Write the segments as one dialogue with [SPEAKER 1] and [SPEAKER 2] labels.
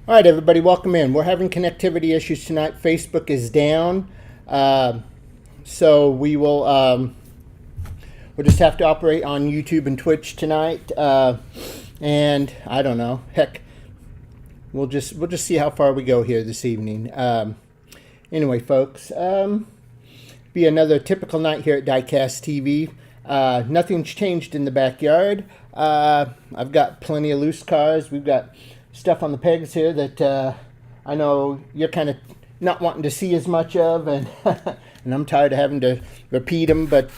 [SPEAKER 1] All right, everybody, welcome in. We're having connectivity issues tonight. Facebook is down, so we'll just have to operate on YouTube and Twitch tonight. And I don't know. Heck, we'll just see how far we go here this evening. Anyway, folks, be another typical night here at Diecast TV. Nothing's changed in the backyard. I've got plenty of loose cars. We've got stuff on the pegs here that I know you're kind of not wanting to see as much of, and and I'm tired of having to repeat them. But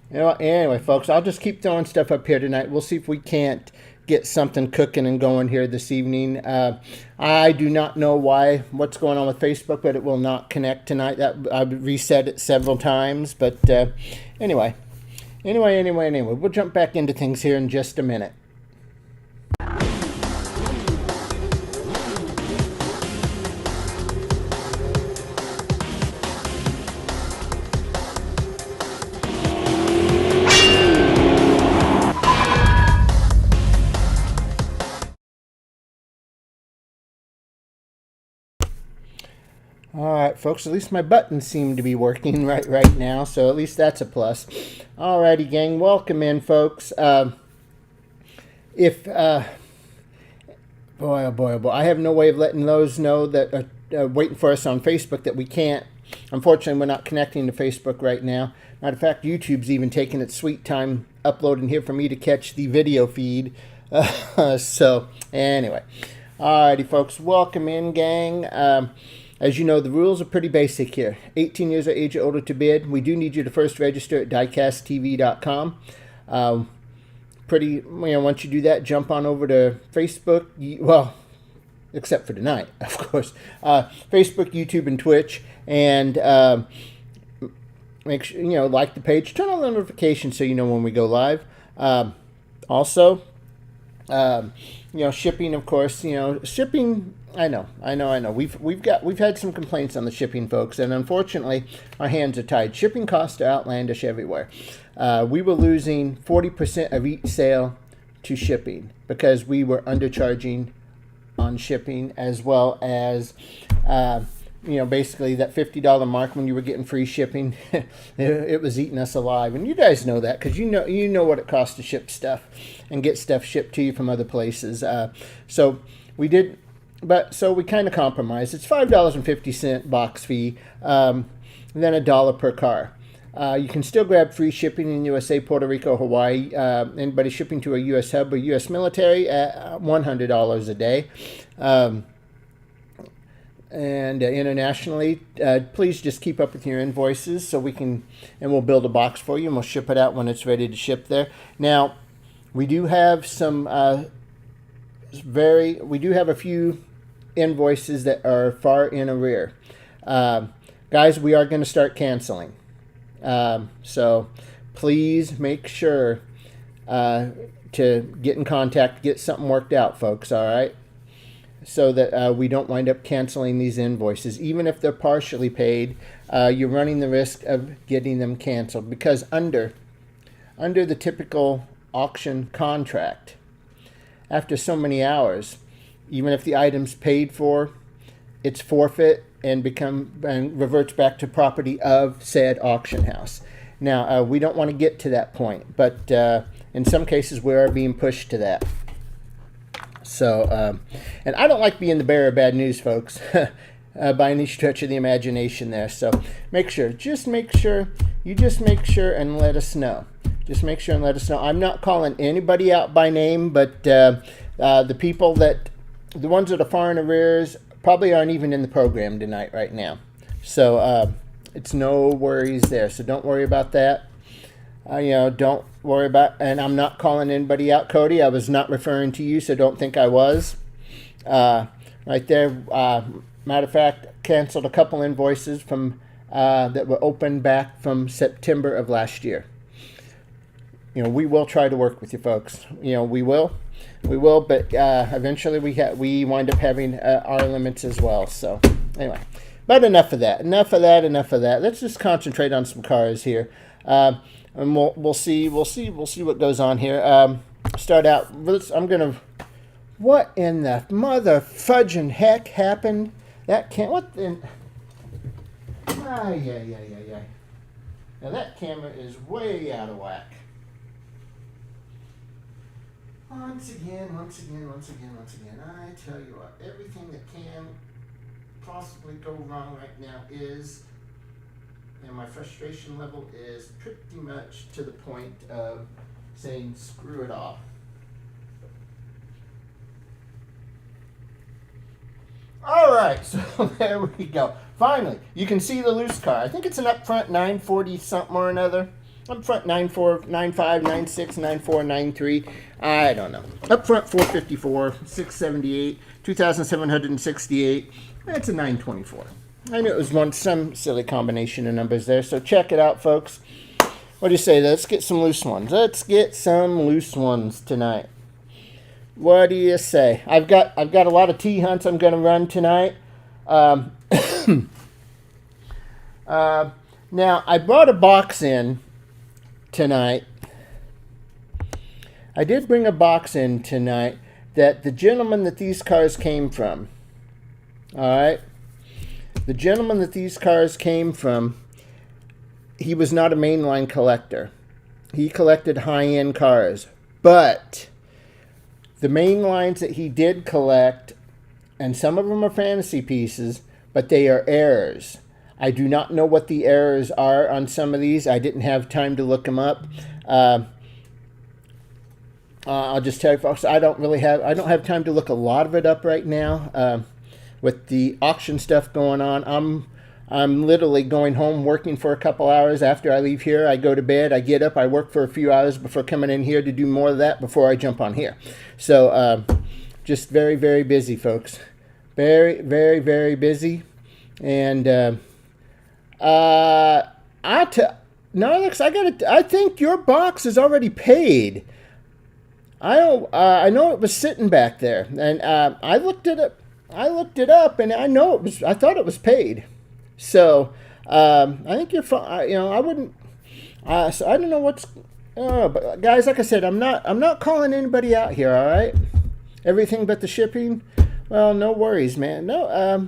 [SPEAKER 1] anyway, folks, I'll just keep throwing stuff up here tonight. We'll see if we can't get something cooking and going here this evening. I do not know what's going on with Facebook, but it will not connect tonight. I've reset it several times, but anyway, we'll jump back into things here in just a minute. All right, folks, at least my buttons seem to be working right now, so at least that's a plus. All righty, gang, welcome in, folks. Boy, oh boy, I have no way of letting those know that are waiting for us on Facebook that we can't. Unfortunately, we're not connecting to Facebook right now. Matter of fact, YouTube's even taking its sweet time uploading here for me to catch the video feed. So, anyway. All righty, folks, welcome in, gang. As you know, the rules are pretty basic here. 18 years of age or older to bid. We do need you to first register at DiecastTV.com. Once you do that, jump on over to Facebook. Well, except for tonight, of course. Facebook, YouTube, and Twitch. And make sure, like the page. Turn on the notifications so you know when we go live. Also, shipping, of course, shipping. I know. We've had some complaints on the shipping, folks, and unfortunately, our hands are tied. Shipping costs are outlandish everywhere. We were losing 40% of each sale to shipping because we were undercharging on shipping, as well as basically that $50 mark when you were getting free shipping. It was eating us alive, and you guys know that because you know what it costs to ship stuff and get stuff shipped to you from other places. So we kind of compromised. It's $5.50 box fee, then $1 per car. You can still grab free shipping in USA, Puerto Rico, Hawaii. Anybody shipping to a U.S. hub or U.S. military at $100 a day. And internationally, please just keep up with your invoices so we'll build a box for you and we'll ship it out when it's ready to ship there. Now, we do have we do have a few invoices that are far in arrear. Guys, we are going to start canceling. So please make sure to get in contact, get something worked out, folks, all right? So that we don't wind up canceling these invoices. Even if they're partially paid, you're running the risk of getting them canceled because under the typical auction contract, after so many hours, even if the item's paid for, it's forfeit and reverts back to property of said auction house. Now, we don't want to get to that point, but in some cases we are being pushed to that. So, and I don't like being the bearer of bad news, folks, by any stretch of the imagination there. So make sure and let us know. Just make sure and let us know. I'm not calling anybody out by name, but the ones that are far in arrears probably aren't even in the program tonight right now. So it's no worries there. So don't worry about that. Don't worry about, and I'm not calling anybody out, Cody. I was not referring to you, so don't think I was. Right there, matter of fact, canceled a couple invoices from that were opened back from September of last year. We will try to work with you, folks. We will, but eventually we wind up having our limits as well. So anyway, but enough of that. Let's just concentrate on some cars here. And we'll see what goes on here. Start out. What in the mother fudging heck happened? That can't. What in? Yeah. Now that camera is way out of whack. Once again. I tell you what, everything that can possibly go wrong right now is, and my frustration level is pretty much to the point of saying screw it all. All right, so there we go. Finally, you can see the loose car. I think it's an up front 940 something or another. Up front 94, 95, 96, 94, 93. I don't know. Up front 454, 678, 2,768. That's a 924. I knew it was some silly combination of numbers there. So check it out, folks. What do you say? Let's get some loose ones. Let's get some loose ones tonight. What do you say? I've got a lot of T-hunts I'm going to run tonight. Now, I brought a box in tonight. I did bring a box in tonight that the gentleman that these cars came from, all right, the gentleman that these cars came from, he was not a mainline collector. He collected high-end cars, but the main lines that he did collect, and some of them are fantasy pieces, but they are errors. I do not know what the errors are on some of these. I didn't have time to look them up. I'll just tell you, folks, I don't have time to look a lot of it up right now. With the auction stuff going on, I'm literally going home, working for a couple hours. After I leave here, I go to bed, I get up, I work for a few hours before coming in here to do more of that before I jump on here. So just very, very busy, folks. Very, very, very busy. And Alex, I think your box is already paid. I know it was sitting back there, and I looked it up. And I thought it was paid. So I think you're fine. I wouldn't. So I don't know what's. But guys, like I said, I'm not calling anybody out here. All right, everything but the shipping. Well, no worries, man. No. All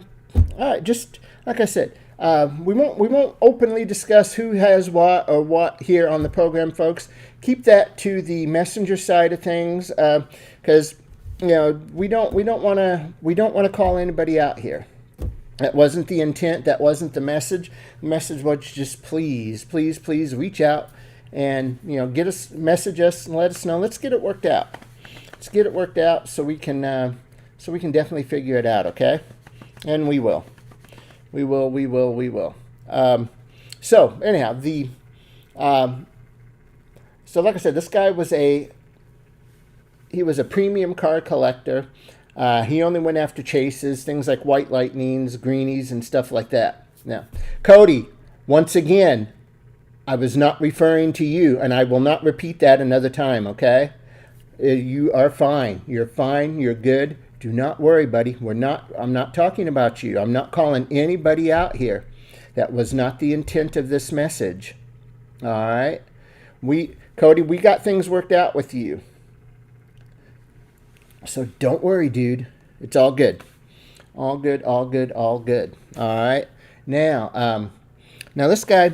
[SPEAKER 1] right, just like I said, we won't openly discuss who has what or what here on the program, folks. Keep that to the messenger side of things, because we don't want to call anybody out here. That wasn't the intent. That wasn't the message. The message was just please reach out and message us and let us know. Let's get it worked out. Let's get it worked out so we can definitely figure it out. Okay, and we will. So anyhow, so like I said, this guy was a premium car collector. He only went after chases, things like white lightnings, greenies, and stuff like that. Now, Cody, once again, I was not referring to you, and I will not repeat that another time, okay? You are fine. You're fine. You're good. Do not worry, buddy. I'm not talking about you. I'm not calling anybody out here. That was not the intent of this message. All right? Cody, we got things worked out with you. So don't worry, dude. It's all good. All good. All right? Now this guy,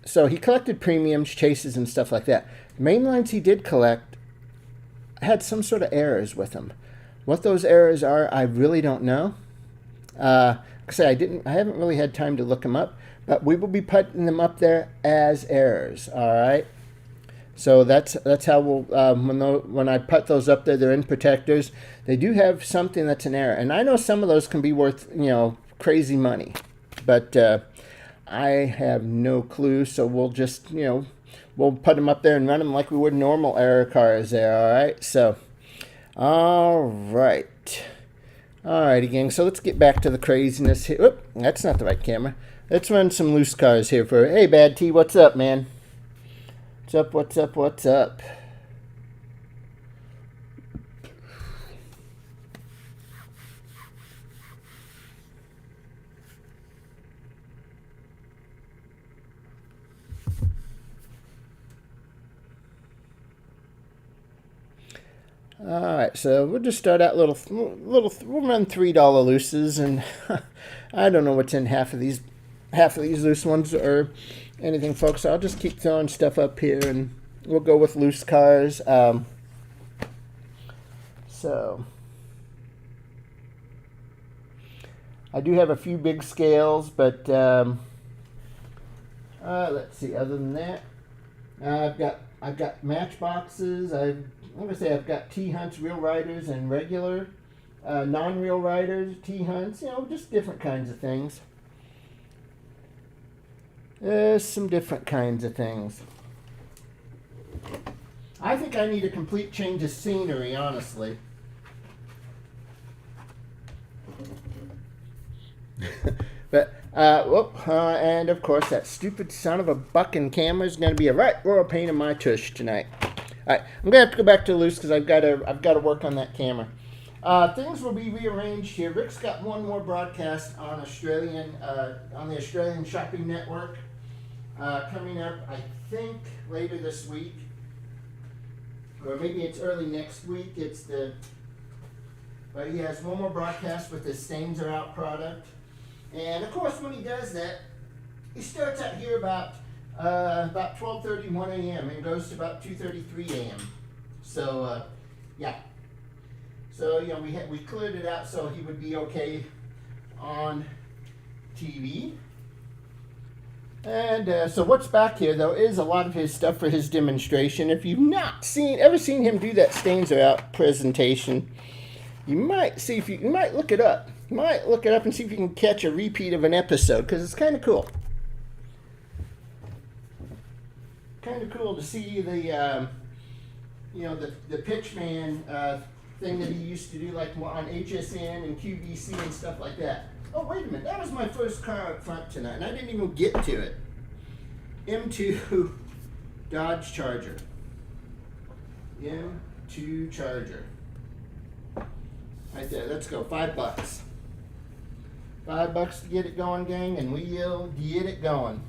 [SPEAKER 1] so he collected premiums, chases, and stuff like that. The main lines he did collect had some sort of errors with them. What those errors are, I really don't know. Like I say, I haven't really had time to look them up, but we will be putting them up there as errors. All right. So that's how we'll when I put those up there, they're in protectors. They do have something that's an error, and I know some of those can be worth crazy money, but I have no clue. So we'll just we'll put them up there and run them like we would normal error cars there. All right. So. All right, gang. So let's get back to the craziness here. Oop, that's not the right camera. Let's run some loose cars here for. Hey, Bad T, what's up, man? What's up? Alright, so we'll just start out we'll run $3 looses, and I don't know what's in half of these loose ones or anything, folks. I'll just keep throwing stuff up here, and we'll go with loose cars. So I do have a few big scales, but let's see. Other than that, I've got matchboxes. I'm gonna say I've got T-Hunts, real riders, and regular non-real riders, T-Hunts. You know, just different kinds of things. Some different kinds of things. I think I need a complete change of scenery, honestly. But and of course that stupid son of a bucking camera is going to be a right royal pain in my tush tonight. All right, I'm going to have to go back to loose because I've got to work on that camera. Things will be rearranged here. Rick's got one more broadcast on the Australian Shopping Network coming up, I think, later this week, or maybe it's early next week. But he has one more broadcast with his Stains Are Out product. And of course, when he does that, he starts out here about 12:30, 1 a.m. and goes to about 2:33 a.m. So yeah. So you know, we cleared it out so he would be okay on TV. And so what's back here though is a lot of his stuff for his demonstration. If you've not ever seen him do that Stains Are Out presentation, you might look it up. You might look it up and see if you can catch a repeat of an episode, because it's kind of cool. Kind of cool to see the pitchman thing that he used to do, like on HSN and QVC and stuff like that. Oh, wait a minute. That was my first car up front tonight, and I didn't even get to it. M2 Dodge Charger. M2 Charger. Right there. Let's go. $5. $5 to get it going, gang, and we'll get it going.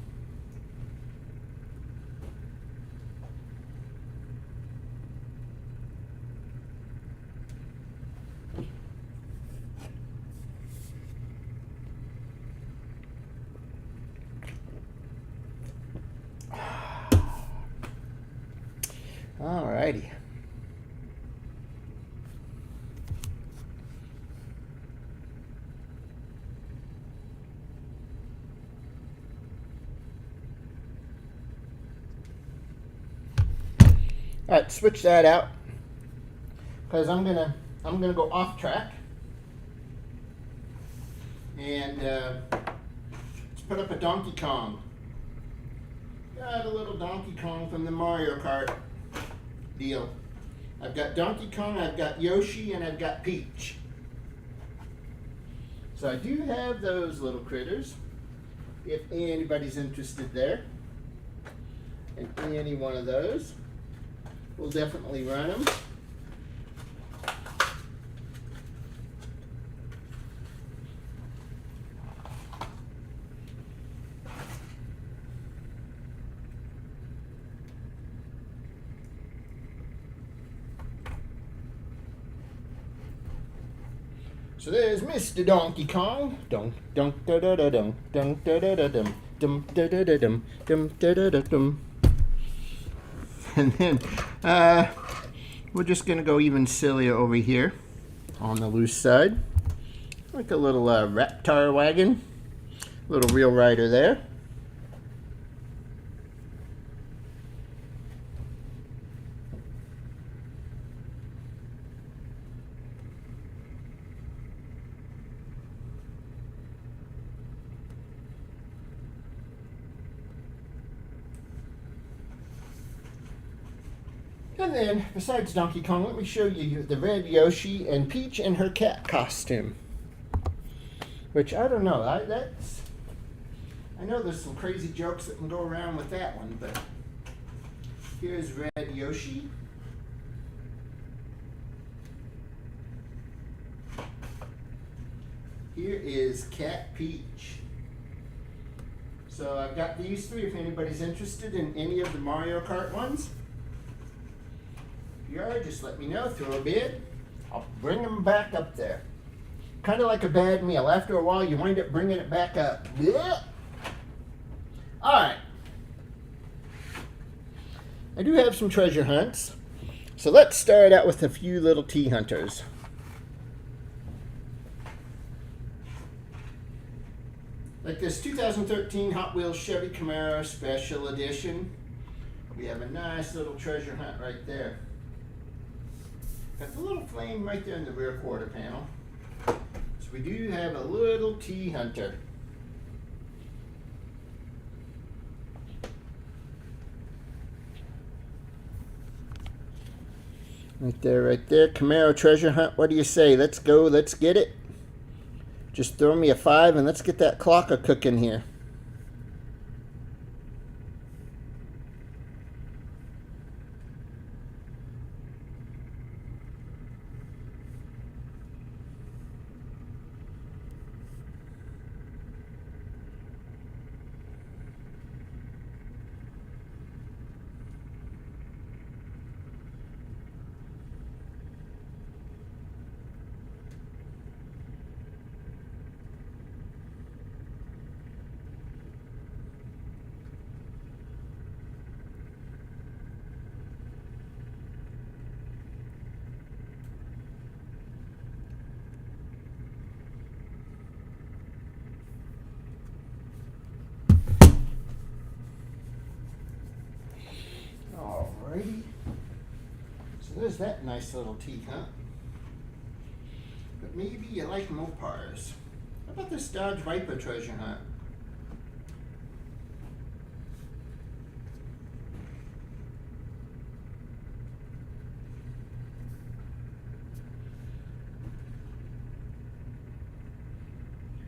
[SPEAKER 1] Alrighty. Alright, switch that out, because I'm gonna go off track, and let's put up a Donkey Kong. Got a little Donkey Kong from the Mario Kart deal. I've got Donkey Kong, I've got Yoshi, and I've got Peach. So I do have those little critters, if anybody's interested there. And any one of those, we'll definitely run them. So there's Mr. Donkey Kong. Dum dum da da da dum dum da da da dum dum da da da dum dum da da da dum. And then we're just gonna go even sillier over here on the loose side, like a little Raptor wagon, little real rider there. And then, besides Donkey Kong, let me show you the red Yoshi and Peach in her cat costume. Which, I don't know, I know there's some crazy jokes that can go around with that one, but here's red Yoshi. Here is Cat Peach. So I've got these three if anybody's interested in any of the Mario Kart ones. If you are, just let me know. Throw a bid. I'll bring them back up there. Kind of like a bad meal. After a while, you wind up bringing it back up. Yeah. All right. I do have some treasure hunts. So let's start out with a few little T-hunters. Like this 2013 Hot Wheels Chevy Camaro Special Edition. We have a nice little treasure hunt right there. Got the little flame right there in the rear quarter panel. So we do have a little T-hunter. Right there. Camaro treasure hunt. What do you say? Let's go. Let's get it. Just throw me a 5 and let's get that clocker cooking here. Alrighty. So there's that nice little T-hunt. But maybe you like Mopars. How about this Dodge Viper treasure hunt?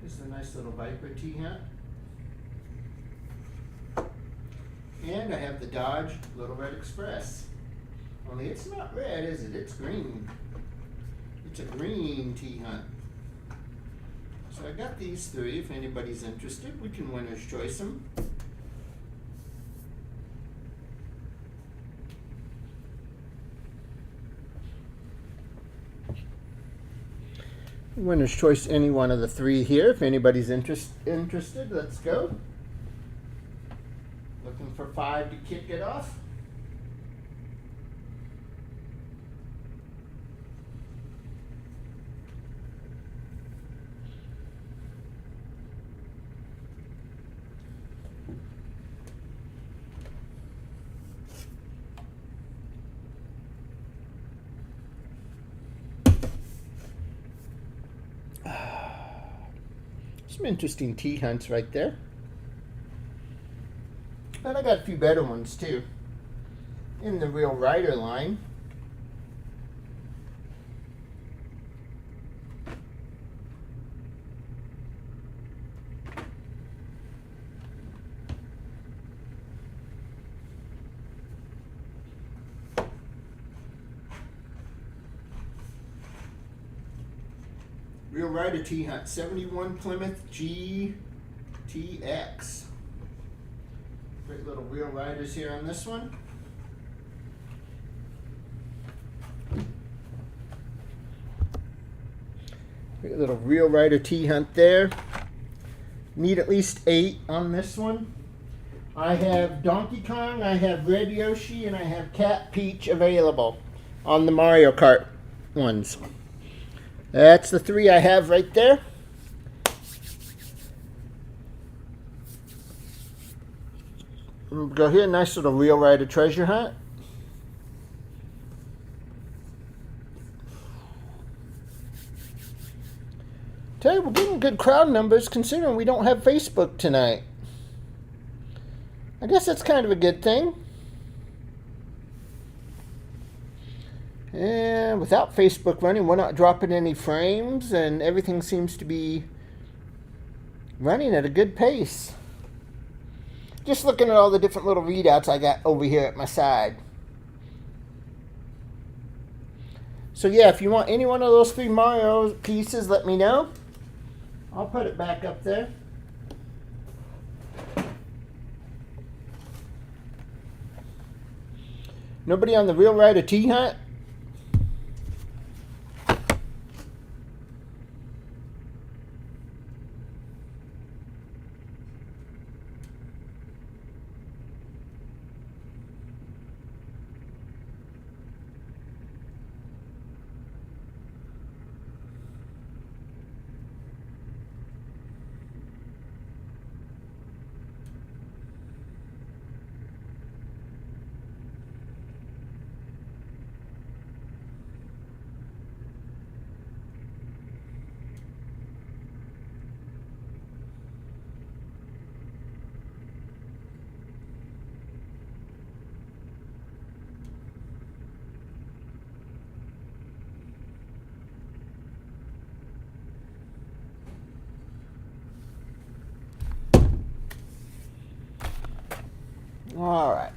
[SPEAKER 1] Here's the nice little Viper T-hunt. And I have the Dodge Little Red Express. Only it's not red, is it? It's green. It's a green T-hunt. So I got these 3. If anybody's interested, we can winner's choice them. Winner's choice any one of the 3 here. If anybody's interested, let's go. Looking for 5 to kick it off. Some interesting T-hunts right there. And I got a few better ones too in the Real Rider line. Real Rider T-hunt 71 Plymouth GTX. Great little Real Riders here on this one. Great little Real Rider T-hunt there. Need at least 8 on this one. I have Donkey Kong, I have Red Yoshi, and I have Cat Peach available on the Mario Kart ones. That's the 3 I have right there. Go here, nice little Real Rider treasure hunt. Tell you, we're getting good crowd numbers considering we don't have Facebook tonight. I guess that's kind of a good thing. And without Facebook running, we're not dropping any frames and everything seems to be running at a good pace. Just looking at all the different little readouts I got over here at my side. So yeah, if you want any one of those 3 Mario pieces, let me know. I'll put it back up there. Nobody on the Real Rider T-hunt? All right.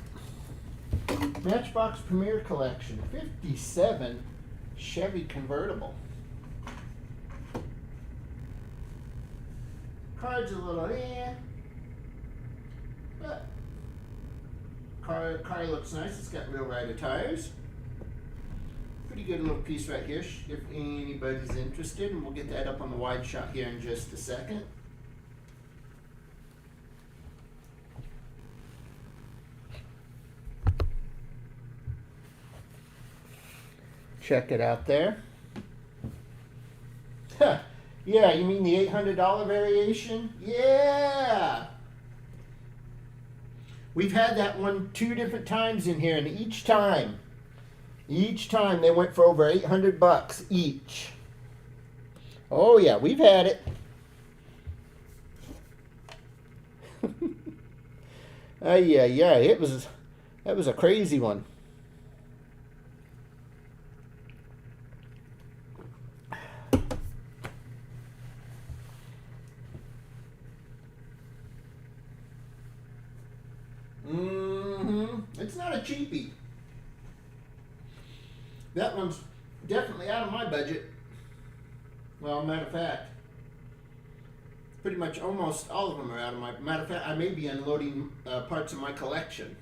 [SPEAKER 1] Matchbox Premier Collection, 57 Chevy convertible. Car's a little but car looks nice. It's got real rider tires. Pretty good little piece right here if anybody's interested, and we'll get that up on the wide shot here in just a second. Check it out there. Huh. Yeah, you mean the $800 variation? Yeah! We've had that one 2 different times in here, and each time they went for over $800 each. Oh yeah, we've had it. Yeah, that was a crazy one. It's not a cheapie. That one's definitely out of my budget. Well, matter of fact, pretty much almost all of them are out of my. Matter of fact, I may be unloading parts of my collection.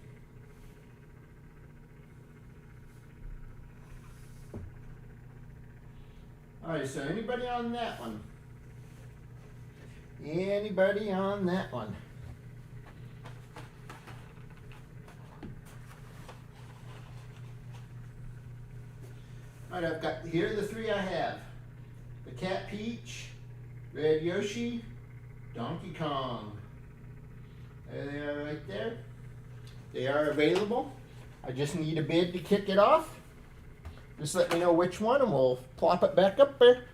[SPEAKER 1] All right, so anybody on that one? Anybody on that one? All right, I've got, here are the 3 I have. The Cat Peach, Red Yoshi, Donkey Kong. There they are right there. They are available. I just need a bid to kick it off. Just let me know which one and we'll plop it back up there.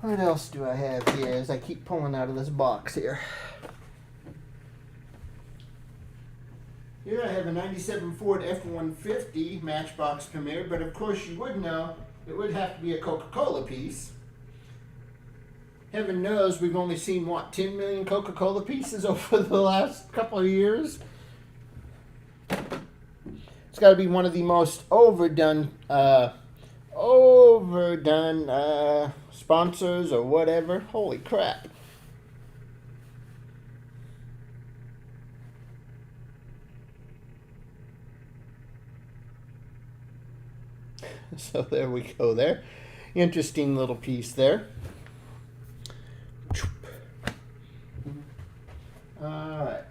[SPEAKER 1] What else do I have here as I keep pulling out of this box here? Here I have a 97 Ford F-150 Matchbox Premier, but of course you would know it would have to be a Coca-Cola piece. Heaven knows we've only seen, what, 10 million Coca-Cola pieces over the last couple of years? It's got to be one of the most overdone sponsors or whatever. Holy crap. So there we go there. Interesting little piece there. Alright.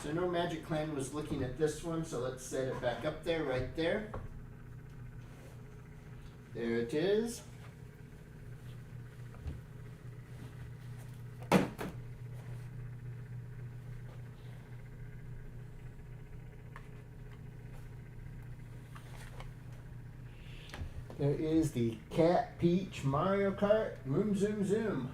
[SPEAKER 1] So no Magic Clan was looking at this one, so let's set it back up there, right there. There it is. There is the Cat Peach Mario Kart Moom Zoom Zoom.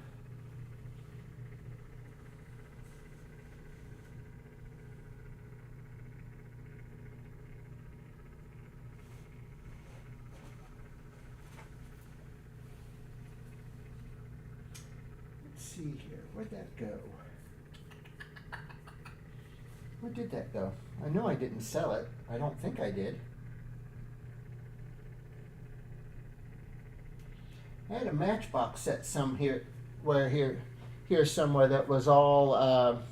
[SPEAKER 1] Let's see here. Where'd that go? Where did that go? I know I didn't sell it. I don't think I did. I had a Matchbox set here somewhere that was all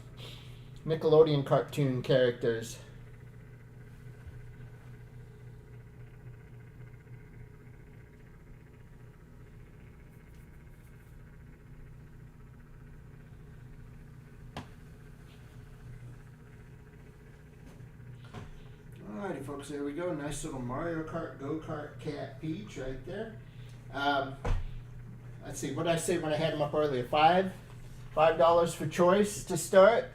[SPEAKER 1] Nickelodeon cartoon characters. Alrighty folks, there we go. Nice little Mario Kart Go-Kart Cat Peach right there. Let's see, what did I say when I had them up earlier? $5 for choice to start.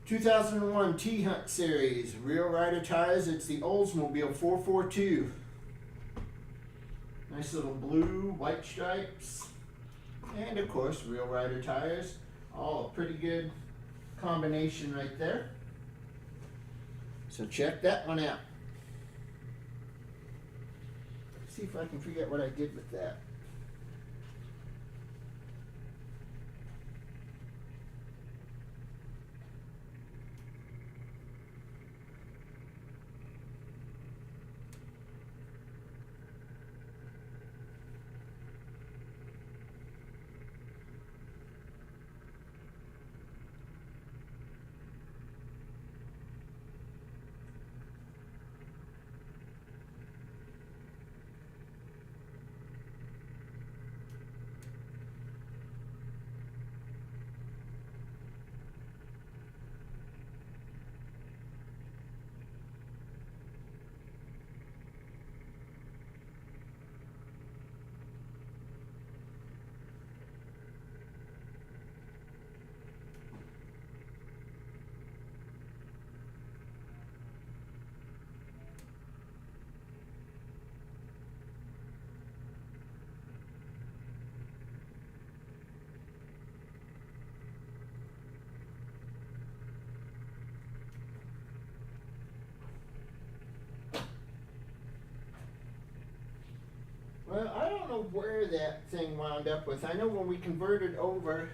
[SPEAKER 1] (2001) T-Hunt Series, real rider tires. It's the Oldsmobile 442. Nice little blue, white stripes. And of course, Real Rider tires. All a pretty good combination right there. So check that one out. See if I can forget what I did with that. Well, I don't know where that thing wound up with. I know when we converted over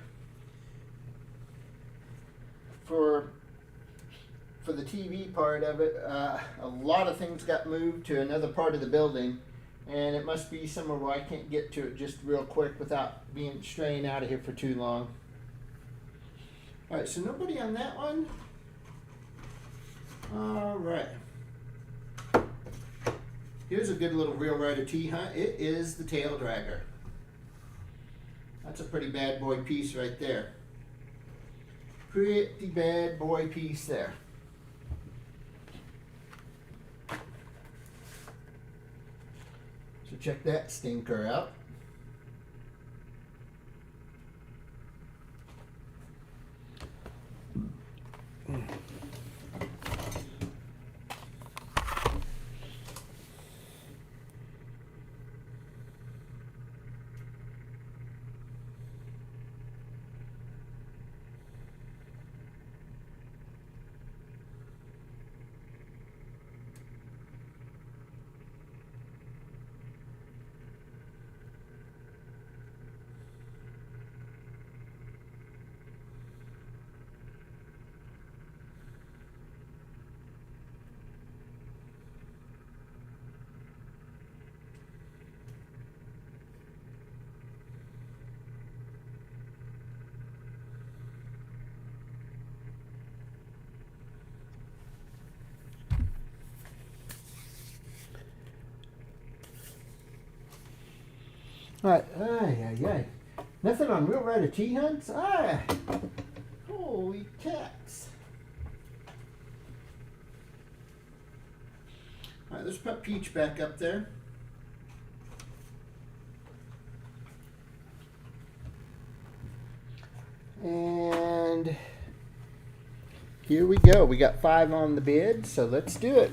[SPEAKER 1] for the TV part of it, a lot of things got moved to another part of the building, and it must be somewhere where I can't get to it just real quick without being straying out of here for too long. All right, so nobody on that one. All right. Here's a good little Real Rider T-Hunt. It is the tail dragger. That's a pretty bad boy piece right there. Pretty bad boy piece there. So check that stinker out. All right, nothing on Real Rider T-Hunts? Holy cats. All right, let's put Peach back up there. And here we go. We got 5 on the bid, so let's do it.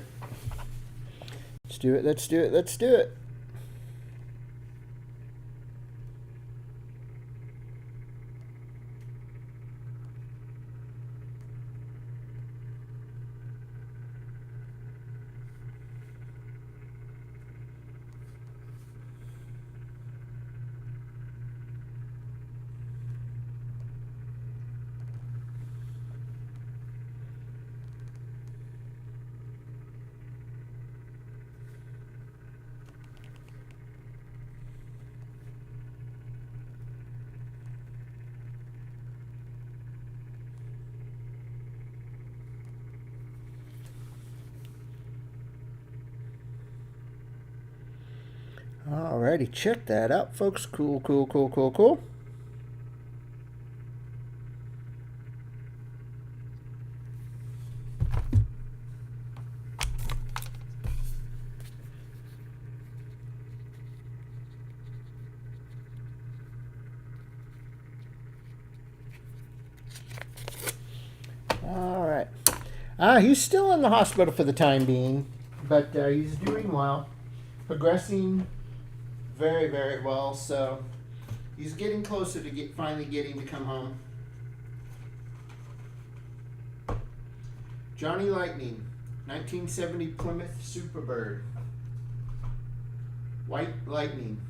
[SPEAKER 1] Let's do it, let's do it, let's do it. Alrighty, check that out, folks. Cool, cool, cool, cool, cool. All right. He's still in the hospital for the time being, but he's doing well, progressing very, very well. So He's getting closer to finally getting to come home. Johnny Lightning, 1970 Plymouth Superbird. White Lightning.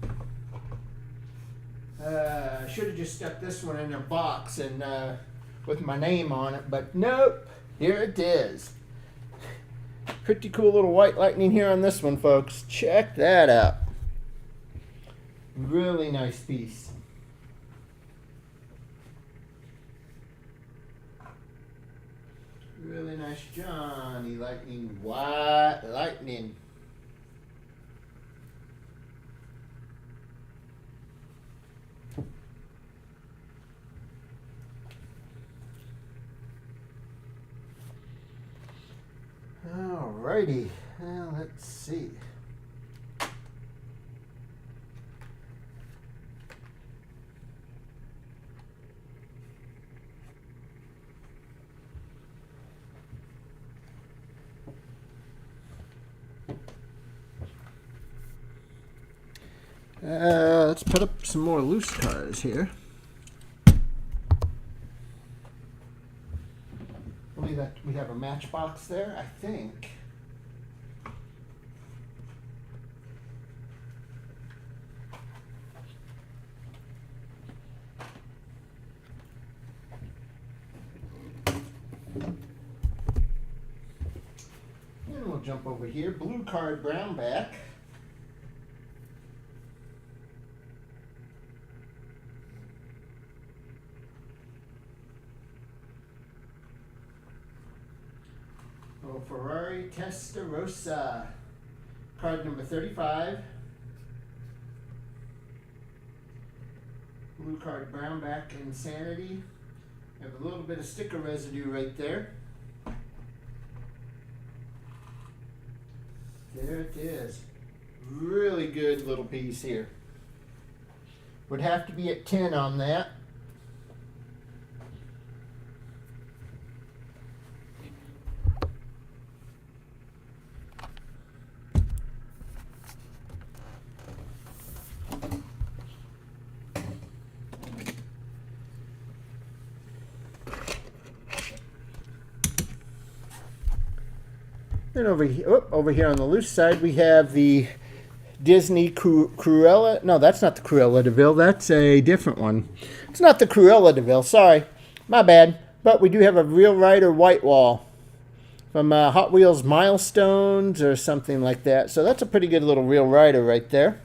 [SPEAKER 1] I should have just stuck this one in a box and with my name on it, but nope, here it is. Pretty cool little White Lightning here on this one, folks. Check that out. Really nice piece. Really nice Johnny Lightning, White Lightning. Alrighty, well, let's see. Let's put up some more loose cards here. I believe that we have a matchbox there, I think. And we'll jump over here. Blue card, brown back. Ferrari Testarossa, card number 35. Blue card, brown back, Insanity. Have a little bit of sticker residue right there. There it is. Really good little piece here. Would have to be at 10 on that. And over here on the loose side, we have the Disney Cruella. No, that's not the Cruella de Vil. That's a different one. It's not the Cruella de Vil. Sorry. My bad. But we do have a Real Rider White Wall from Hot Wheels Milestones or something like that. So that's a pretty good little Real Rider right there.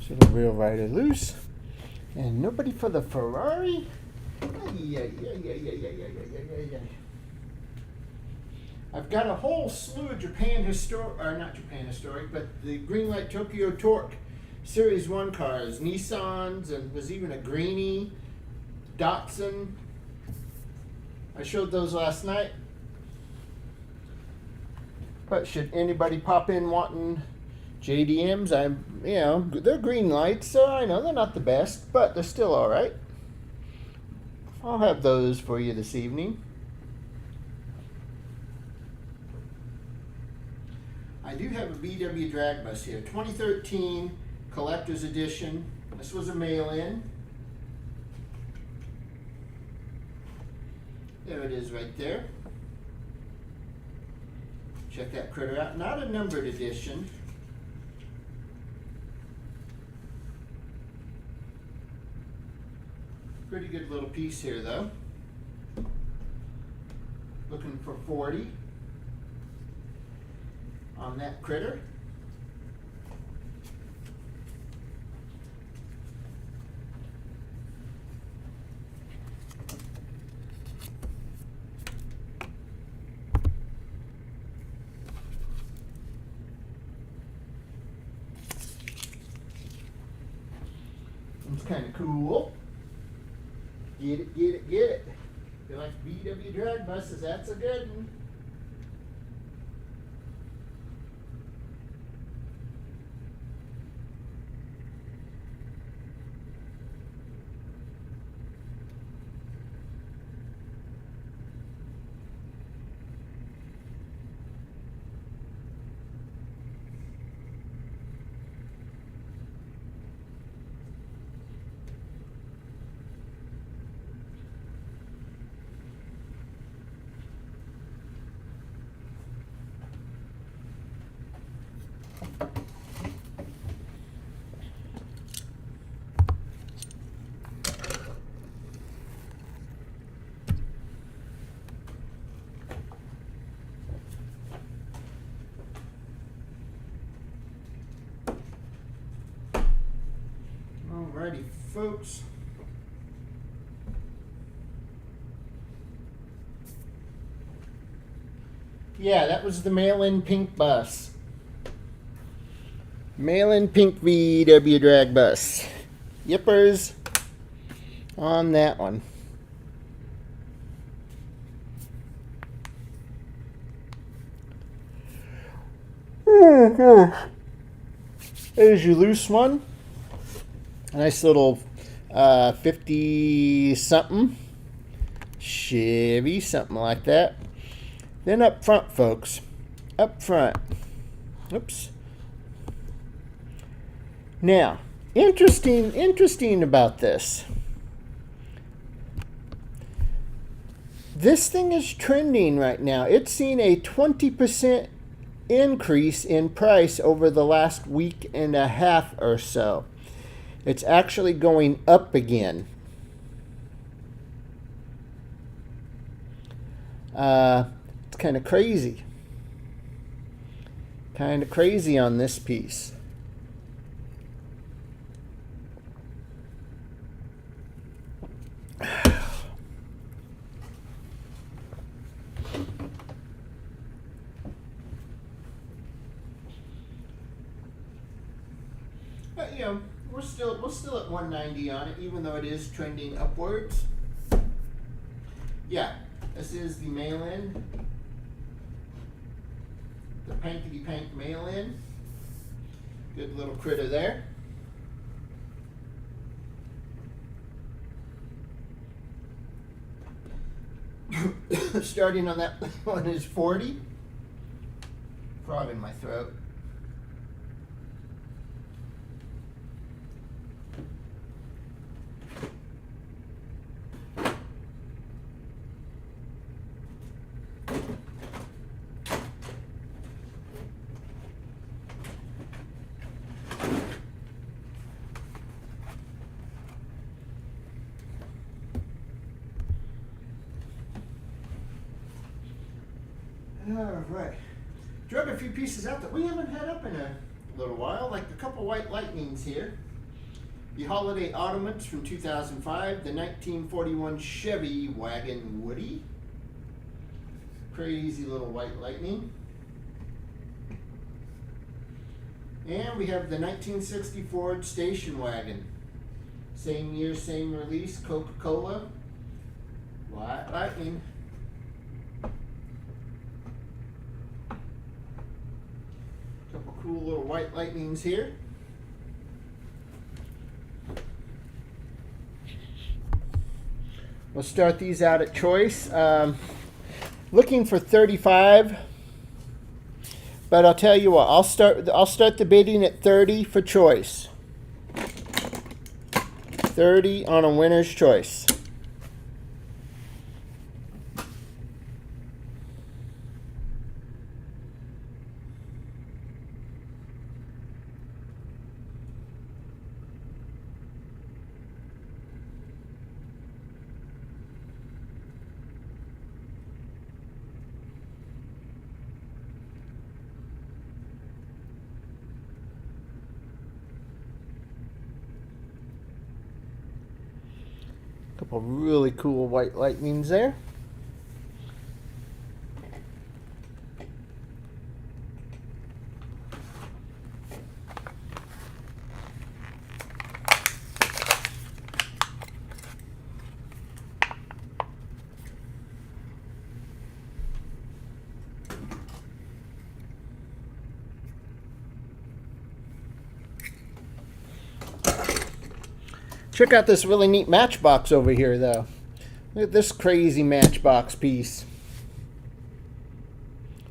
[SPEAKER 1] So the Real Rider loose. And nobody for the Ferrari? I've got a whole slew of not Japan Historic, but the Greenlight Tokyo Torque Series 1 cars. Nissans, and was even a Greenie, Datsun. I showed those last night. But should anybody pop in wanting JDMs, they're green lights, so I know they're not the best, but they're still all right. I'll have those for you this evening. I do have a VW drag bus here, 2013 collector's edition. This was a mail-in. There it is right there. Check that critter out. Not a numbered edition. Pretty good little piece here, though. Looking for 40 on that critter. kind of cool. Get it, get it, get it. You like VW drag buses, that's a good one. Alrighty, folks. Yeah, that was the mail-in pink bus. Mail-in pink VW drag bus. Yippers on that one. Oh gosh. There's your loose one. A nice little 50-something Chevy, something like that. Then up front, folks. Up front. Oops. Now, interesting about this. This thing is trending right now. It's seen a 20% increase in price over the last week and a half or so. It's actually going up again. It's kind of crazy. Kind of crazy on this piece. But you know, we're still at 190 on it, even though it is trending upwards. Yeah, this is the mail-in, the pankety pank mail-in. Good little critter there. Starting on that one is 40. Frog in my throat. All right, drug a few pieces out that we haven't had up in a little while, like a couple white lightnings here. The Holiday Ottomans from 2005, the 1941 Chevy Wagon Woody. Crazy little white lightning. And we have the 1960 Ford Station Wagon. Same year, same release, Coca-Cola. White lightning. Couple cool little white lightnings here. We'll start these out at choice. Looking for 35, but I'll tell you what. I'll start the bidding at 30 for choice. 30 on a winner's choice. Couple really cool white lightnings there. Check out this really neat Matchbox over here, though. Look at this crazy Matchbox piece.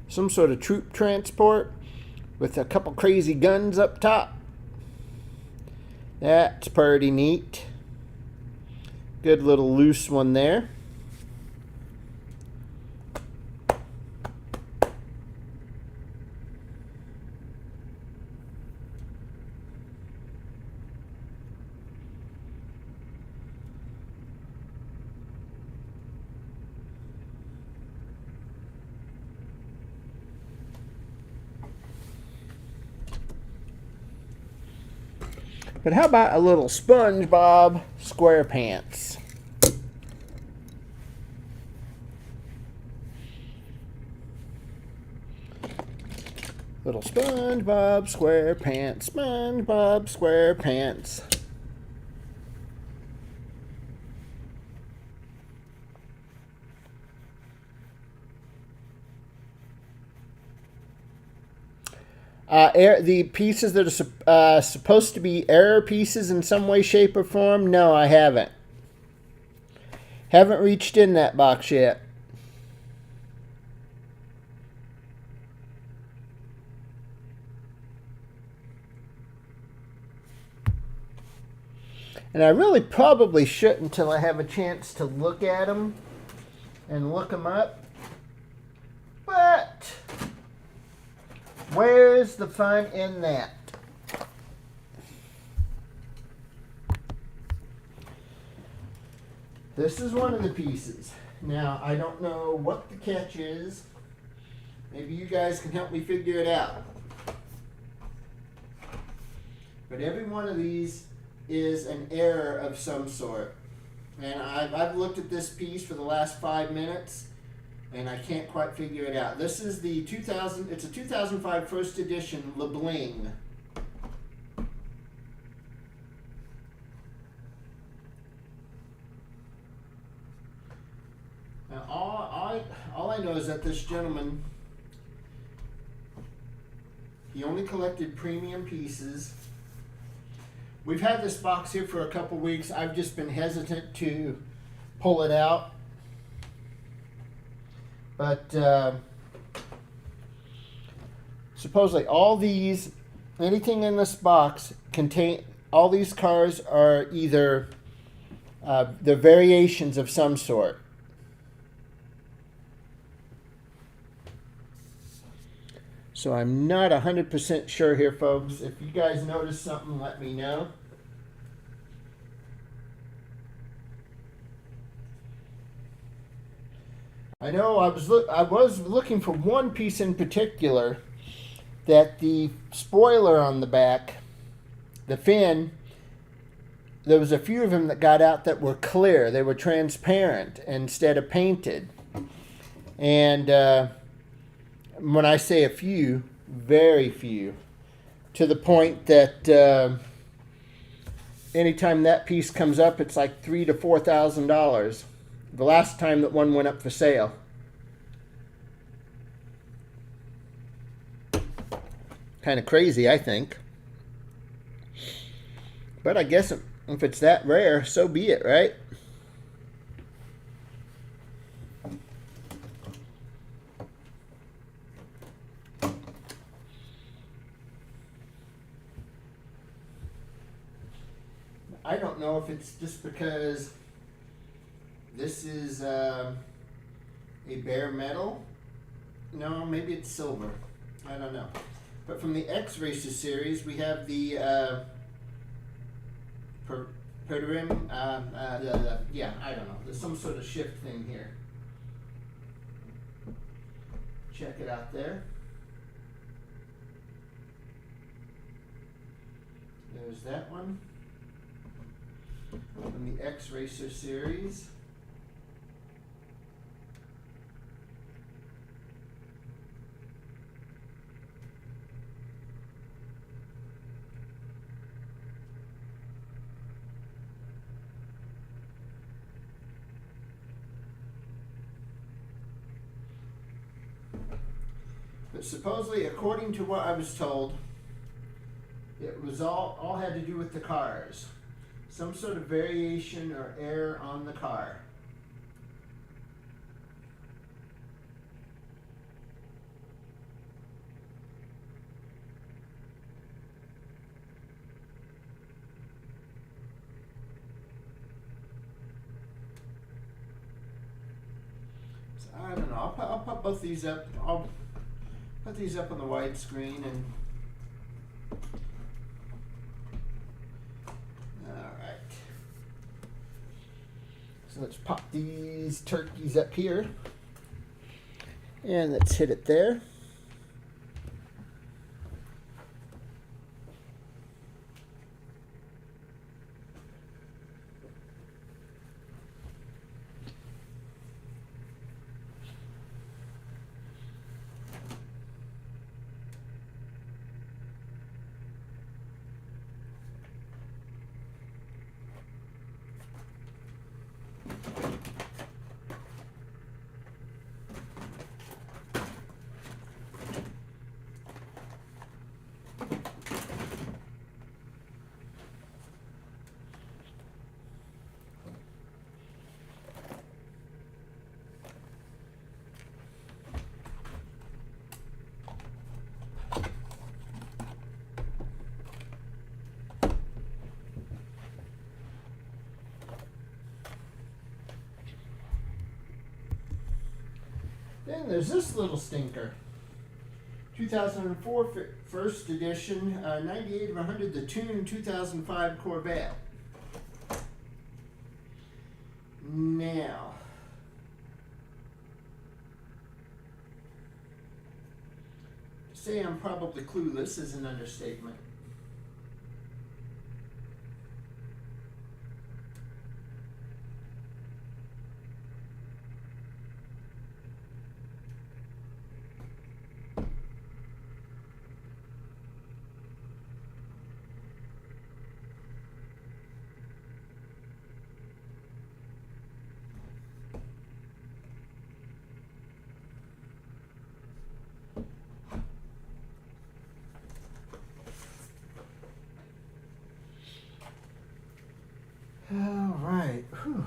[SPEAKER 1] Some sort of troop transport with a couple crazy guns up top. That's pretty neat. Good little loose one there. But how about a little SpongeBob SquarePants? Little SpongeBob SquarePants, SpongeBob SquarePants. The pieces that are supposed to be error pieces in some way, shape, or form, no, I haven't. Haven't reached in that box yet. And I really probably shouldn't until I have a chance to look at them and look them up. But where's the fun in that? This is one of the pieces. Now, I don't know what the catch is. Maybe you guys can help me figure it out. But every one of these is an error of some sort. And I've looked at this piece for the last 5 minutes, and I can't quite figure it out. This is the 2000, it's a 2005 first edition Le Bling. Now, all I know is that this gentleman, he only collected premium pieces. We've had this box here for a couple weeks. I've just been hesitant to pull it out. But supposedly all these, anything in this box contain, all these cars are either they're variations of some sort. So I'm not 100% sure here, folks. If you guys notice something, let me know. I know I was looking for one piece in particular, that the spoiler on the back, the fin, there was a few of them that got out that were clear. They were transparent instead of painted. And when I say a few, very few, to the point that anytime that piece comes up, it's like $3,000 to $4,000. The last time that one went up for sale. Kind of crazy, I think. But I guess if it's that rare, so be it, right? I don't know if it's just because this is a bare metal. No, maybe it's silver. I don't know. But from the X Racer series, we have the Perrim. Yeah, I don't know. There's some sort of shift thing here. Check it out there. There's that one. From the X Racer series. But supposedly, according to what I was told, it was all had to do with the cars. some sort of variation or error on the car. So I don't know. I'll put both these up. I'll put these up on the widescreen and. So let's pop these turkeys up here, and let's hit it there. Then there's this little stinker. 2004 first edition, 98 of 100, the Tune 2005 Corvette. Now, to say I'm probably clueless is an understatement. All right. Whew.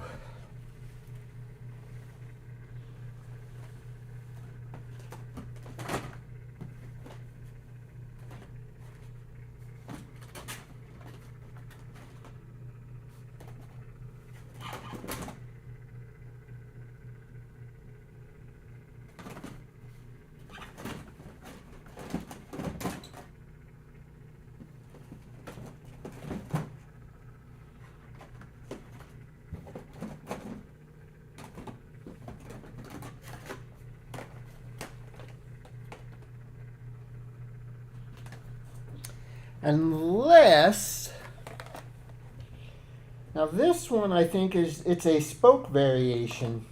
[SPEAKER 1] Unless, now this one I think it's a spoke variation,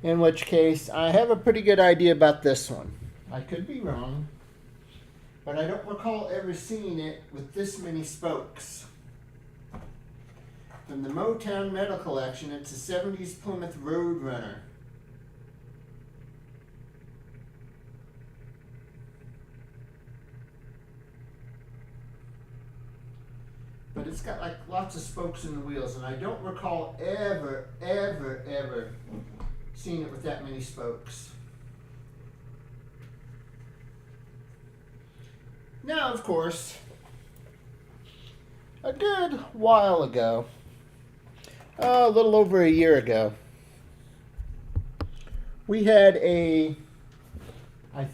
[SPEAKER 1] in which case I have a pretty good idea about this one. I could be wrong, but I don't recall ever seeing it with this many spokes. From the Motown Metal Collection, it's a 70s Plymouth Roadrunner. But it's got like lots of spokes in the wheels, and I don't recall ever seeing it with that many spokes. Now, of course, a good while ago, a little over a year ago, we had I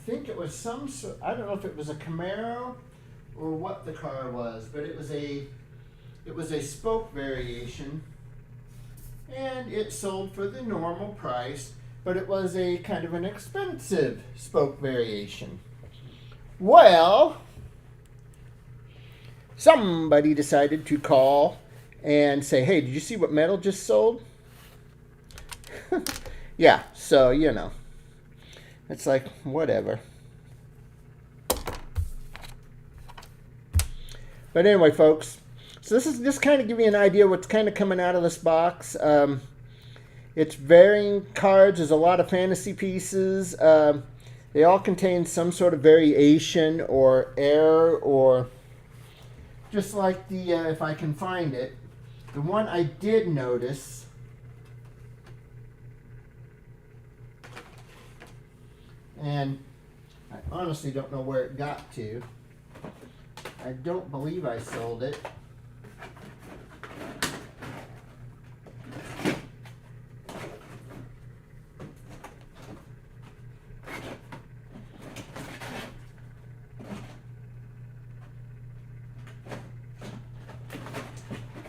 [SPEAKER 1] think it was I don't know if it was a Camaro or what the car was, but it was a spoke variation, and it sold for the normal price, but it was a kind of an expensive spoke variation. Well, somebody decided to call and say, hey, did you see what metal just sold? Yeah, so, you know, it's like, whatever. But anyway, folks, so this is just kind of give you an idea what's kind of coming out of this box. It's varying cards. There's a lot of fantasy pieces. They all contain some sort of variation or error or just like the, if I can find it, the one I did notice, and I honestly don't know where it got to. I don't believe I sold it.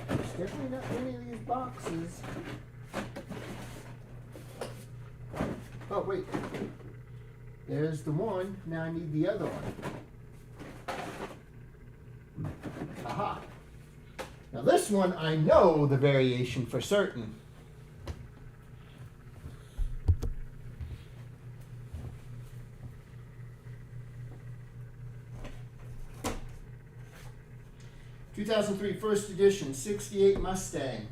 [SPEAKER 1] There's definitely not any of these boxes. Oh, wait. There's the one. Now I need the other one. Aha. Now this one, I know the variation for certain. (2003) first edition, 68 Mustang.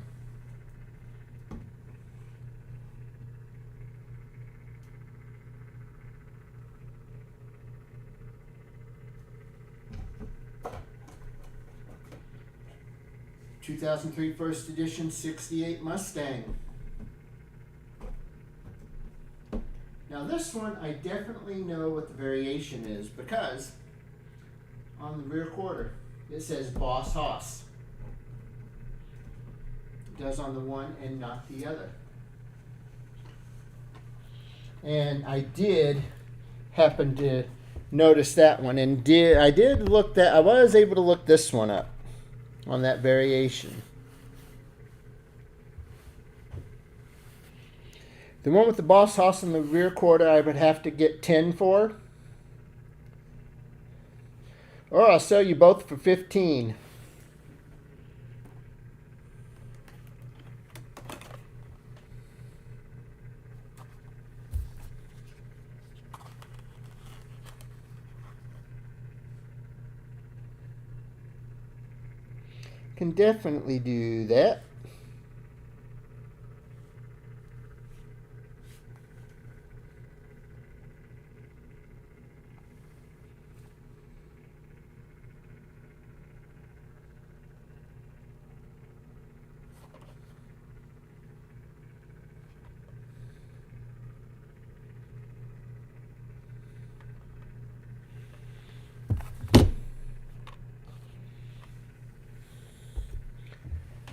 [SPEAKER 1] (2003) first edition, 68 Mustang. Now this one, I definitely know what the variation is because on the rear quarter it says Boss Hoss. It does on the one and not the other. And I did happen to notice that one, and I was able to look this one up on that variation. The one with the Boss Hoss in the rear quarter, I would have to get 10 for. Or I'll sell you both for 15. Can definitely do that.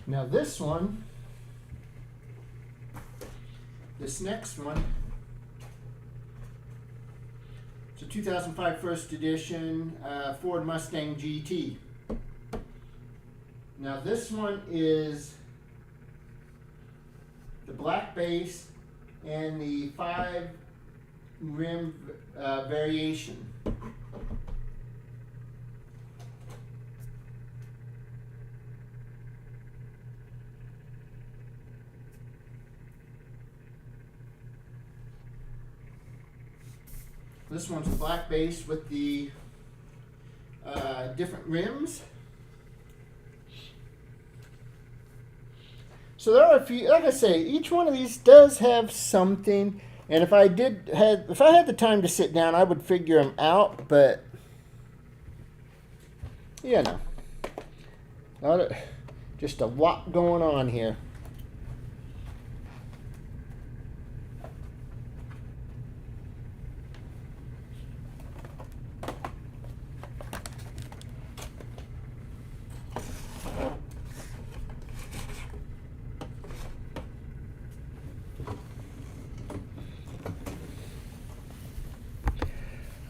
[SPEAKER 1] Now this one, this next one, it's a 2005 first edition Ford Mustang GT. Now this one is the black base and the 5 rim variation. This one's a black base with the different rims. So there are a few, like I say, each one of these does have something. And if I had the time to sit down, I would figure them out. But you know, just a lot going on here.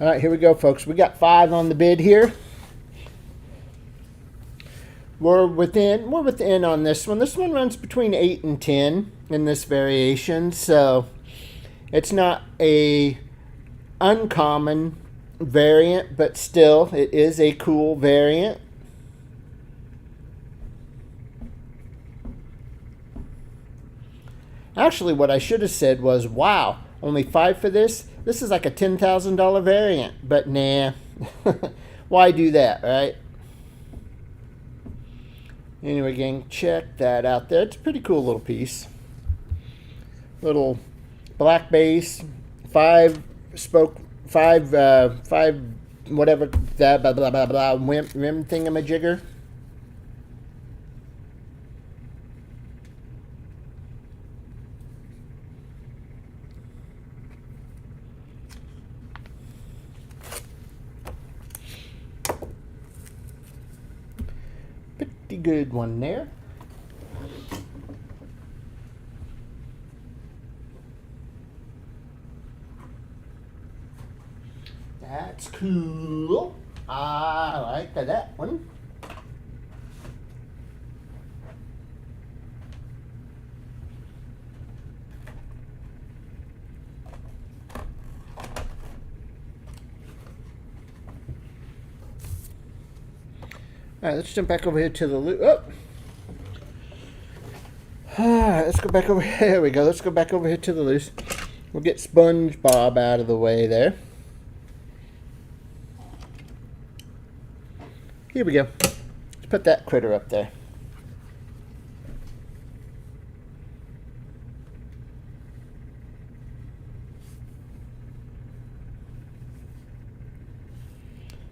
[SPEAKER 1] All right, here we go, folks. We got 5 on the bid here. We're within on this one. This one runs between 8 and 10 in this variation, so it's not a uncommon variant, but still, it is a cool variant. Actually, what I should have said was, wow, only 5 for this? This is like a $10,000 variant, but nah. Why do that, right? Anyway, gang, check that out there. It's a pretty cool little piece. Little black base, 5 spoke, 5 whatever, blah, blah, blah, blah, blah, rim thingamajigger. good one there. That's cool. I like that one. All right, let's jump back over here to the loop. Oh. All right, let's go back over here. There we go. Let's go back over here to the loose. We'll get SpongeBob out of the way there. Here we go. Let's put that critter up there.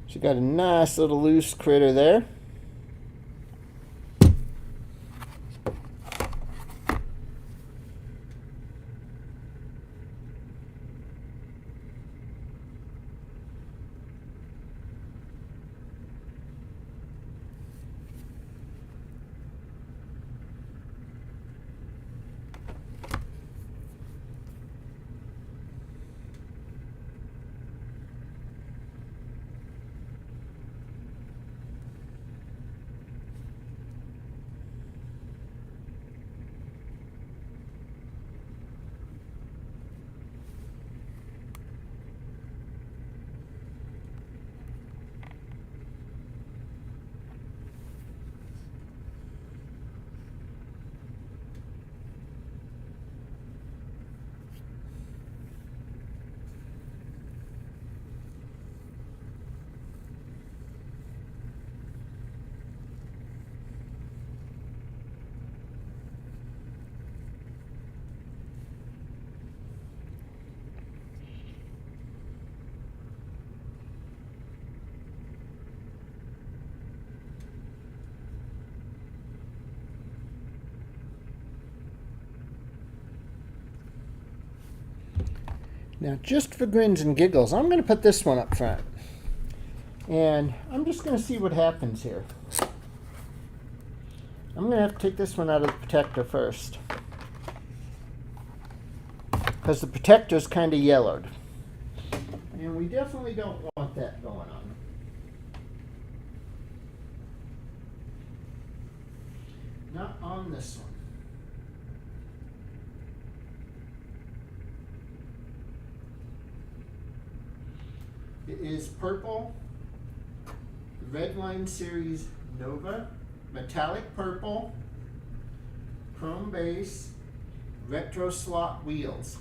[SPEAKER 1] She got a nice little loose critter there. Now, just for grins and giggles, I'm going to put this one up front. And I'm just going to see what happens here. I'm going to have to take this one out of the protector first, because the protector's kind of yellowed. And we definitely don't want that going on. Not on this one. It is purple, Redline Series Nova, metallic purple, chrome base, retro slot wheels.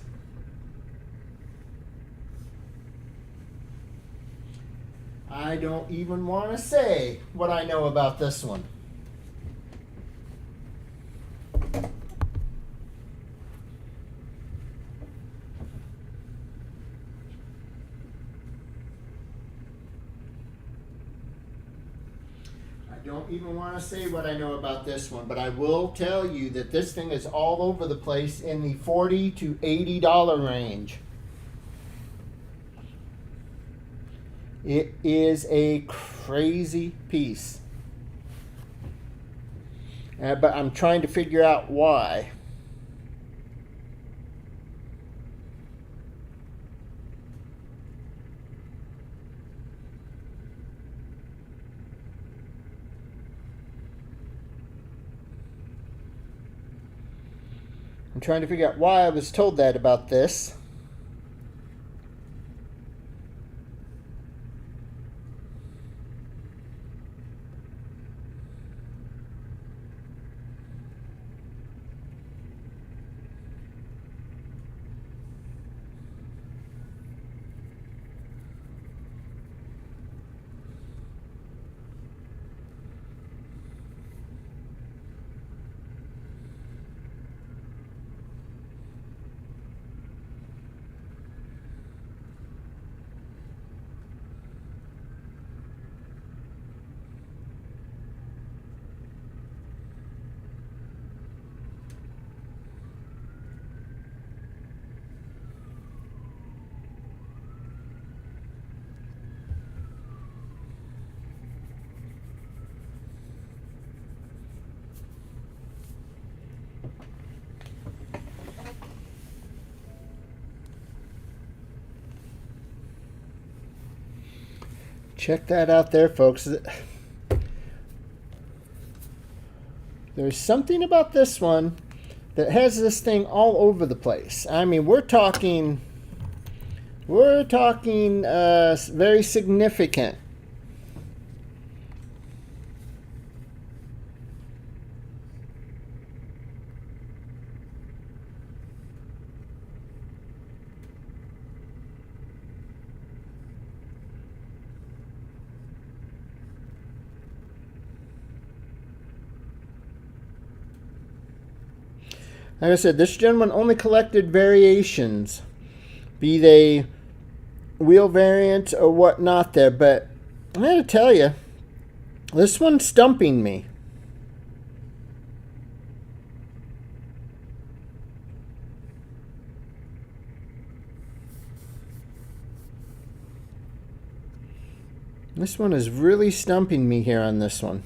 [SPEAKER 1] I don't even want to say what I know about this one. Don't even want to say what I know about this one, but I will tell you that this thing is all over the place in the $40 to $80 range. It is a crazy piece. But I'm trying to figure out why. I'm trying to figure out why I was told that about this. check that out there, folks. There's something about this one that has this thing all over the place. I mean, we're talking very significant. Like I said, this gentleman only collected variations, be they wheel variants or whatnot there. But I gotta tell you, this one's stumping me. This one is really stumping me here on this one.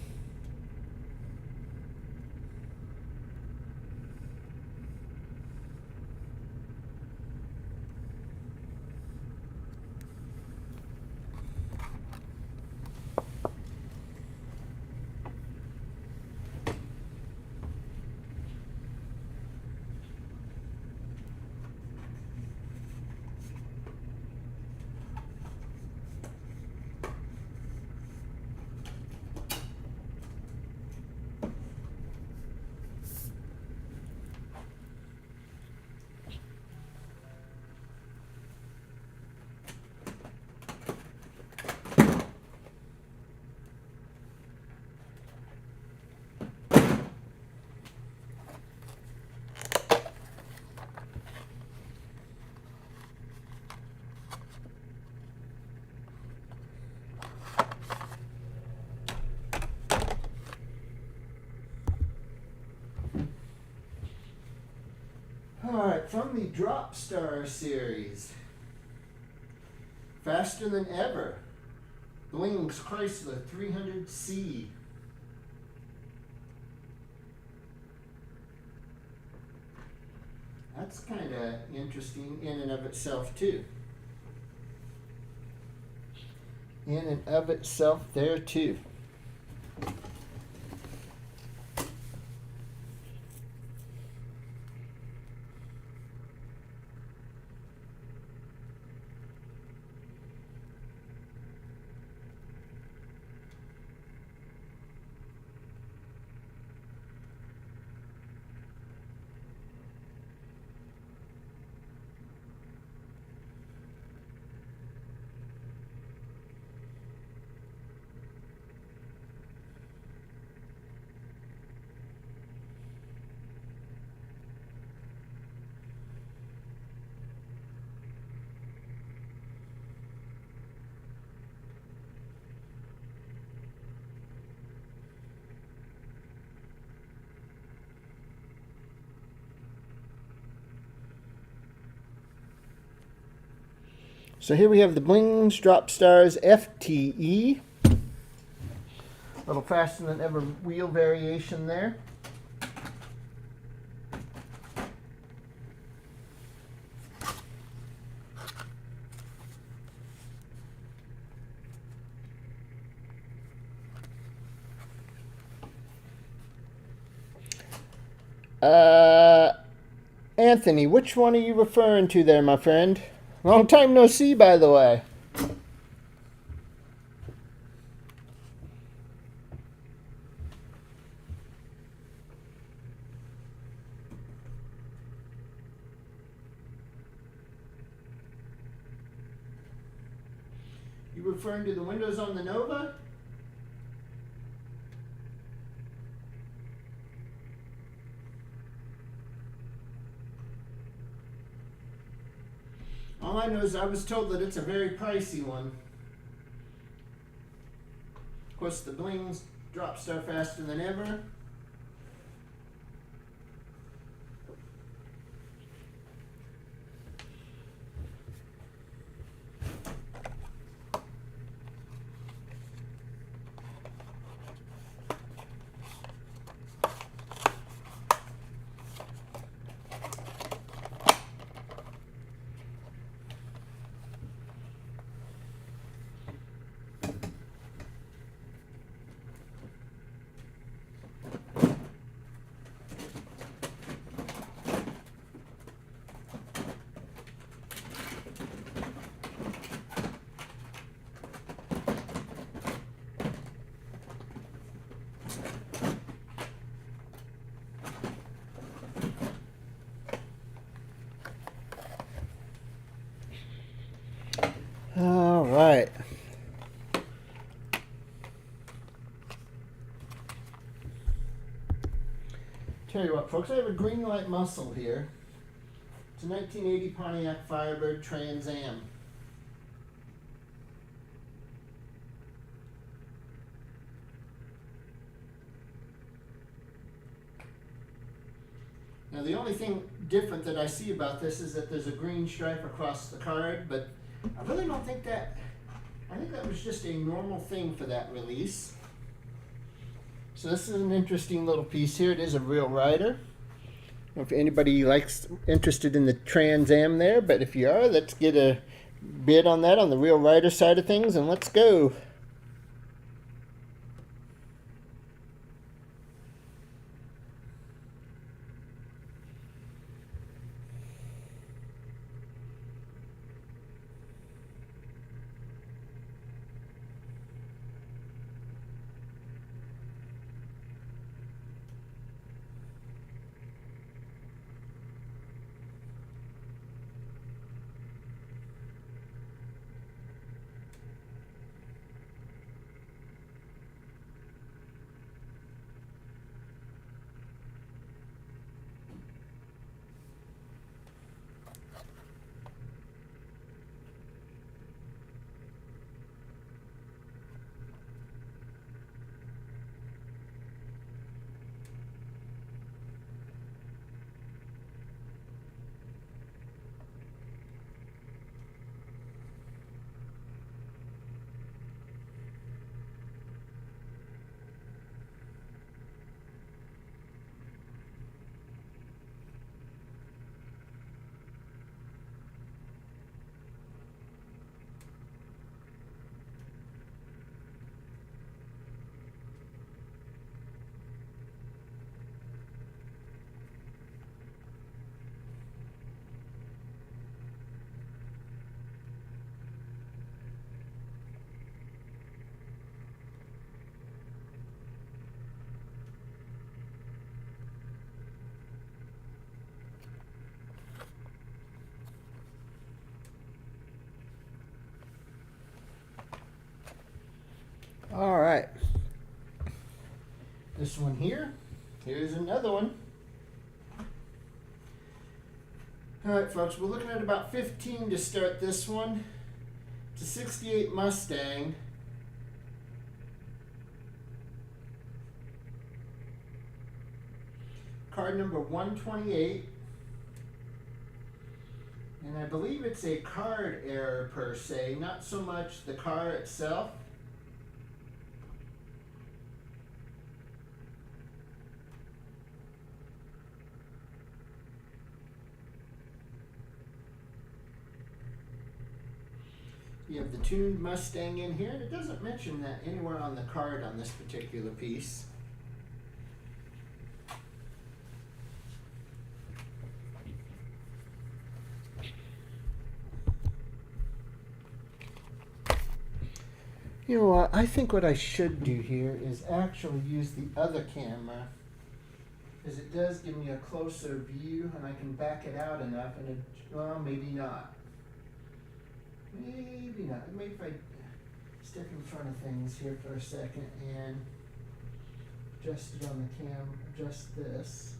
[SPEAKER 1] Alright, from the Drop Star series, Faster Than Ever, Bling's Chrysler 300C. That's kind of interesting in and of itself too. In and of itself there too. So here we have the Bling's Drop Stars FTE. A little Faster Than Ever wheel variation there. Anthony, which one are you referring to there, my friend? Long time no see, by the way. You referring to the windows on the Nova? All I know is I was told that it's a very pricey one. Of course, the Bling's Drop Star Faster Than Ever. Tell you what, folks, I have a green light muscle here. It's a 1980 Pontiac Firebird Trans Am. Now the only thing different that I see about this is that there's a green stripe across the card, but I really don't think that, I think that was just a normal thing for that release. So this is an interesting little piece here. It is a real rider. If anybody interested in the Trans Am there, but if you are, let's get a bid on that on the real rider side of things, and let's go. All right. This one here. Here's another one. All right, folks, we're looking at about 15 to start this one. It's a 68 Mustang. Card number 128. And I believe it's a card error per se, not so much the car itself. You have the tuned Mustang in here, and it doesn't mention that anywhere on the card on this particular piece. You know what, I think what I should do here is actually use the other camera, because it does give me a closer view and I can back it out enough, and it, well, maybe not. Maybe not. Maybe if I step in front of things here for a second and adjust it on the cam, adjust this.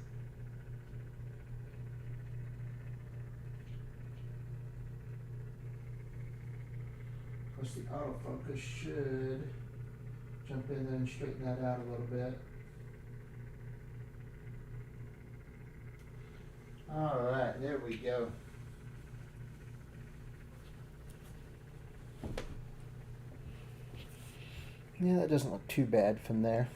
[SPEAKER 1] Of course, the autofocus should jump in there and straighten that out a little bit. All right, there we go. Yeah, that doesn't look too bad from there.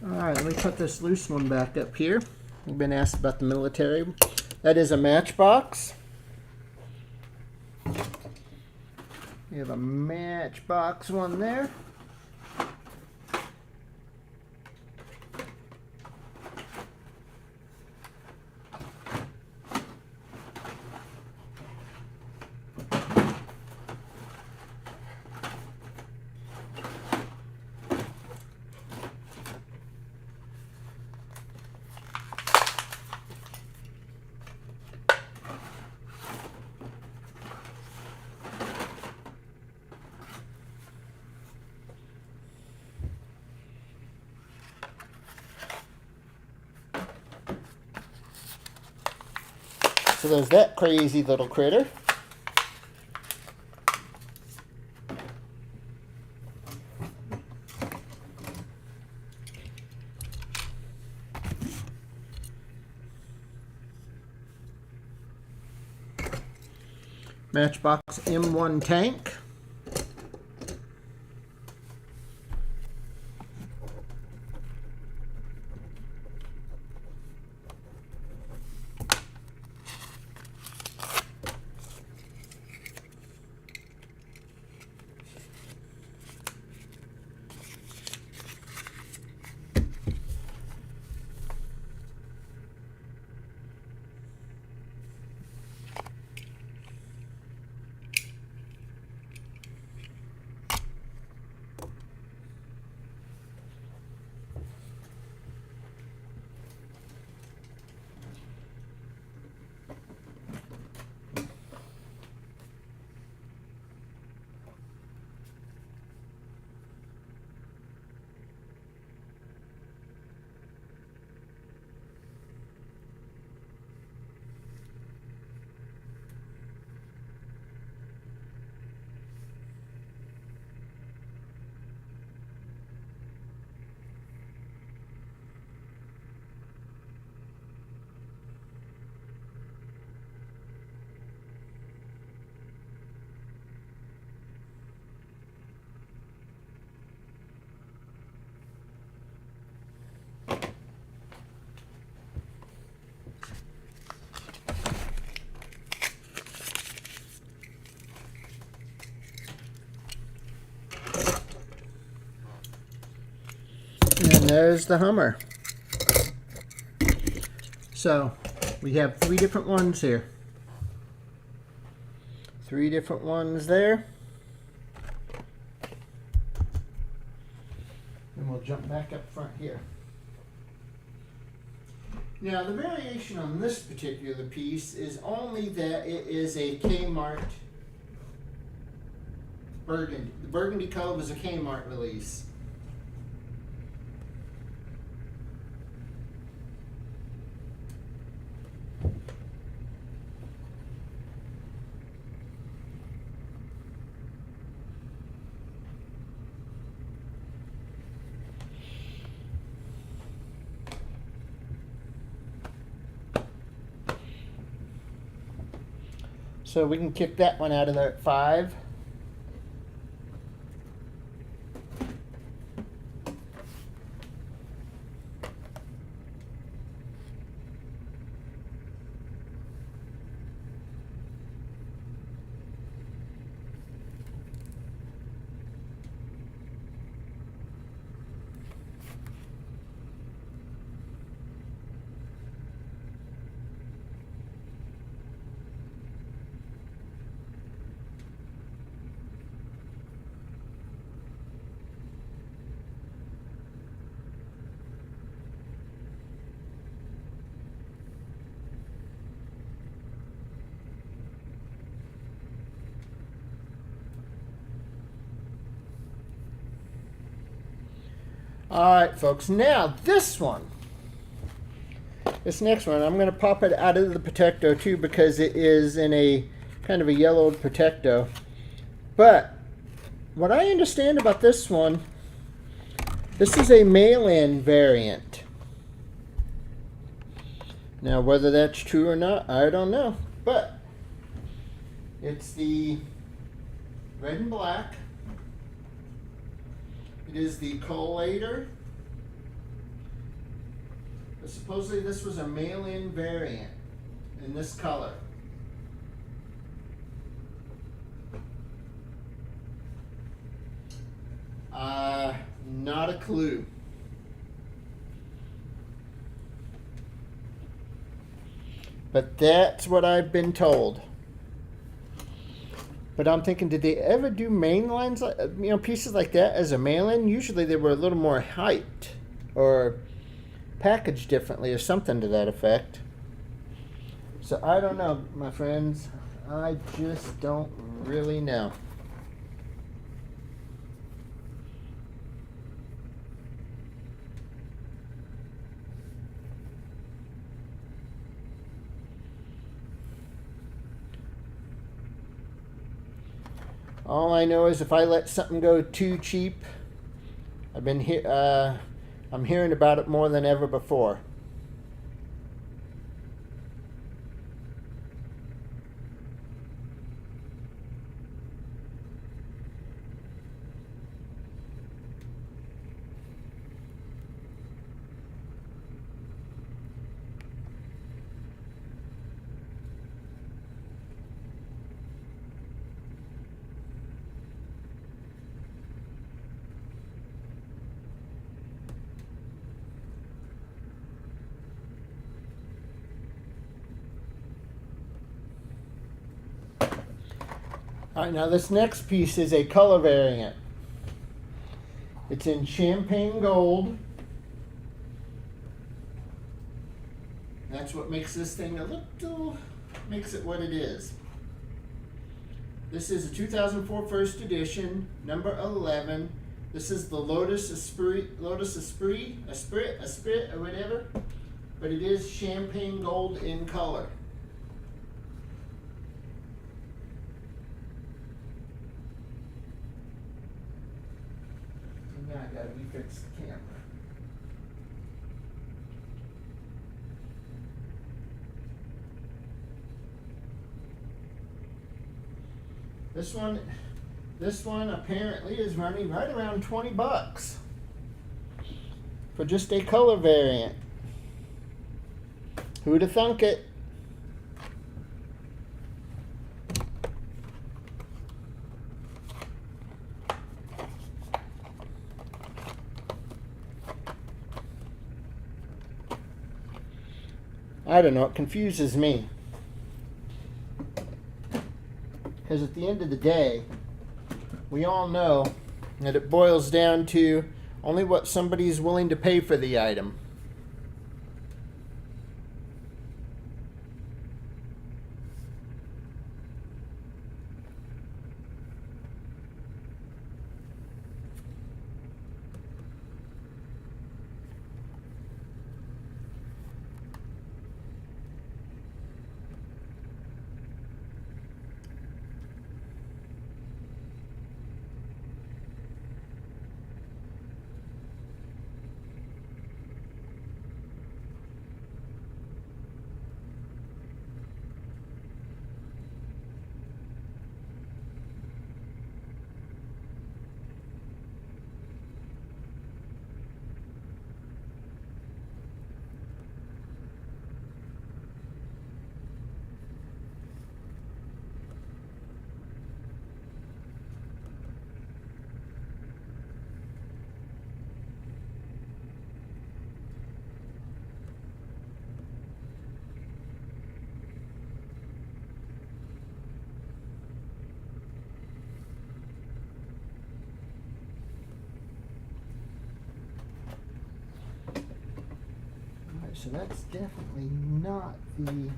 [SPEAKER 1] Alright, let me put this loose one back up here. We've been asked about the military. That is a matchbox. We have a matchbox one there. So there's that crazy little critter. Matchbox M1 tank. And there's the Hummer. So we have 3 different ones here. 3 different ones there. And we'll jump back up front here. Now the variation on this particular piece is only that it is a Kmart burgundy. The burgundy color was a Kmart release. So we can kick that one out of there at 5. Alright folks, now this one. This next one, I'm going to pop it out of the Protecto too because it is in a kind of a yellowed Protecto. But what I understand about this one, this is a mail-in variant. Now whether that's true or not, I don't know. But it's the red and black. It is the collator But supposedly this was a mail-in variant in this color. Not a clue. But that's what I've been told. But I'm thinking, did they ever do main lines, pieces like that as a mail-in? Usually they were a little more hyped or packaged differently or something to that effect. So I don't know, my friends. I just don't really know. All I know is if I let something go too cheap, I'm hearing about it more than ever before. Alright, now this next piece is a color variant. It's in champagne gold. That's what makes this thing makes it what it is. This is a 2004 first edition, number 11. This is the Lotus Esprit, or whatever. But it is champagne gold in color. Now I gotta refix the camera. This one apparently is running right around 20 bucks for just a color variant. Who'd have thunk it? I don't know, it confuses me. Because at the end of the day, we all know that it boils down to only what somebody's willing to pay for the item. So that's definitely not the...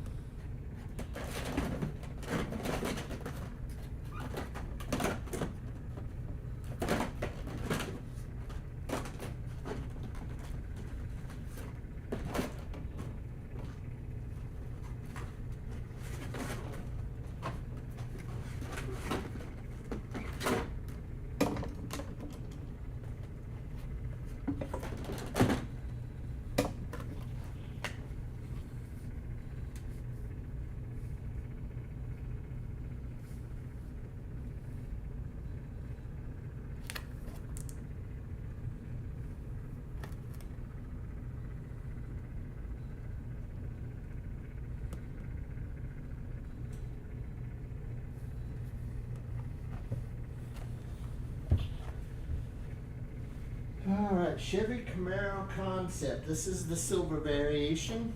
[SPEAKER 1] Alright, Chevy Camaro Concept. This is the silver variation.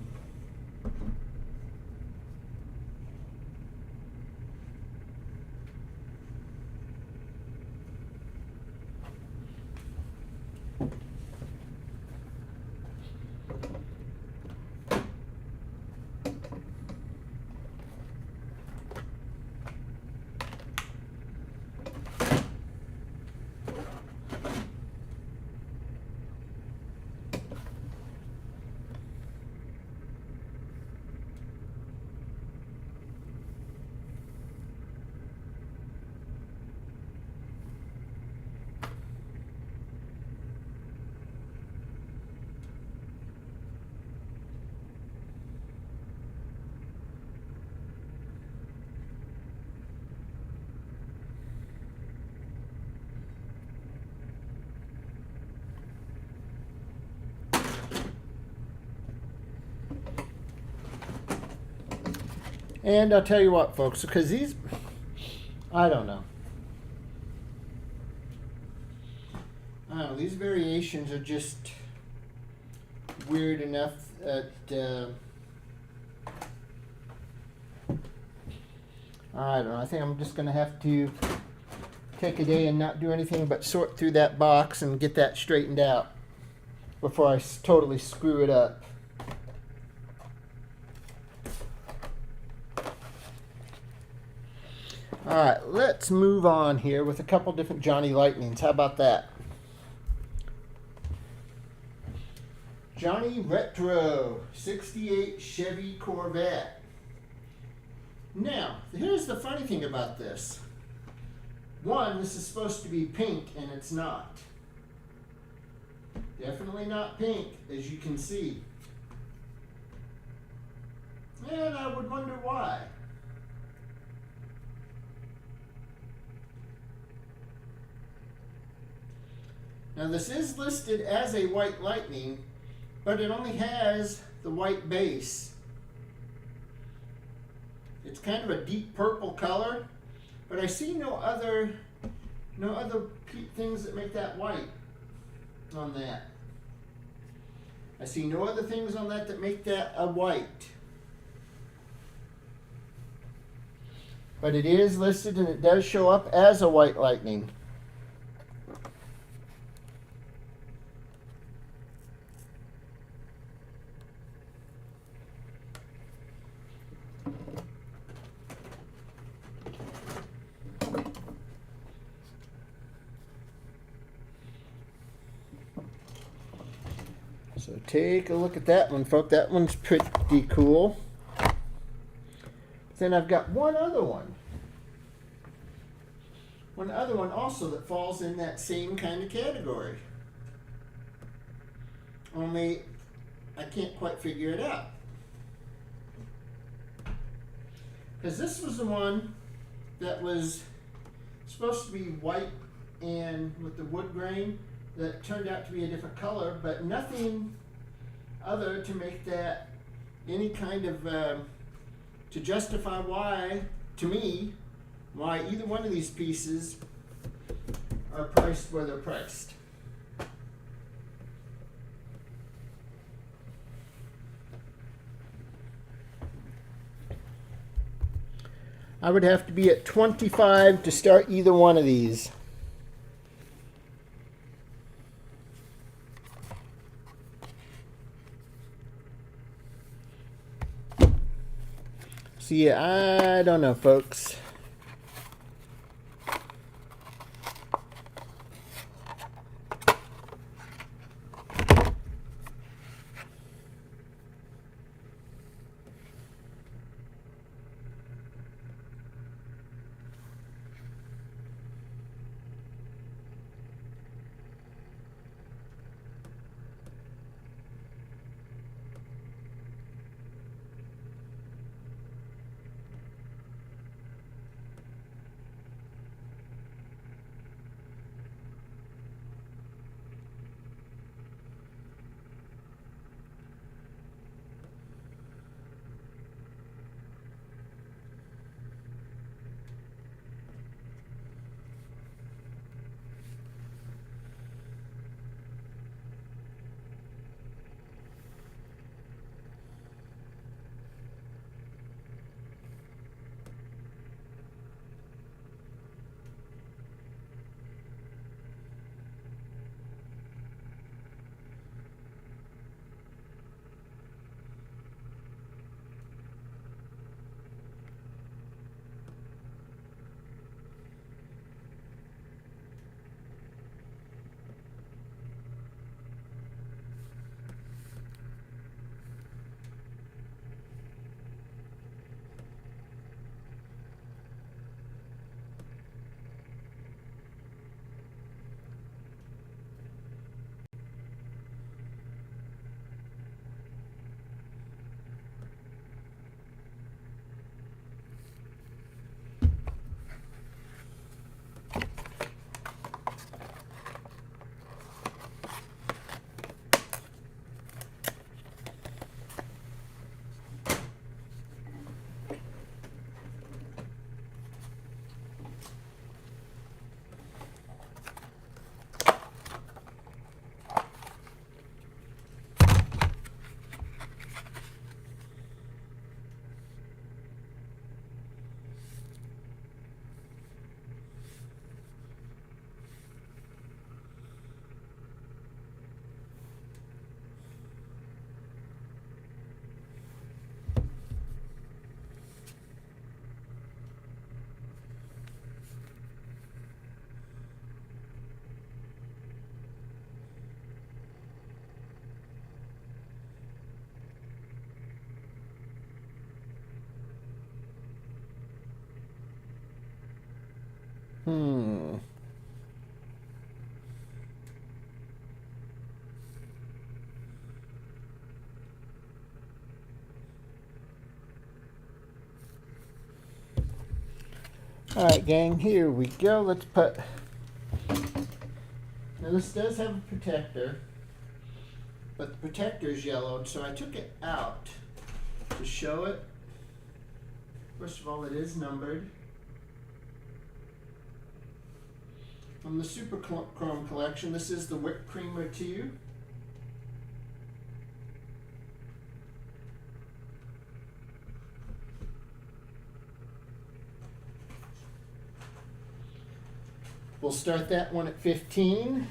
[SPEAKER 1] And I'll tell you what, folks, because these, I don't know. These variations are just weird enough that, I don't know. I think I'm just going to have to take a day and not do anything but sort through that box and get that straightened out before I totally screw it up. Alright, let's move on here with a couple different Johnny Lightnings. How about that? Johnny Retro 68 Chevy Corvette. Now, here's the funny thing about this. One, this is supposed to be pink and it's not. Definitely not pink, as you can see. And I would wonder why. Now this is listed as a white Lightning, but it only has the white base. It's kind of a deep purple color, but I see no other things that make that white on that. I see no other things on that make that a white. But it is listed and it does show up as a white Lightning. So take a look at that one, folks. That one's pretty cool. Then I've got one other one. One other one also that falls in that same kind of category. Only I can't quite figure it out. Because this was the one that was supposed to be white and with the wood grain that turned out to be a different color, but nothing other to make that any kind of, to justify why, to me, why either one of these pieces are priced where they're priced. I would have to be at 25 to start either one of these. So yeah, I don't know, folks. Hmm. All right, gang, here we go. Let's put... Now, this does have a protector, but the protector is yellowed, so I took it out to show it. First of all, it is numbered. From the Super Chrome collection, this is the Whipped Creamer 2. We'll start that one at 15.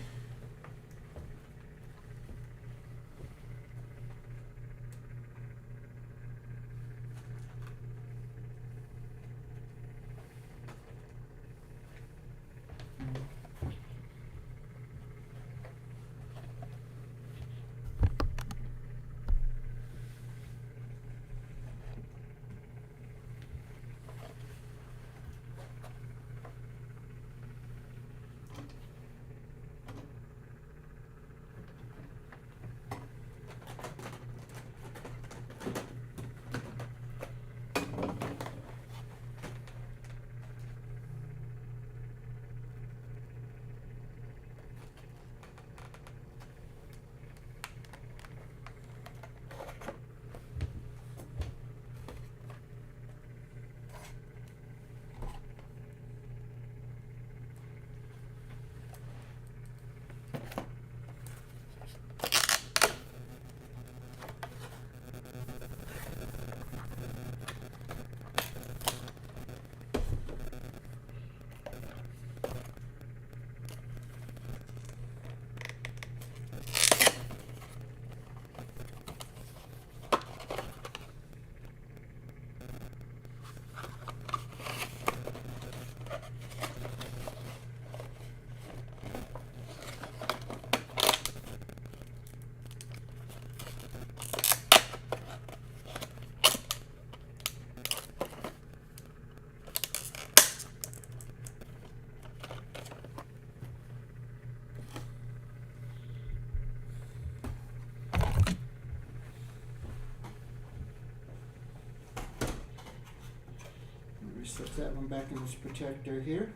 [SPEAKER 1] Slip that one back in this protector here.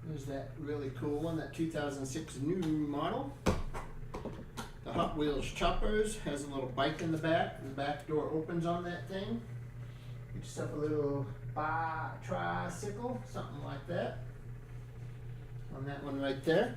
[SPEAKER 1] There's that really cool one, that 2006 new model. The Hot Wheels Choppers has a little bike in the back. The back door opens on that thing. Get yourself a little tricycle, something like that. On that one right there.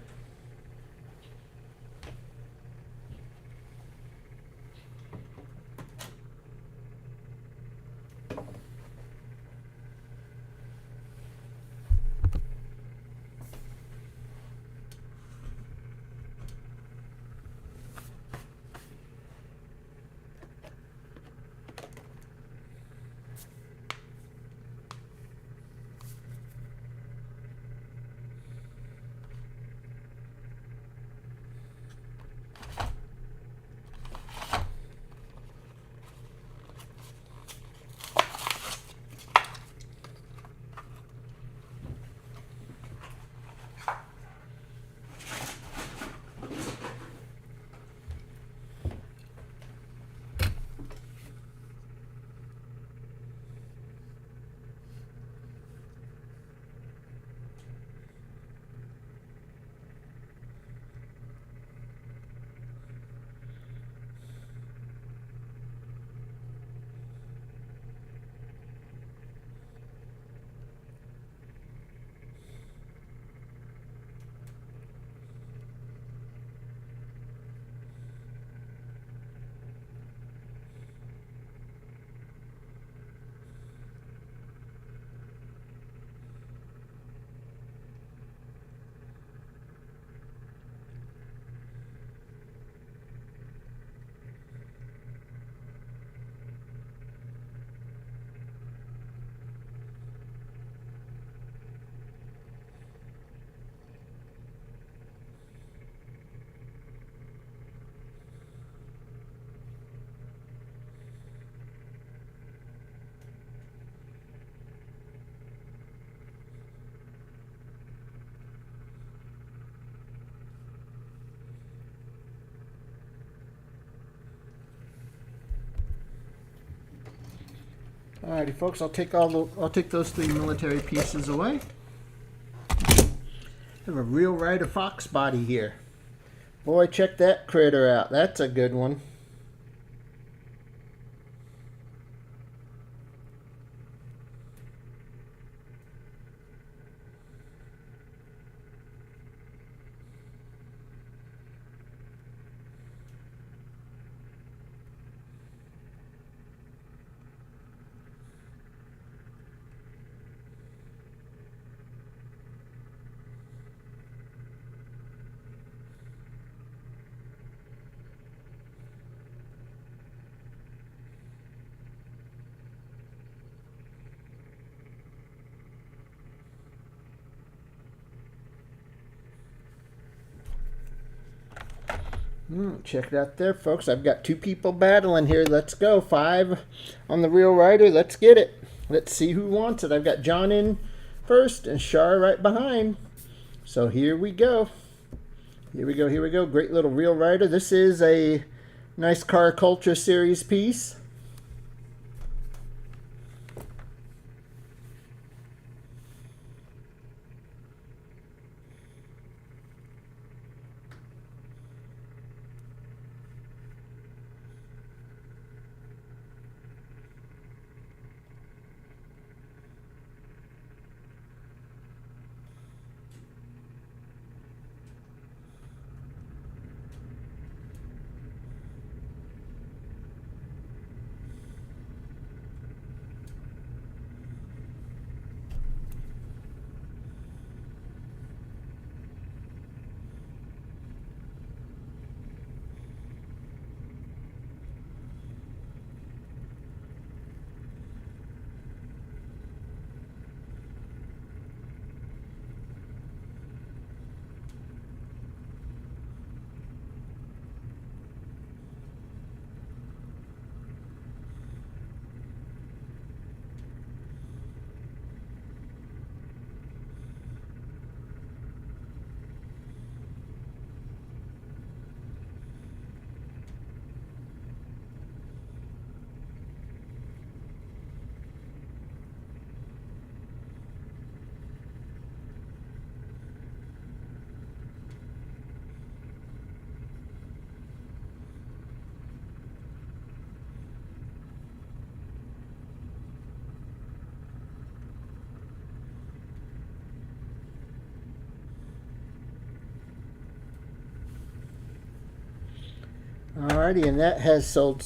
[SPEAKER 1] Alrighty, folks. I'll take those 3 military pieces away. Have a real rider fox body here. Boy, check that critter out. That's a good one. Check it out there, folks. I've got 2 people battling here. Let's go. 5 on the real rider. Let's get it. Let's see who wants it. I've got John in first and Shar right behind. So here we go. Here we go. Here we go. Great little real rider. This is a nice Car Culture Series piece. Alrighty, and that has sold.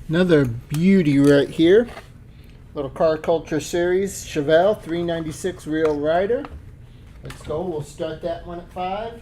[SPEAKER 1] Another beauty right here. Little Car Culture Series Chevelle 396 Real Rider. Let's go. We'll start that one at 5.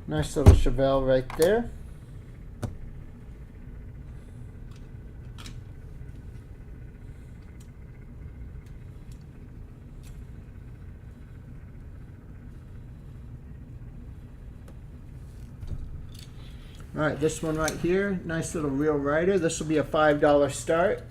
[SPEAKER 1] Nice little Chevelle right there. All right, this one right here, nice little real rider. This will be a $5 start.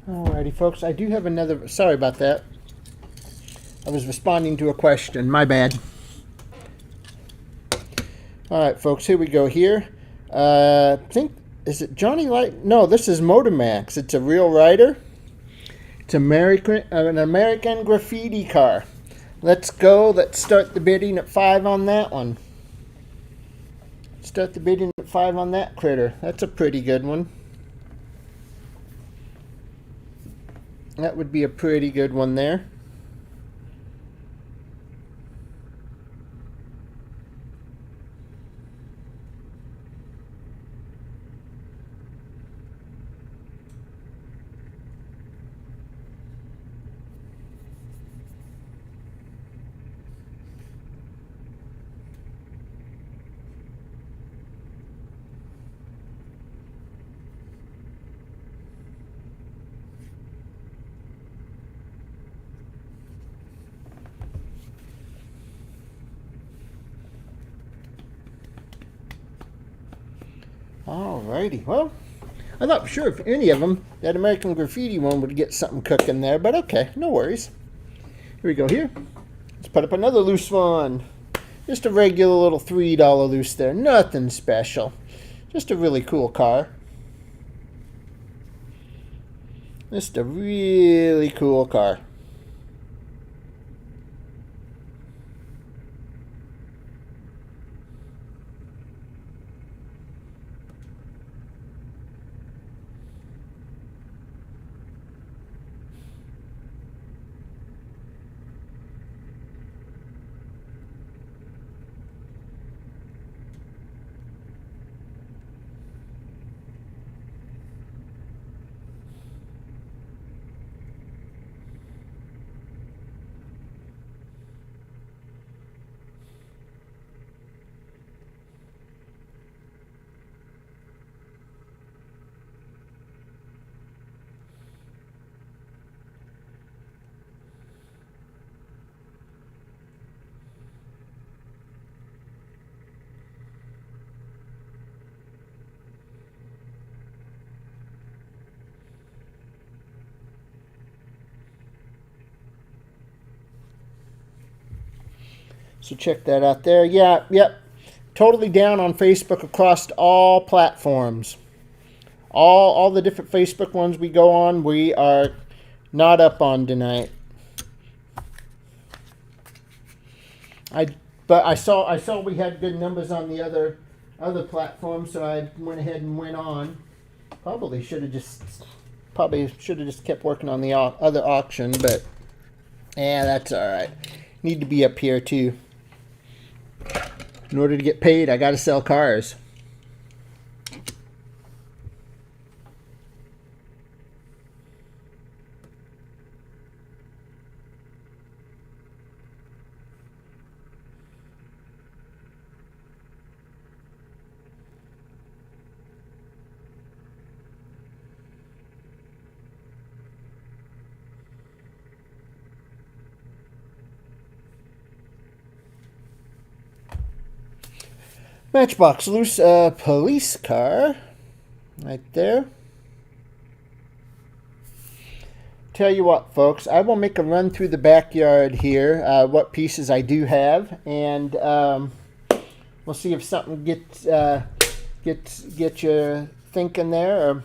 [SPEAKER 1] Alrighty, folks, I do have another, sorry about that. I was responding to a question, my bad. Alright, folks, here we go here. I think, is it Johnny Light? No, this is Motormax. It's a real rider. It's an American graffiti car. Let's go. Let's start the bidding at 5 on that one. Start the bidding at 5 on that critter. That's a pretty good one. That would be a pretty good one there. Alrighty, well, I thought for sure if any of them, that American Graffiti one would get something cooking there, but okay, no worries. Here we go here. Let's put up another loose one. Just a regular little $3 loose there, nothing special. Just a really cool car. Just a really cool car. So check that out there. Yeah, yep. Totally down on Facebook across all platforms. All the different Facebook ones we go on, we are not up on tonight. But I saw we had good numbers on the other platforms, so I went ahead and went on. Probably should have just kept working on the other auction, but yeah, that's all right. Need to be up here too. In order to get paid, I got to sell cars. Matchbox loose police car right there. Tell you what, folks, I will make a run through the backyard here, what pieces I do have, and we'll see if something gets you thinking there.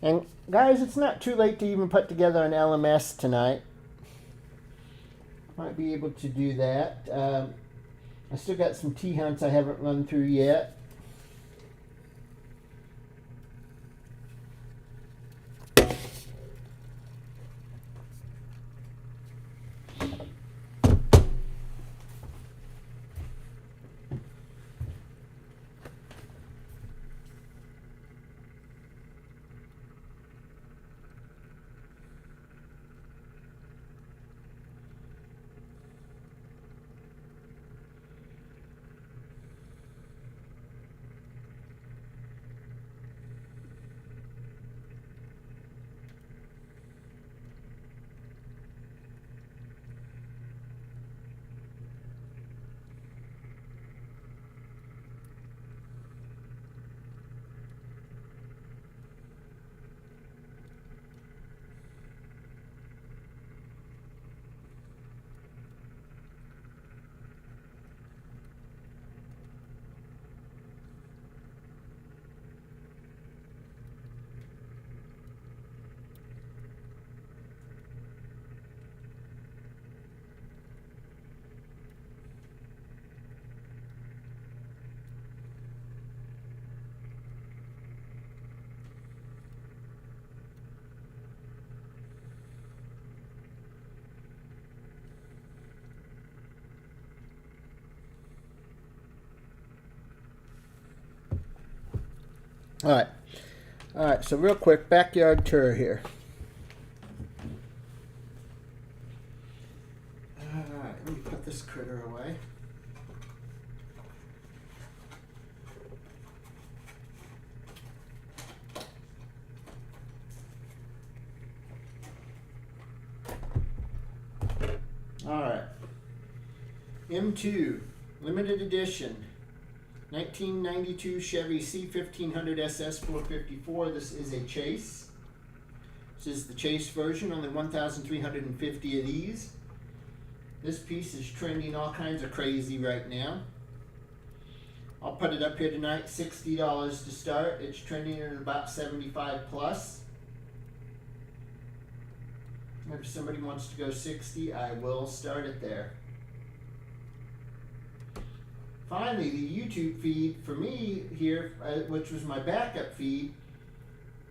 [SPEAKER 1] And guys, it's not too late to even put together an LMS tonight. Might be able to do that. I still got some T-hunts I haven't run through yet. All right, so real quick, backyard tour here. All right, let me put this critter away. All right, M2, limited edition. 1992 Chevy C1500 SS 454. This is a Chase. This is the Chase version, only 1,350 of these. This piece is trending all kinds of crazy right now. I'll put it up here tonight, $60 to start. It's trending at about 75 plus. If somebody wants to go 60, I will start it there. Finally, the YouTube feed for me here, which was my backup feed,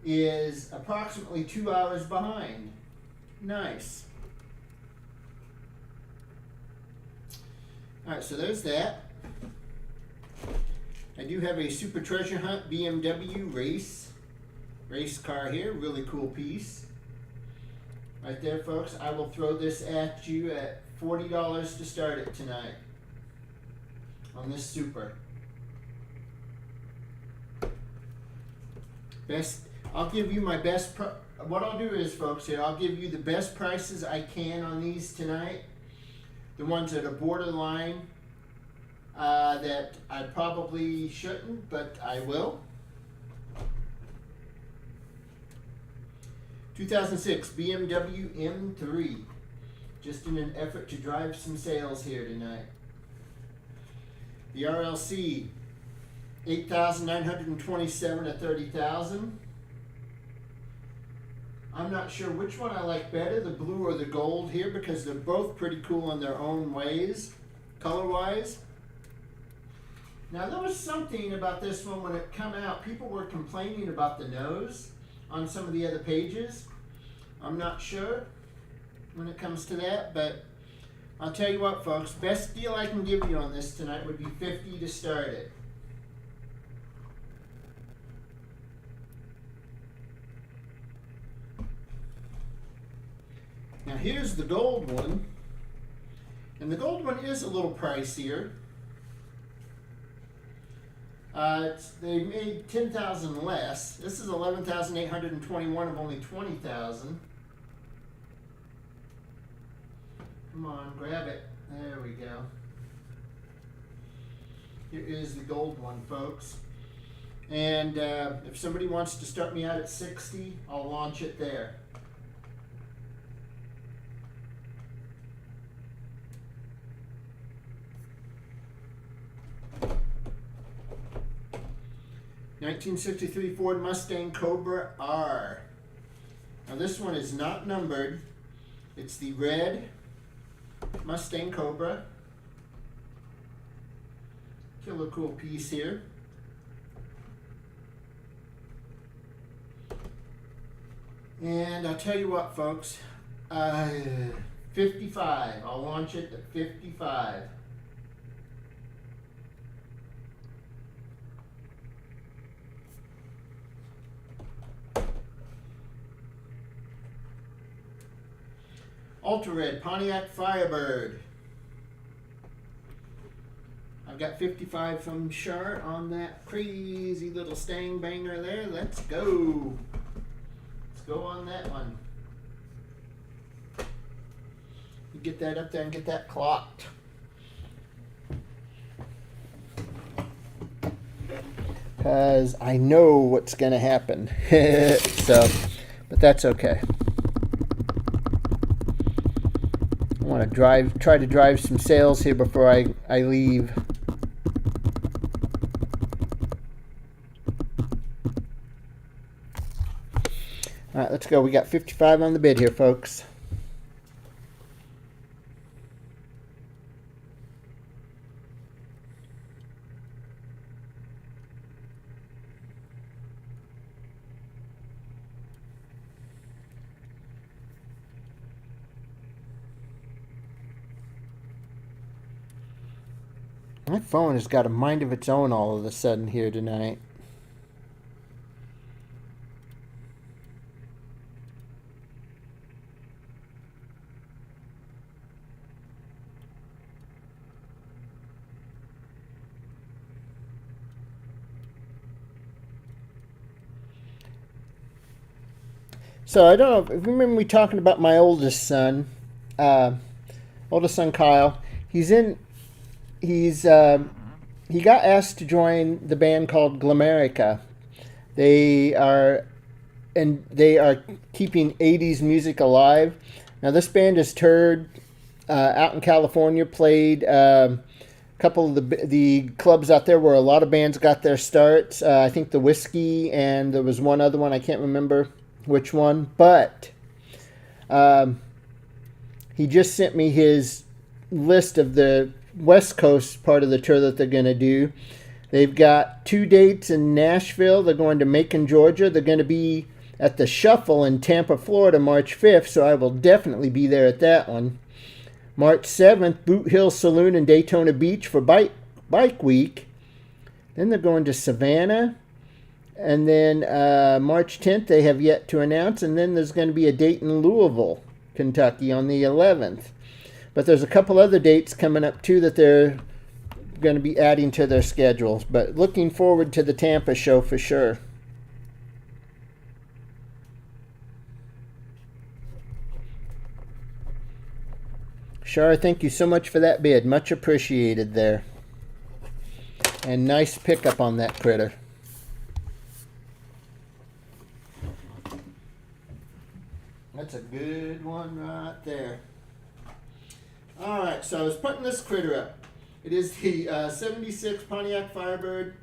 [SPEAKER 1] is approximately 2 hours behind. Nice. Alright, so there's that. I do have a Super Treasure Hunt BMW race car here. Really cool piece. Right there, folks. I will throw this at you at $40 to start it tonight. On this Super. I'll give you my best, what I'll do is, folks, here, I'll give you the best prices I can on these tonight. The ones that are borderline, that I probably shouldn't, but I will. 2006 BMW M3. Just in an effort to drive some sales here tonight. The RLC, 8,927 at 30,000. I'm not sure which one I like better, the blue or the gold here, because they're both pretty cool in their own ways, color-wise. Now there was something about this one when it came out. People were complaining about the nose on some of the other pages. I'm not sure when it comes to that, but I'll tell you what, folks, best deal I can give you on this tonight would be $50 to start it. Now here's the gold one, and the gold one is a little pricier. They made 10,000 less. This is 11,821 of only 20,000. Come on, grab it. There we go. Here is the gold one, folks. And if somebody wants to start me out at 60, I'll launch it there. '63 Ford Mustang Cobra R. Now this one is not numbered. It's the red Mustang Cobra. Killer cool piece here. And I'll tell you what, folks, 55. I'll launch it at 55. Ultra Red Pontiac Firebird. I've got 55 from Char on that crazy little stang banger there. Let's go. Let's go on that one. Get that up there and get that clocked. Because I know what's going to happen. So, but that's okay. I want to try to drive some sales here before I leave. All right, let's go. We got 55 on the bid here, folks. My phone has got a mind of its own all of a sudden here tonight. So I don't know if you remember me talking about my oldest son Kyle. He got asked to join the band called Glamerica. They are keeping 80s music alive. Now this band is toured out in California, played a couple of the clubs out there where a lot of bands got their starts. I think the Whiskey, and there was one other one, I can't remember which one, but he just sent me his list of the West Coast part of the tour that they're going to do. They've got 2 dates in Nashville. They're going to Macon, Georgia. They're going to be at the Shuffle in Tampa, Florida, March 5th, so I will definitely be there at that one. March 7th, Boot Hill Saloon in Daytona Beach for Bike Week. Then they're going to Savannah. And then March 10th, they have yet to announce. And then there's going to be a date in Louisville, Kentucky on the 11th. But there's a couple other dates coming up, too, that they're going to be adding to their schedules. But looking forward to the Tampa show for sure. Shar, thank you so much for that bid. Much appreciated there. And nice pickup on that critter. That's a good one right there. Alright, so I was putting this critter up. It is the 76 Pontiac Firebird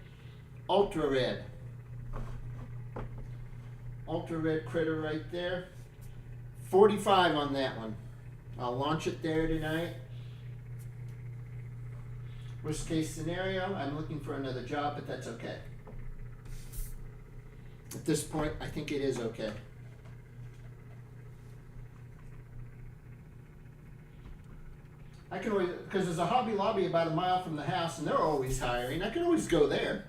[SPEAKER 1] Ultra Red. Ultra Red critter right there. 45 on that one. I'll launch it there tonight. Worst case scenario, I'm looking for another job, but that's okay. At this point, I think it is okay. I can always, because there's a Hobby Lobby about a mile from the house, and they're always hiring. I can always go there.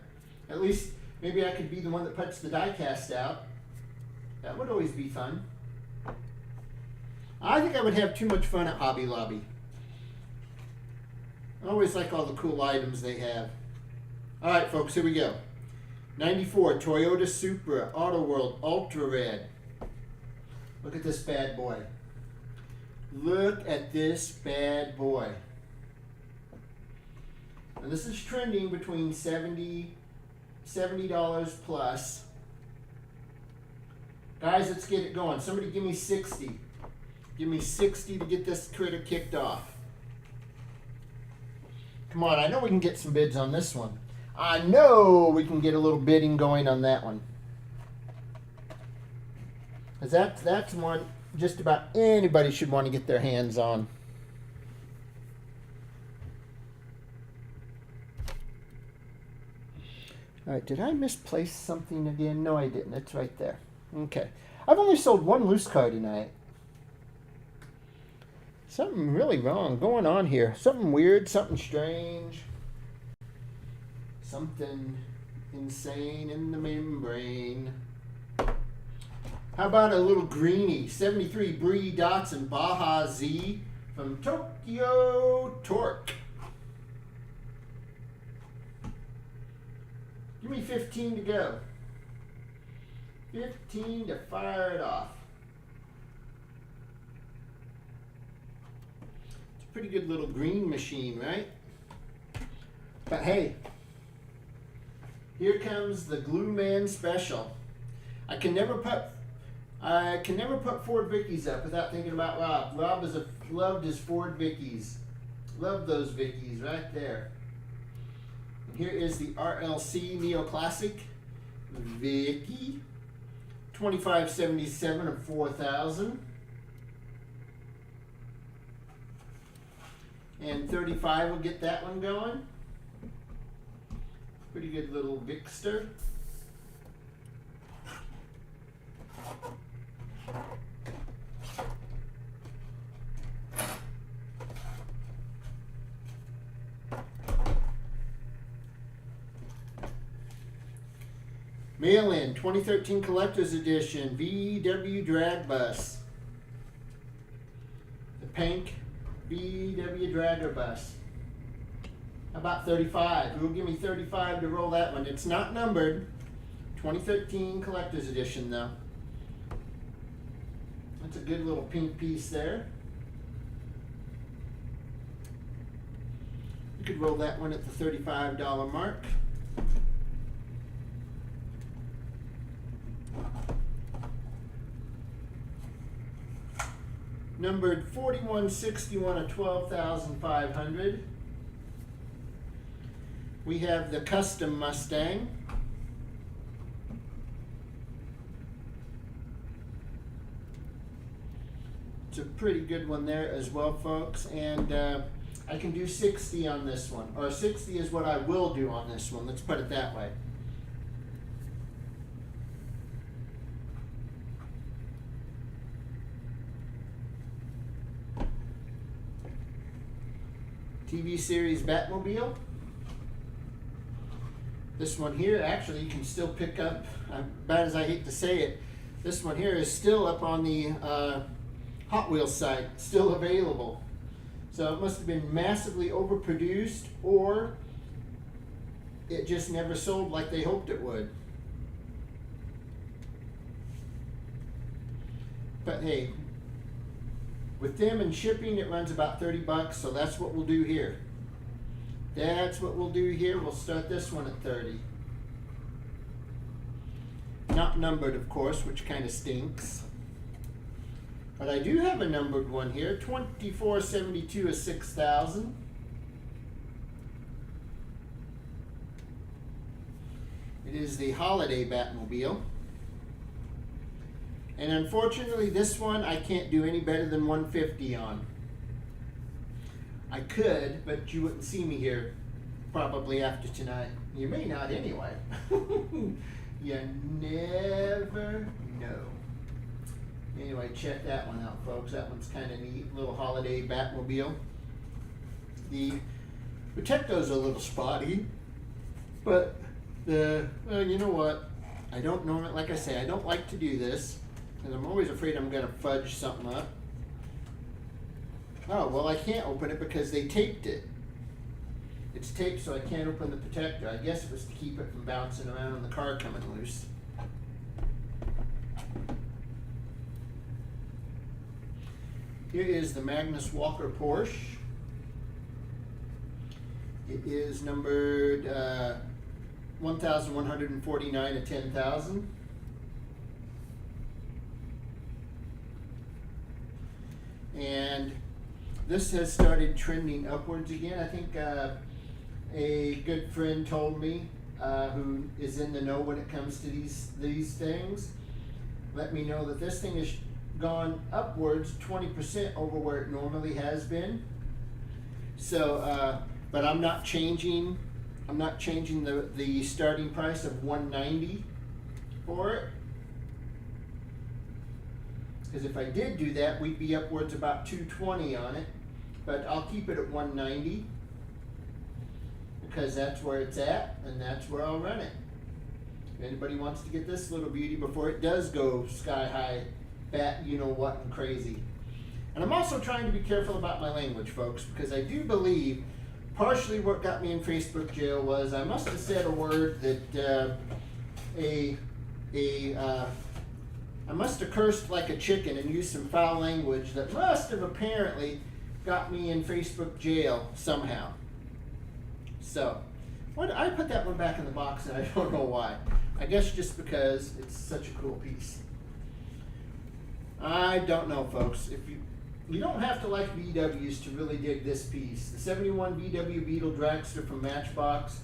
[SPEAKER 1] At least, maybe I could be the one that puts the diecast out. That would always be fun. I think I would have too much fun at Hobby Lobby. I always like all the cool items they have. Alright folks, here we go. 94 Toyota Supra Auto World Ultra Red. Look at this bad boy. Look at this bad boy. And this is trending between $70 plus. Guys, let's get it going. Somebody give me 60. Give me 60 to get this critter kicked off. Come on, I know we can get some bids on this one. I know we can get a little bidding going on that one. Because that's one just about anybody should want to get their hands on. Alright, did I misplace something again? No, I didn't. It's right there. Okay. I've only sold one loose car tonight. Something really wrong going on here. Something weird, something strange. Something insane in the membrane. How about a little greenie? 73 Bree Dotson Baja Z from Tokyo Torque. Give me 15 to go. 15 to fire it off. It's a pretty good little green machine, right? But hey, here comes the Glue Man Special. I can never put Ford Vickies up without thinking about Rob. Rob loved his Ford Vickies. Loved those Vickies right there. And here is the RLC Neoclassic Vicky. 2577 of 4,000. And 35 will get that one going. Pretty good little Vicster. Mail-in 2013 Collector's Edition VW Drag Bus. The pink VW Dragger Bus. How about 35? Who will give me 35 to roll that one? It's not numbered. 2013 Collector's Edition though. That's a good little pink piece there. You could roll that one at the $35 mark. Numbered 4161 of 12,500. We have the Custom Mustang. It's a pretty good one there as well, folks. And I can do 60 on this one. Or 60 is what I will do on this one. Let's put it that way. TV series Batmobile. This one here, actually, you can still pick up, bad as I hate to say it, this one here is still up on the Hot Wheels site, still available. So it must have been massively overproduced, or it just never sold like they hoped it would. But hey, with them and shipping, it runs about 30 bucks, so that's what we'll do here. That's what we'll do here. We'll start this one at 30. Not numbered, of course, which kind of stinks. But I do have a numbered one here. 2472 of 6,000. It is the Holiday Batmobile. And unfortunately, this one I can't do any better than 150 on. I could, but you wouldn't see me here probably after tonight. You may not anyway. You never know. Anyway, check that one out, folks. That one's kind of neat. Little Holiday Batmobile. The Protecto's a little spotty, but you know what? I don't know. Like I say, I don't like to do this, because I'm always afraid I'm going to fudge something up. Oh, well, I can't open it because they taped it. It's taped, so I can't open the protector. I guess it was to keep it from bouncing around and the car coming loose. Here is the Magnus Walker Porsche. It is numbered 1,149 of 10,000. And this has started trending upwards again. I think a good friend told me, who is in the know when it comes to these things, let me know that this thing has gone upwards 20% over where it normally has been. So, but I'm not changing the starting price of 190 for it. Because if I did do that, we'd be upwards about 220 on it. But I'll keep it at 190 because that's where it's at, and that's where I'll run it. If anybody wants to get this little beauty before it does go sky high, bat, you know what, and crazy. And I'm also trying to be careful about my language, folks, because I do believe partially what got me in Facebook jail was I must have said a word that I must have cursed like a chicken and used some foul language that must have apparently got me in Facebook jail somehow. So, I put that one back in the box and I don't know why. I guess just because it's such a cool piece. I don't know, folks. If you don't have to like VWs to really dig this piece. The 71 VW Beetle Dragster from Matchbox.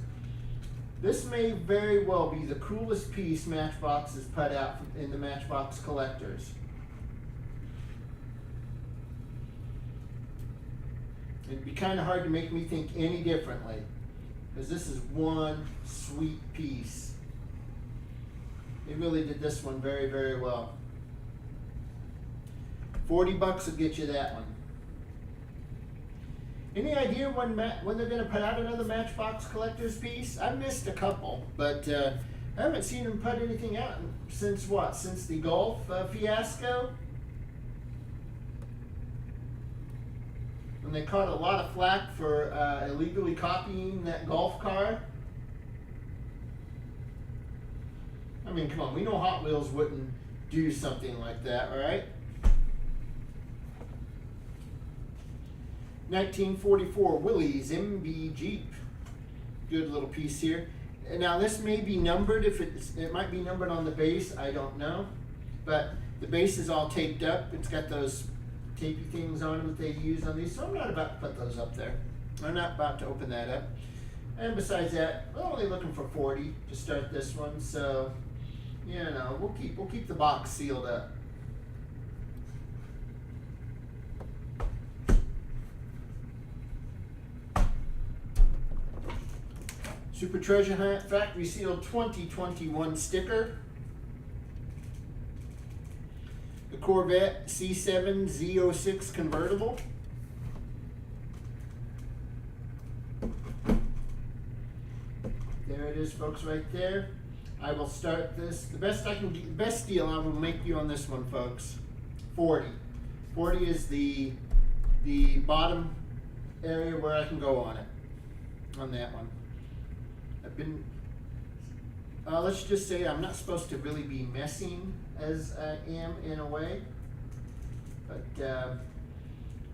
[SPEAKER 1] This may very well be the coolest piece Matchbox has put out in the Matchbox collectors. It'd be kind of hard to make me think any differently, because this is one sweet piece. They really did this one very, very well. 40 bucks will get you that one. Any idea when they're going to put out another Matchbox collector's piece? I've missed a couple, but I haven't seen them put anything out since what? Since the Golf fiasco? When they caught a lot of flack for illegally copying that Golf car. I mean, come on, we know Hot Wheels wouldn't do something like that, right? 1944 Willys MB Jeep. Good little piece here. Now this may be numbered. If it might be numbered on the base, I don't know. But the base is all taped up. It's got those tapey things on it that they use on these. So I'm not about to put those up there. I'm not about to open that up. And besides that, we're only looking for 40 to start this one. So, you know, we'll keep the box sealed up. Super Treasure Hunt Factory Sealed 2021 sticker. The Corvette C7 Z06 convertible. There it is, folks, right there. I will start this. The best I can get, the best deal I will make you on this one, folks. 40. 40 is the bottom area where I can go on it. On that one. I've been, let's just say I'm not supposed to really be messing as I am in a way, but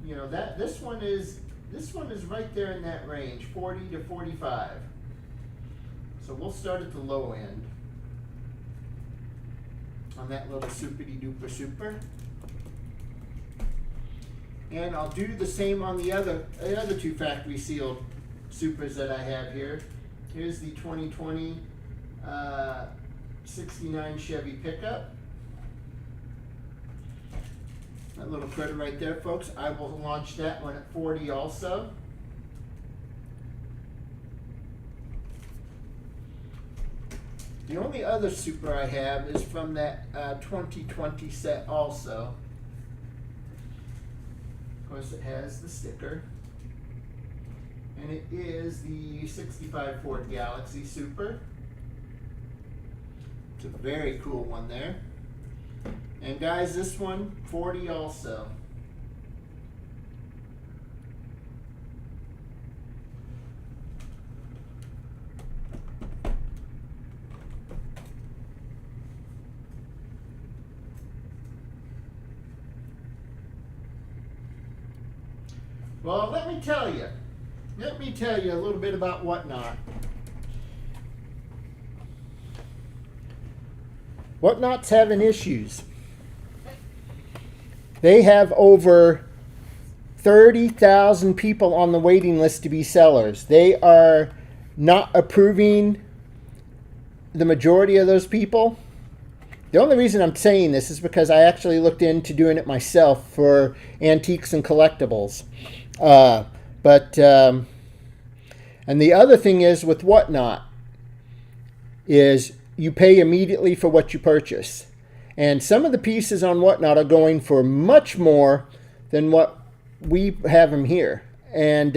[SPEAKER 1] you know, that this one is right there in that range, 40 to 45. So we'll start at the low end on that little soupity duper super, and I'll do the same on the other two factory sealed supers that I have here. Here's the 2020 '69 Chevy pickup. That little critter right there, folks. I will launch that one at 40 also. The only other Super I have is from that 2020 set also. Of course, it has the sticker. And it is the 65 Ford Galaxy Super. It's a very cool one there. And guys, this one, 40 also. Well, let me tell you a little bit about Whatnot. Whatnot's having issues. They have over 30,000 people on the waiting list to be sellers. They are not approving the majority of those people. The only reason I'm saying this is because I actually looked into doing it myself for antiques and collectibles. And the other thing is with Whatnot is you pay immediately for what you purchase. And some of the pieces on Whatnot are going for much more than what we have them here. And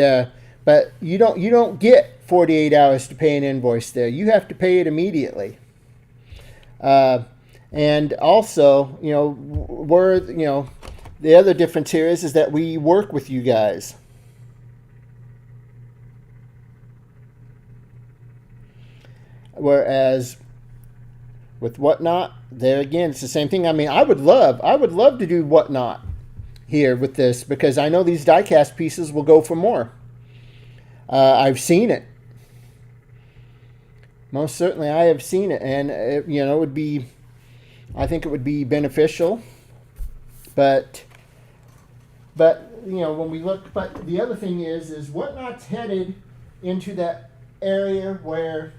[SPEAKER 1] but you don't get 48 hours to pay an invoice there. You have to pay it immediately. And also, the other difference here is that we work with you guys. Whereas with Whatnot, there again, it's the same thing. I mean, I would love to do Whatnot here with this because I know these diecast pieces will go for more. I've seen it. Most certainly, I have seen it, and I think it would be beneficial. But when we look, but the other thing is Whatnot's headed into that area where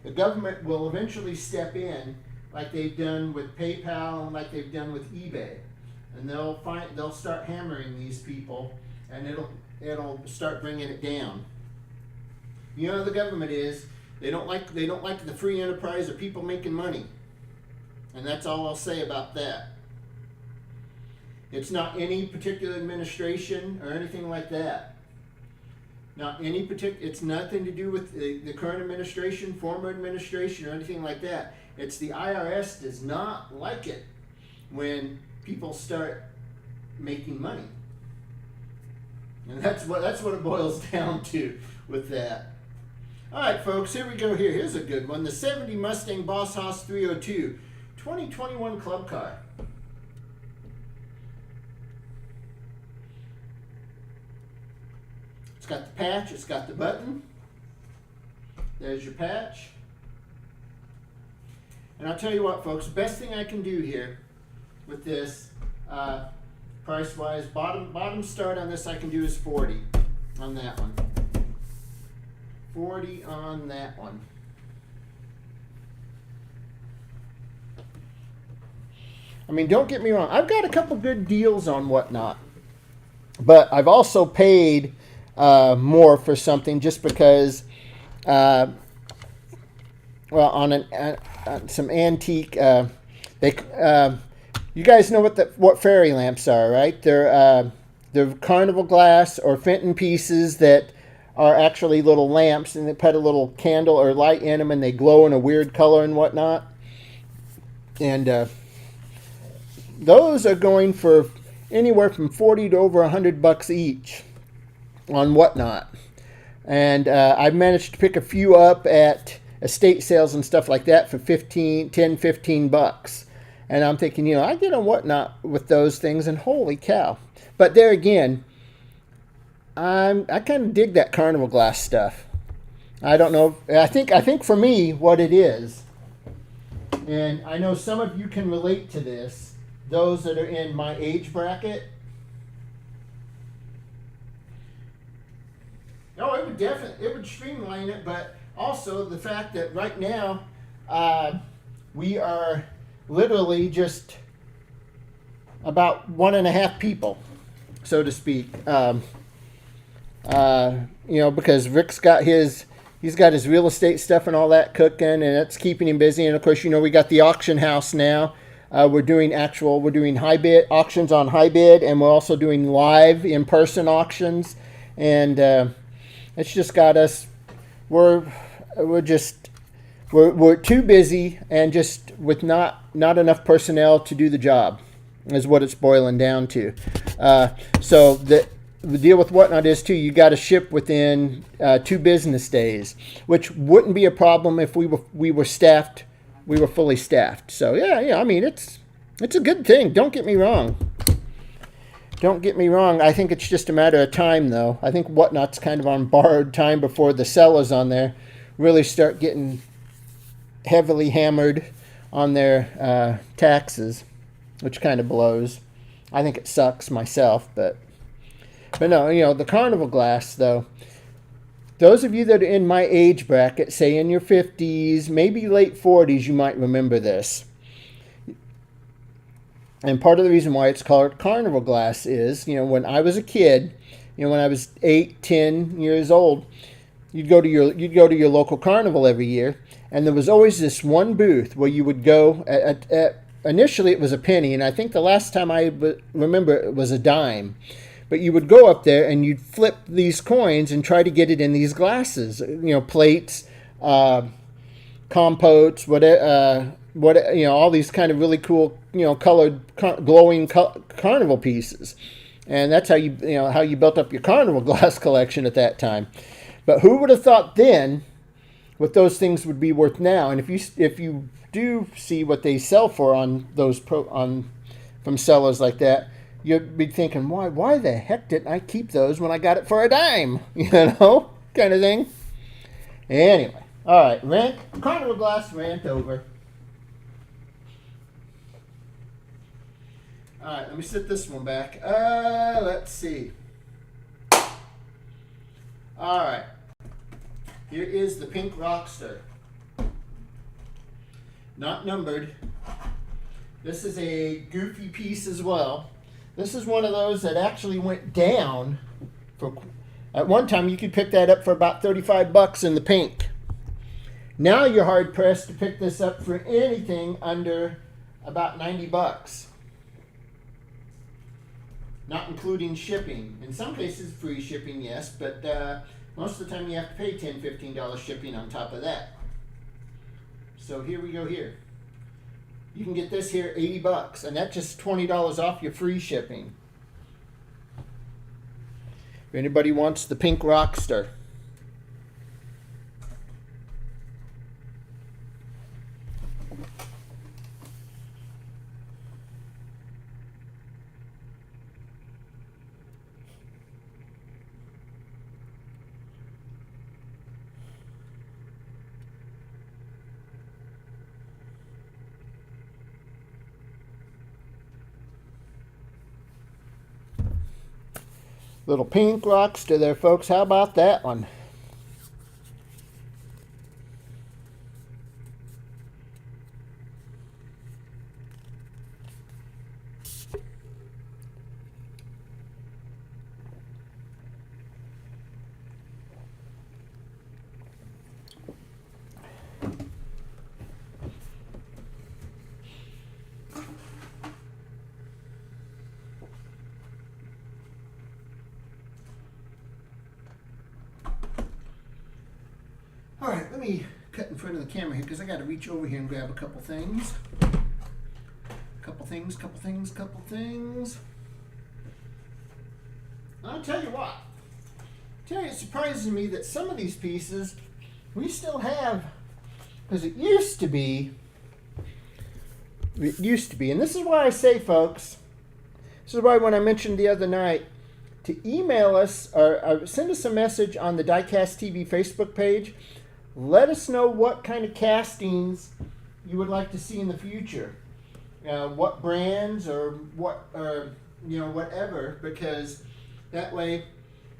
[SPEAKER 1] the government will eventually step in, like they've done with PayPal and like they've done with eBay, and they'll start hammering these people, and it'll start bringing it down. You know how the government is. They don't like the free enterprise or people making money, and that's all I'll say about that. It's not any particular administration or anything like that. It's nothing to do with the current administration, former administration, or anything like that. It's the IRS does not like it when people start making money. And that's what it boils down to with that. All right, folks, here we go here. Here's a good one. The 70 Mustang Boss Hoss 302, 2021 club car. It's got the patch, it's got the button. There's your patch. And I'll tell you what, folks, best thing I can do here with this, price-wise, bottom start on this I can do is 40 on that one. 40 on that one. I mean, don't get me wrong. I've got a couple good deals on Whatnot. But I've also paid more for something just because, on some antique, you guys know what fairy lamps are, right? They're carnival glass or Fenton pieces that are actually little lamps, and they put a little candle or light in them, and they glow in a weird color and whatnot. And those are going for anywhere from 40 to over $100 each on Whatnot. And I've managed to pick a few up at estate sales and stuff like that for $15. And I'm thinking, I get on Whatnot with those things, and holy cow. But there again, I kind of dig that carnival glass stuff. I don't know. I think for me, what it is, and I know some of you can relate to this, those that are in my age bracket. No, it would streamline it, but also the fact that right now We are literally just about 1.5 people, so to speak. Because Rick's got he's got his real estate stuff and all that cooking, and it's keeping him busy. And of course, we got the auction house now. We're doing high bid auctions on high bid, and we're also doing live in-person auctions. And it's just got us. We're too busy, and just with not enough personnel to do the job, is what it's boiling down to. So the deal with Whatnot is too, you got to ship within 2 business days, which wouldn't be a problem if we were staffed. We were fully staffed. So yeah. I mean, it's a good thing. Don't get me wrong. I think it's just a matter of time, though. I think Whatnot's kind of on borrowed time before the sellers on there really start getting heavily hammered on their taxes, which kind of blows. I think it sucks myself, but no, the carnival glass, though. Those of you that are in my age bracket, say in your 50s, maybe late 40s, you might remember this. And part of the reason why it's called carnival glass is, when I was a kid, when I was 8, 10 years old, you'd go to your local carnival every year, and there was always this one booth where you would go initially it was a penny, and I think the last time I remember it was a dime. But you would go up there and you'd flip these coins and try to get it in these glasses, plates, compotes, all these kind of really cool, colored, glowing carnival pieces. And that's how you built up your carnival glass collection at that time. But who would have thought then what those things would be worth now? And if you do see what they sell for on those from sellers like that, you'd be thinking, why the heck didn't I keep those when I got it for a dime? Kind of thing. Anyway, all right, carnival glass rant over. All right, let me sit this one back. Let's see. All right, here is the pink Rockster. Not numbered. This is a goofy piece as well. This is one of those that actually went down at one time. You could pick that up for about $35 in the pink. Now you're hard pressed to pick this up for anything under about $90. Not including shipping. In some cases, free shipping, yes, but most of the time you have to pay $10, $15 shipping on top of that. So here we go here. You can get this here $80, and that's just $20 off your free shipping. If anybody wants the pink Rockster. Little pink Rockster there, folks. How about that one? All right, let me cut in front of the camera here because I got to reach over here and grab a couple things. Couple things. I'll tell you what. It surprises me that some of these pieces we still have, because it used to be, and this is why I say, folks, this is why when I mentioned the other night to email us or send us a message on the Diecast TV Facebook page. Let us know what kind of castings you would like to see in the future. What brands or what, whatever, because that way,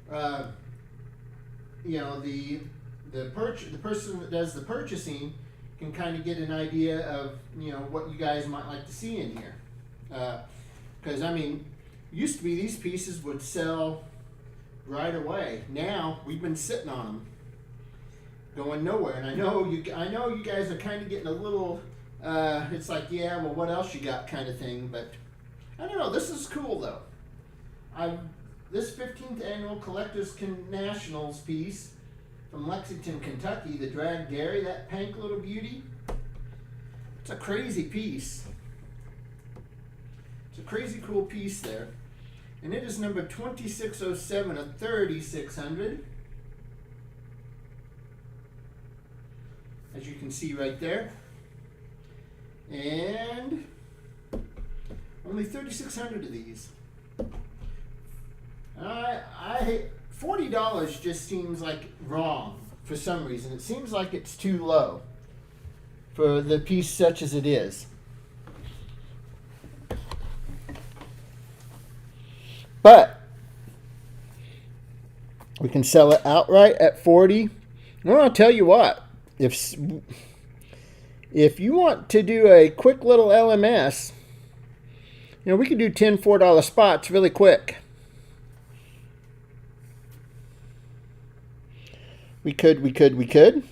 [SPEAKER 1] the person that does the purchasing can kind of get an idea of, you know, what you guys might like to see in here. Because I mean, used to be these pieces would sell right away. Now we've been sitting on them, going nowhere. And I know you guys are kind of getting a little. It's like, yeah, well, what else you got, kind of thing. But I don't know. This is cool though. This 15th annual Collectors Nationals piece from Lexington, Kentucky, the Drag Dairy, that pink little beauty. It's a crazy piece. It's a crazy cool piece there. And it is number 2607 of 3600. As you can see right there. And only 3,600 of these. $40 just seems like wrong for some reason. It seems like it's too low for the piece such as it is. But we can sell it outright at 40. Well, I'll tell you what. If you want to do a quick little LMS, you know, we could do 10 $4 spots really quick. We could.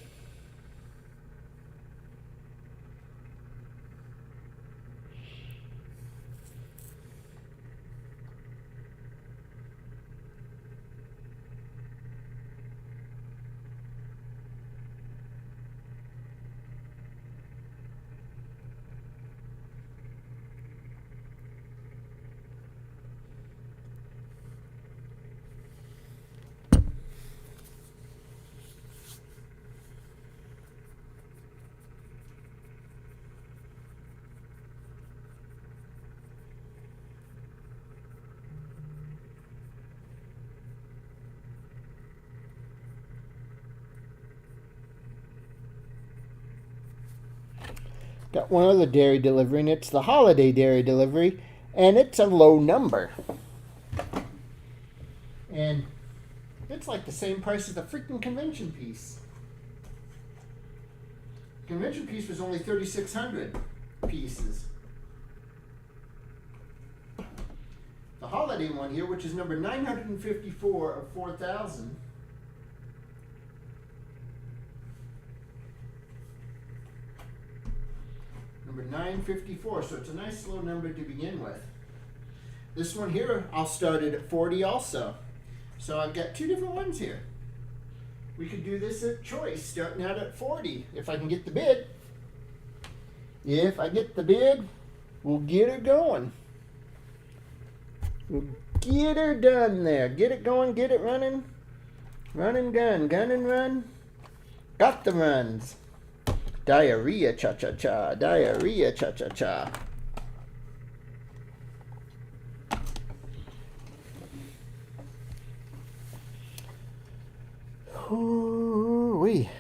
[SPEAKER 1] Got one other dairy delivery, and it's the holiday dairy delivery, and it's a low number. And it's like the same price as the freaking convention piece. Convention piece was only 3,600 pieces. The holiday one here, which is number 954 of 4,000. Number 954, so it's a nice low number to begin with. This one here, I'll start it at 40 also. So I've got two different ones here. We could do this at choice, starting out at 40, if I can get the bid. If I get the bid, we'll get her going. We'll get her done there. Get it going, get it running. Run and gun, gun and run. Got the runs. Diarrhea cha-cha-cha, diarrhea cha-cha-cha. Ooh-wee.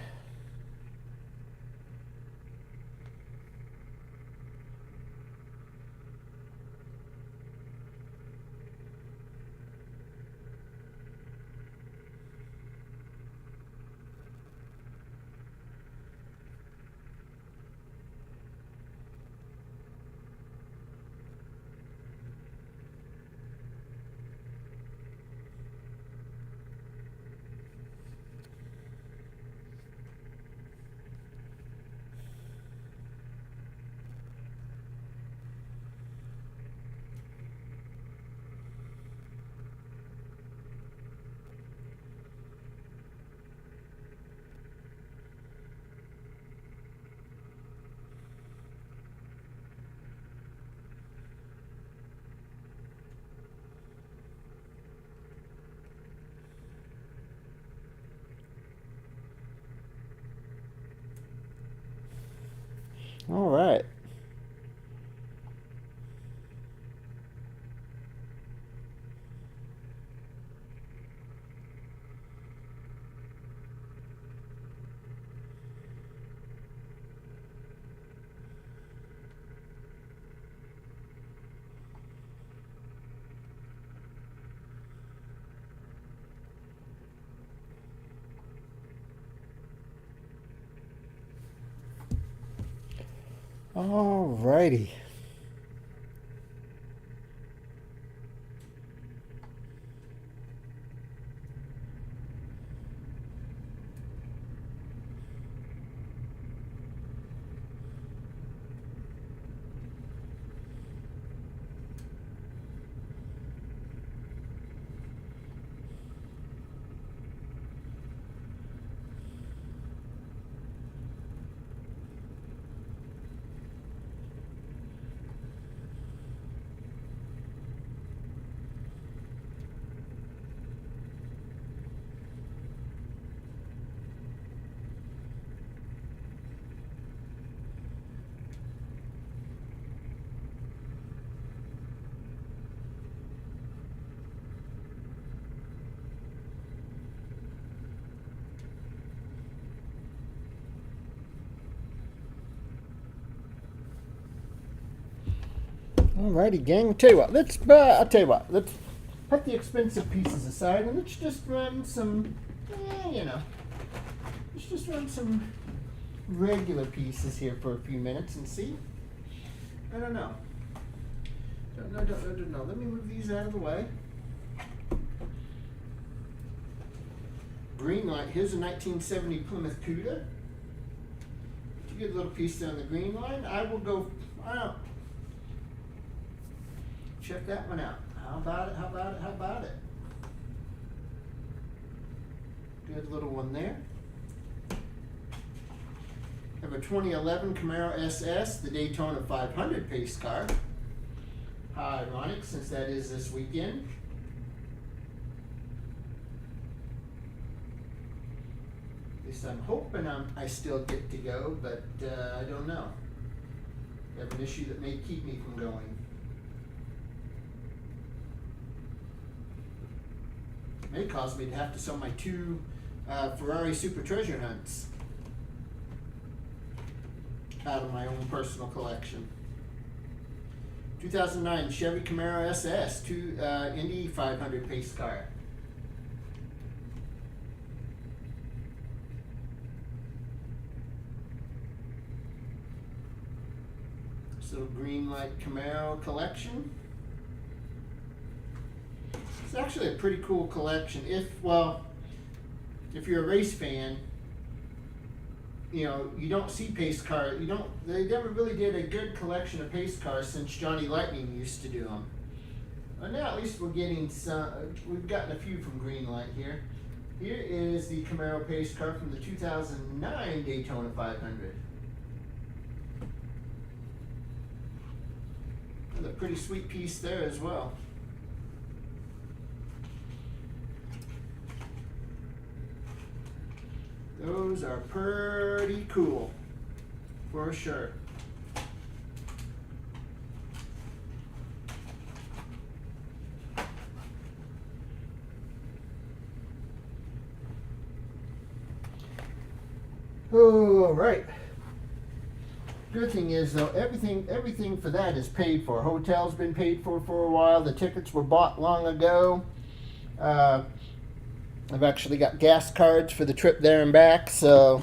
[SPEAKER 1] Alrighty. Alrighty, gang. I'll tell you what. Let's put the expensive pieces aside and let's just run some, let's just run some regular pieces here for a few minutes and see. I don't know. Don't know. Let me move these out of the way. Green light. Here's a 1970 Plymouth Cuda. It's a good little piece there on the green line. I will go. Check that one out. How about it? Good little one there. Have a 2011 Camaro SS, the Daytona 500 pace car. How ironic, since that is this weekend. At least I'm hoping I still get to go, but I don't know. I have an issue that may keep me from going. May cause me to have to sell my 2 Ferrari Super Treasure Hunts out of my own personal collection. 2009 Chevy Camaro SS, Indy 500 pace car. This little green light Camaro collection. It's actually a pretty cool collection. If you're a race fan, you don't see pace cars. They never really did a good collection of pace cars since Johnny Lightning used to do them. But now at least we're getting some. We've gotten a few from Greenlight here. Here is the Camaro pace car from the 2009 Daytona 500. Another pretty sweet piece there as well. Those are pretty cool, for sure. All right. Good thing is though, everything for that is paid for. Hotel's been paid for a while. The tickets were bought long ago. I've actually got gas cards for the trip there and back, so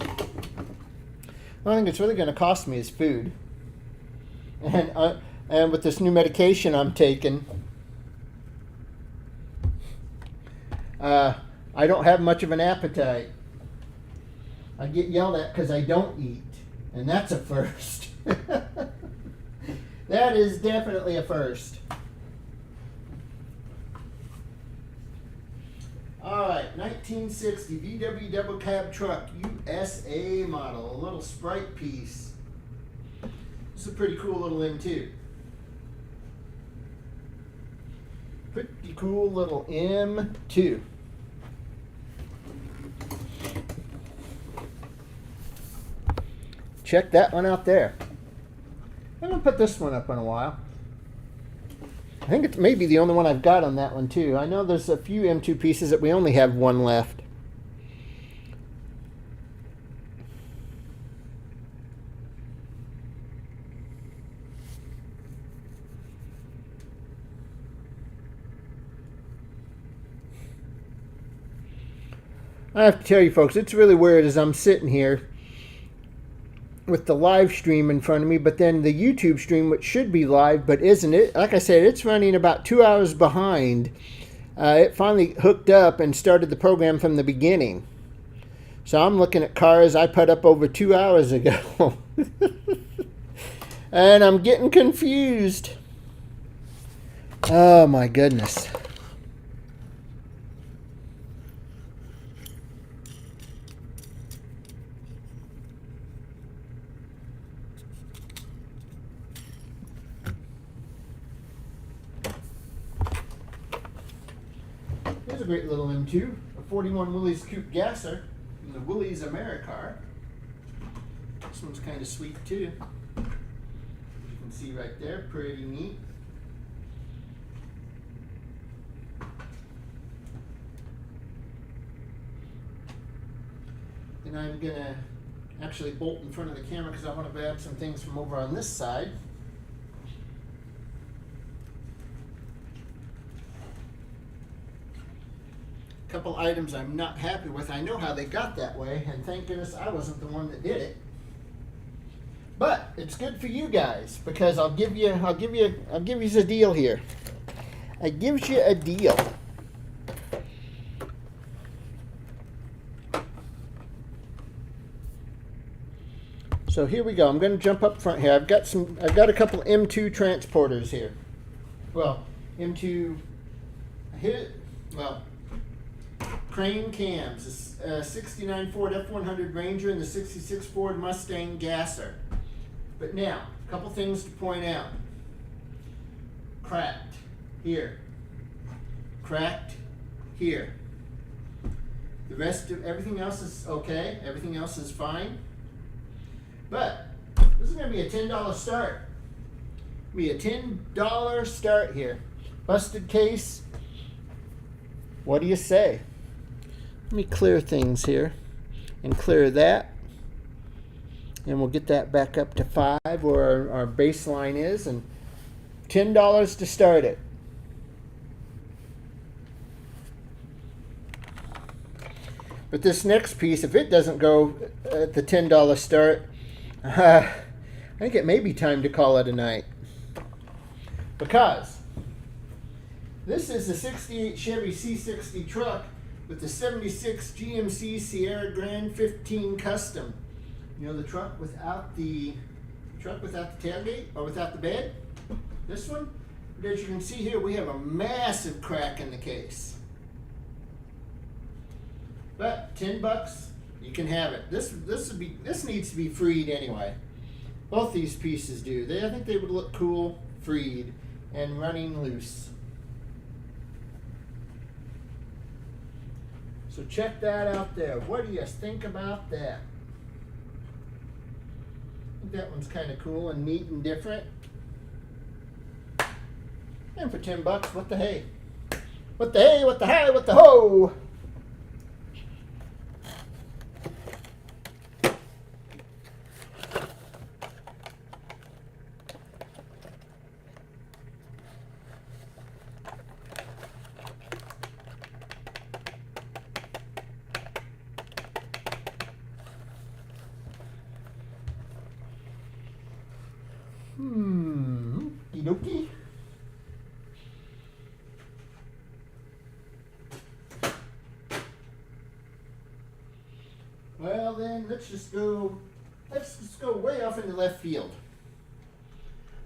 [SPEAKER 1] the only thing it's really going to cost me is food. And with this new medication I'm taking, I don't have much of an appetite. I get yelled at because I don't eat, and that's a first. That is definitely a first. Alright, 1960 VW double cab truck, USA model, a little Sprite piece. This is a pretty cool little M2. Pretty cool little M2. Check that one out there. I haven't put this one up in a while. I think it's maybe the only one I've got on that one too. I know there's a few M2 pieces that we only have one left. I have to tell you folks, it's really weird as I'm sitting here with the live stream in front of me, but then the YouTube stream, which should be live but isn't, it, like I said, it's running about 2 hours behind. It finally hooked up and started the program from the beginning. So I'm looking at cars I put up over 2 hours ago. And I'm getting confused. Oh my goodness. Here's a great little M2, a 41 Willys Coupe Gasser from the Willys Americar. This one's kind of sweet too. You can see right there, pretty neat. And I'm gonna actually bolt in front of the camera because I want to grab some things from over on this side. A couple items I'm not happy with. I know how they got that way, and thank goodness I wasn't the one that did it. But it's good for you guys because I'll give you a deal here. I gives you a deal. So here we go. I'm going to jump up front here. I've got a couple M2 transporters here. Well, M2 crane cams. The 69 Ford F100 Ranger and the 66 Ford Mustang Gasser. But now, a couple things to point out. Cracked here. Cracked here. The rest of everything else is okay. Everything else is fine. But this is going to be a $10 start. Be a $10 start here. Busted case. What do you say? Let me clear things here and clear that. And we'll get that back up to 5 where our baseline is, and $10 to start it. But this next piece, if it doesn't go at the $10 start, I think it may be time to call it a night. Because this is a 68 Chevy C60 truck with the 76 GMC Sierra Grand 15 Custom. You know, the truck without the tailgate or without the bed. This one, but as you can see here, we have a massive crack in the case. But $10, you can have it. This needs to be freed anyway. Both these pieces do. I think they would look cool, freed, and running loose. So check that out there. What do you think about that? I think that one's kind of cool and neat and different. And for $10, what the hey? What the hey, what the hi, what the ho? Okey-dokey. Well then, let's just go way off into left field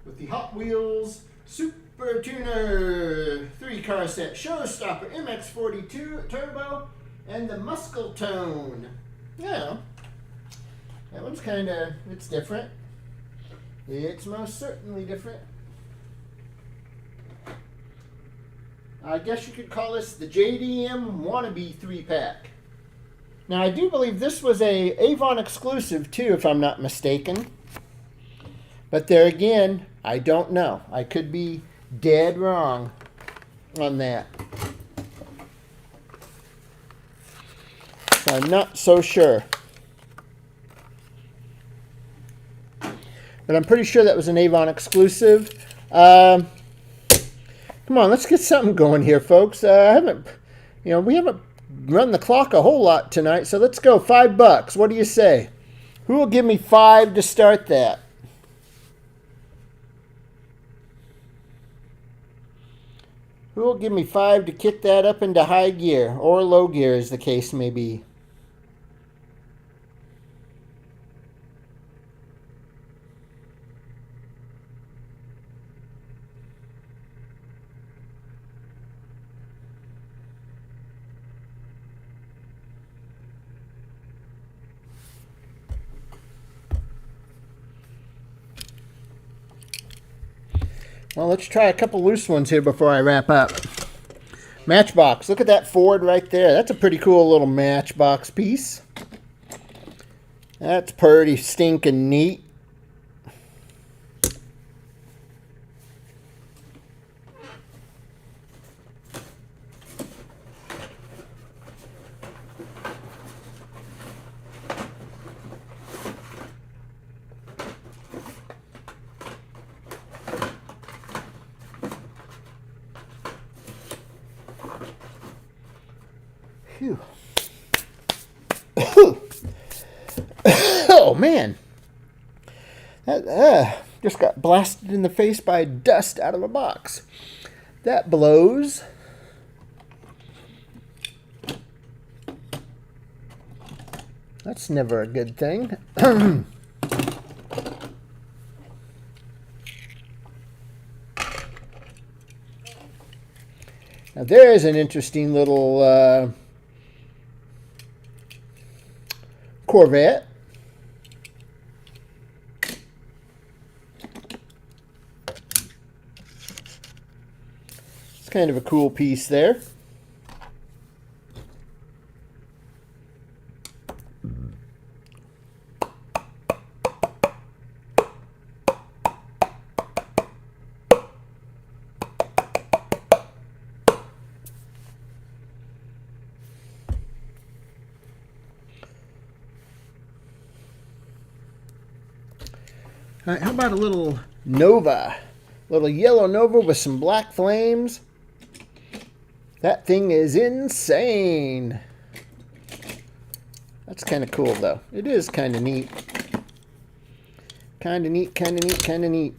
[SPEAKER 1] with the Hot Wheels Super Tuner 3-car set Showstopper MX42 Turbo and the Muscle Tone. Yeah, that one's it's different. It's most certainly different. I guess you could call this the JDM Wannabe 3-pack. Now, I do believe this was a Avon exclusive, too, if I'm not mistaken. But there again, I don't know. I could be dead wrong on that. So I'm not so sure. But I'm pretty sure that was an Avon exclusive. Come on, let's get something going here, folks. We haven't run the clock a whole lot tonight, so let's go $5. What do you say? Who will give me 5 to start that? Who will give me 5 to kick that up into high gear, or low gear as the case may be? Well, let's try a couple loose ones here before I wrap up. Matchbox. Look at that Ford right there. That's a pretty cool little matchbox piece. That's pretty stinking neat. Phew. Oh, man. That just got blasted in the face by dust out of a box. That blows. That's never a good thing. Now, there is an interesting little Corvette. It's kind of a cool piece there. All right, how about a little Nova? A little yellow Nova with some black flames. That thing is insane. That's kind of cool, though. It is kind of neat. Kind of neat, kind of neat, kind of neat.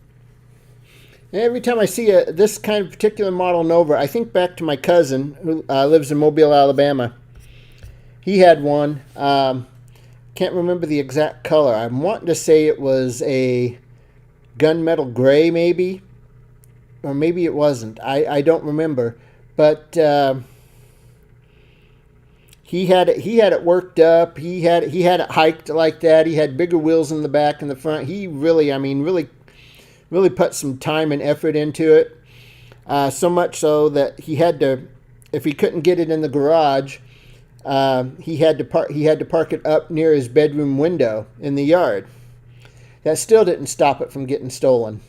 [SPEAKER 1] Every time I see this kind of particular model Nova, I think back to my cousin who lives in Mobile, Alabama. He had one. Can't remember the exact color. I'm wanting to say it was a gunmetal gray, maybe, or maybe it wasn't. I don't remember, but he had it worked up. He had it hiked like that. He had bigger wheels in the back and the front. He really, I mean, really put some time and effort into it. So much so that he had to, if he couldn't get it in the garage, he had to park it up near his bedroom window in the yard. That still didn't stop it from getting stolen.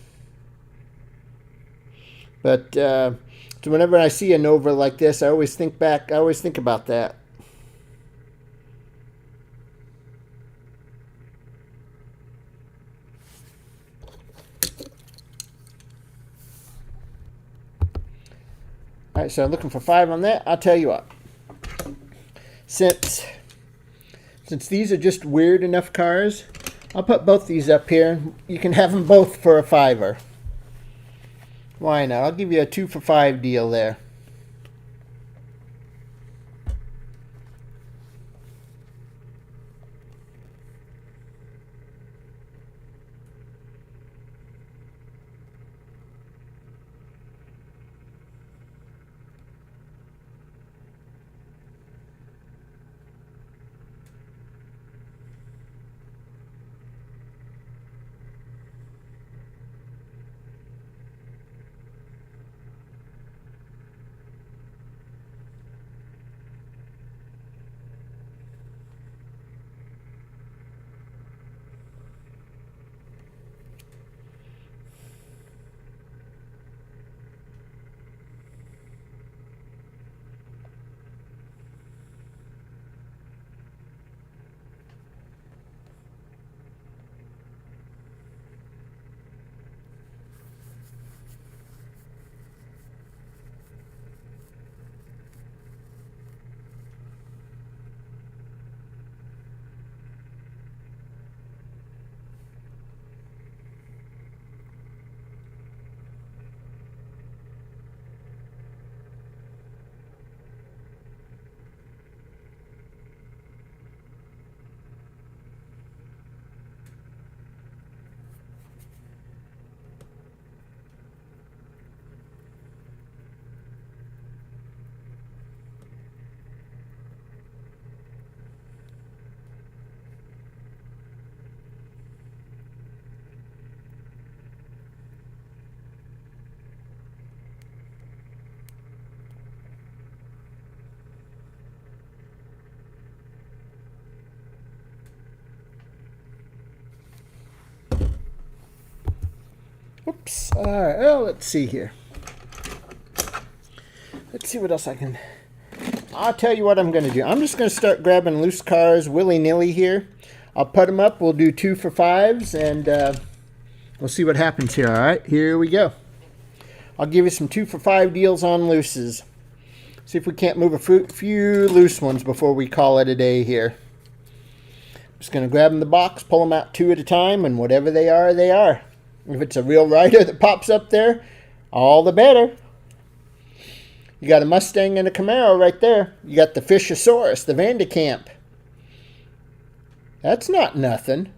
[SPEAKER 1] But so whenever I see a Nova like this, I always think back. I always think about that. All right, so I'm looking for 5 on that. I'll tell you what. Since these are just weird enough cars, I'll put both these up here. You can have them both for a $5. Why not? I'll give you a 2 for $5 deal there. All right, well, let's see here. Let's see what else I can... I'll tell you what I'm going to do. I'm just going to start grabbing loose cars willy-nilly here. I'll put them up. We'll do 2 for 5s, and we'll see what happens here. All right, here we go. I'll give you some 2 for 5 deals on looses. See if we can't move a few loose ones before we call it a day here. I'm just going to grab them in the box, pull them out 2 at a time, and whatever they are, they are. If it's a real rider that pops up there, all the better. You got a Mustang and a Camaro right there. You got the Fishosaurus, the Vandekamp. That's not nothing.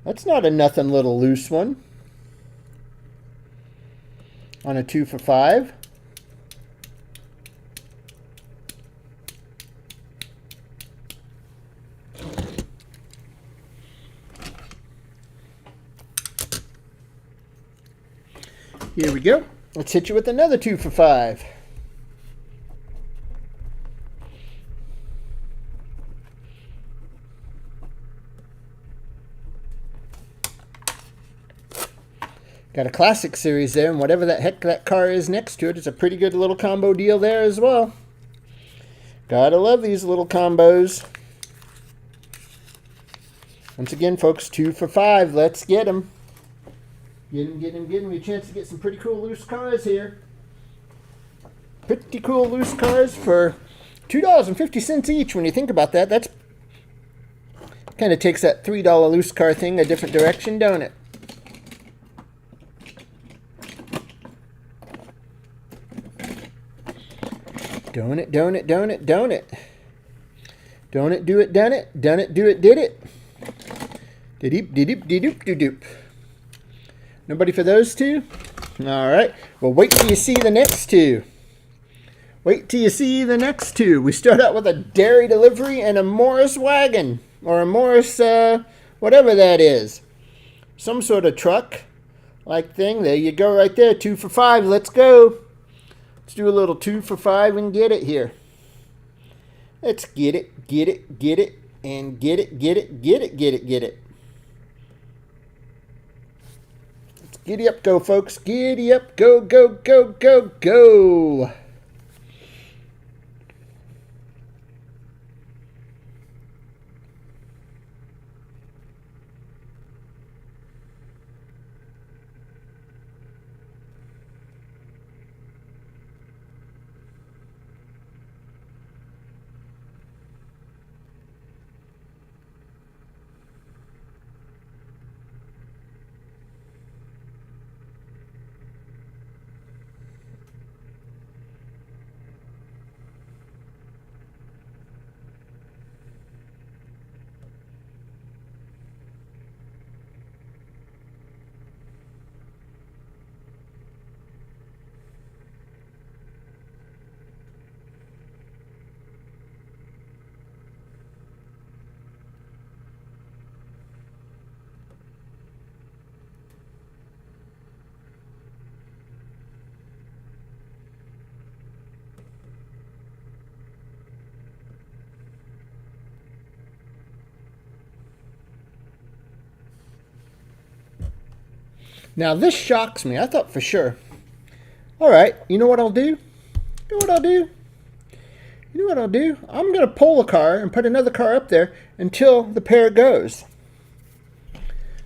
[SPEAKER 1] That's not a nothing little loose one. On a 2 for 5. Here we go. Let's hit you with another 2 for 5. Got a classic series there, and whatever the heck that car is next to it, it's a pretty good little combo deal there as well. Gotta love these little combos. Once again, folks, 2 for 5. Let's get them. Get them, get them, get them. We have a chance to get some pretty cool loose cars here. Pretty cool loose cars for $2.50 each. When you think about that, that's kind of takes that $3 loose car thing a different direction, don't it? Don't it, don't it, don't it, don't it. Don't it, do it, done it. Done it, do it, did it. Did-eep, did-eep, did-oop, did-oop. Nobody for those 2? All right. Well, wait till you see the next 2. Wait till you see the next 2. We start out with a dairy delivery and a Morris wagon. Or a Morris, whatever that is. Some sort of truck-like thing. There you go right there. 2 for 5. Let's go. Let's do a little 2 for 5 and get it here. Let's get it, get it, get it, and get it, get it, get it, get it, get it. Let's giddy up, go, folks. Giddy up, go, go, go, go, go. Now, this shocks me. I thought for sure. All right, you know what I'll do? You know what I'll do? You know what I'll do? I'm going to pull a car and put another car up there until the pair goes.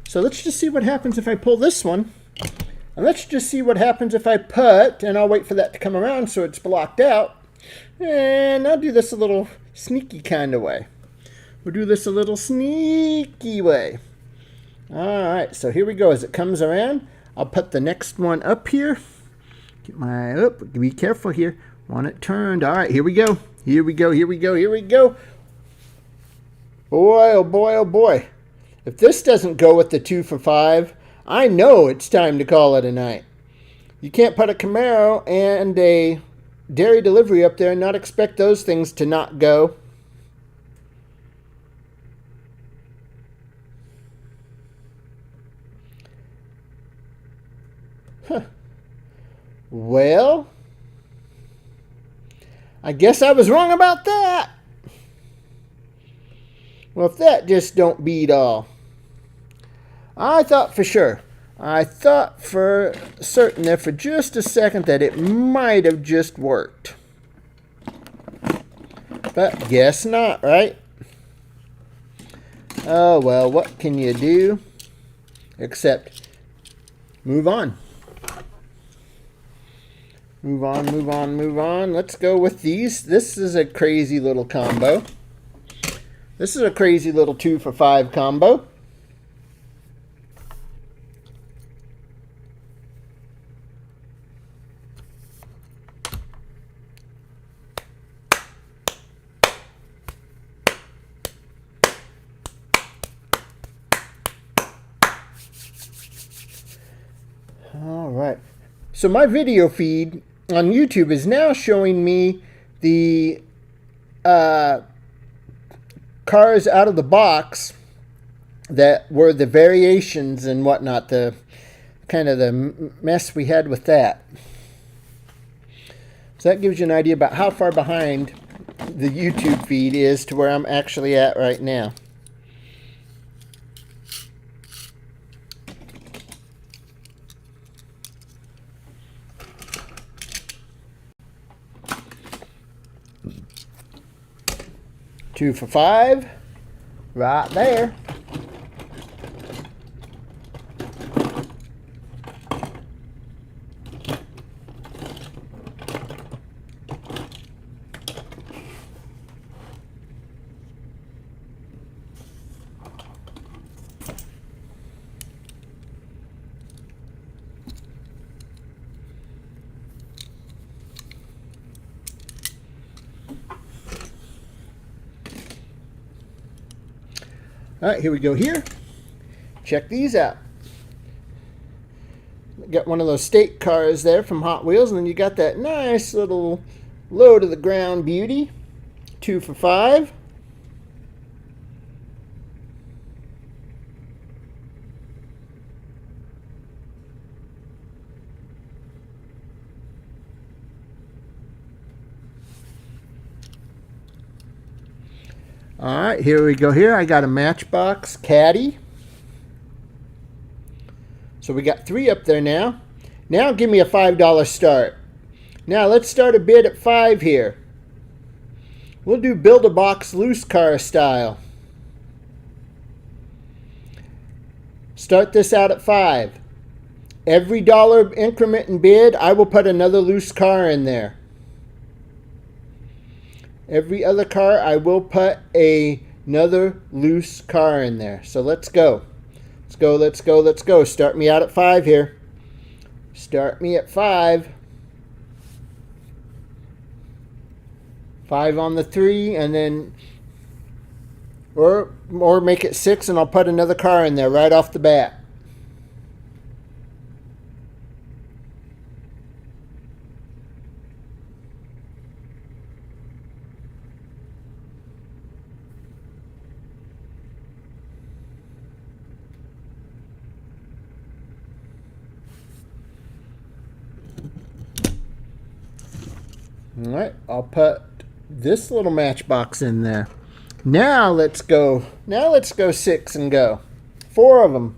[SPEAKER 1] So let's just see what happens if I pull this one. And let's just see what happens if I put, and I'll wait for that to come around so it's blocked out. And I'll do this a little sneaky kind of way. We'll do this a little sneaky way. Alright, so here we go. As it comes around, I'll put the next one up here. Get my, be careful here. Want it turned. Alright, here we go. Here we go, here we go, here we go. Boy, oh boy, oh boy. If this doesn't go with the 2 for 5, I know it's time to call it a night. You can't put a Camaro and a dairy delivery up there and not expect those things to not go. Huh. Well, I guess I was wrong about that. Well, if that just don't beat all. I thought for sure. I thought for certain there for just a second that it might have just worked. But guess not, right? Oh, well, what can you do except move on? Move on, move on, move on. Let's go with these. This is a crazy little combo. This is a crazy little 2 for $5 combo. All right. So my video feed on YouTube is now showing me the cars out of the box that were the variations and whatnot, the kind of the mess we had with that. So that gives you an idea about how far behind the YouTube feed is to where I'm actually at right now. Two for $5, right there. All right, here we go here. Check these out. Got one of those state cars there from Hot Wheels, and then you got that nice little low to the ground beauty. 2 for $5. All right, here we go here. I got a Matchbox Caddy. So we got 3 up there now. Now give me a $5 start. Now let's start a bid at 5 here. We'll do Build-A-Box loose car style. Start this out at 5. Every dollar increment in bid, I will put another loose car in there. Every other car, I will put another loose car in there. So let's go. Let's go, let's go, let's go. Start me out at 5 here. Start me at 5. 5 on the 3, and then, or make it 6, and I'll put another car in there right off the bat. All right, I'll put this little Matchbox in there. Now let's go. Now let's go 6 and go. 4 of them.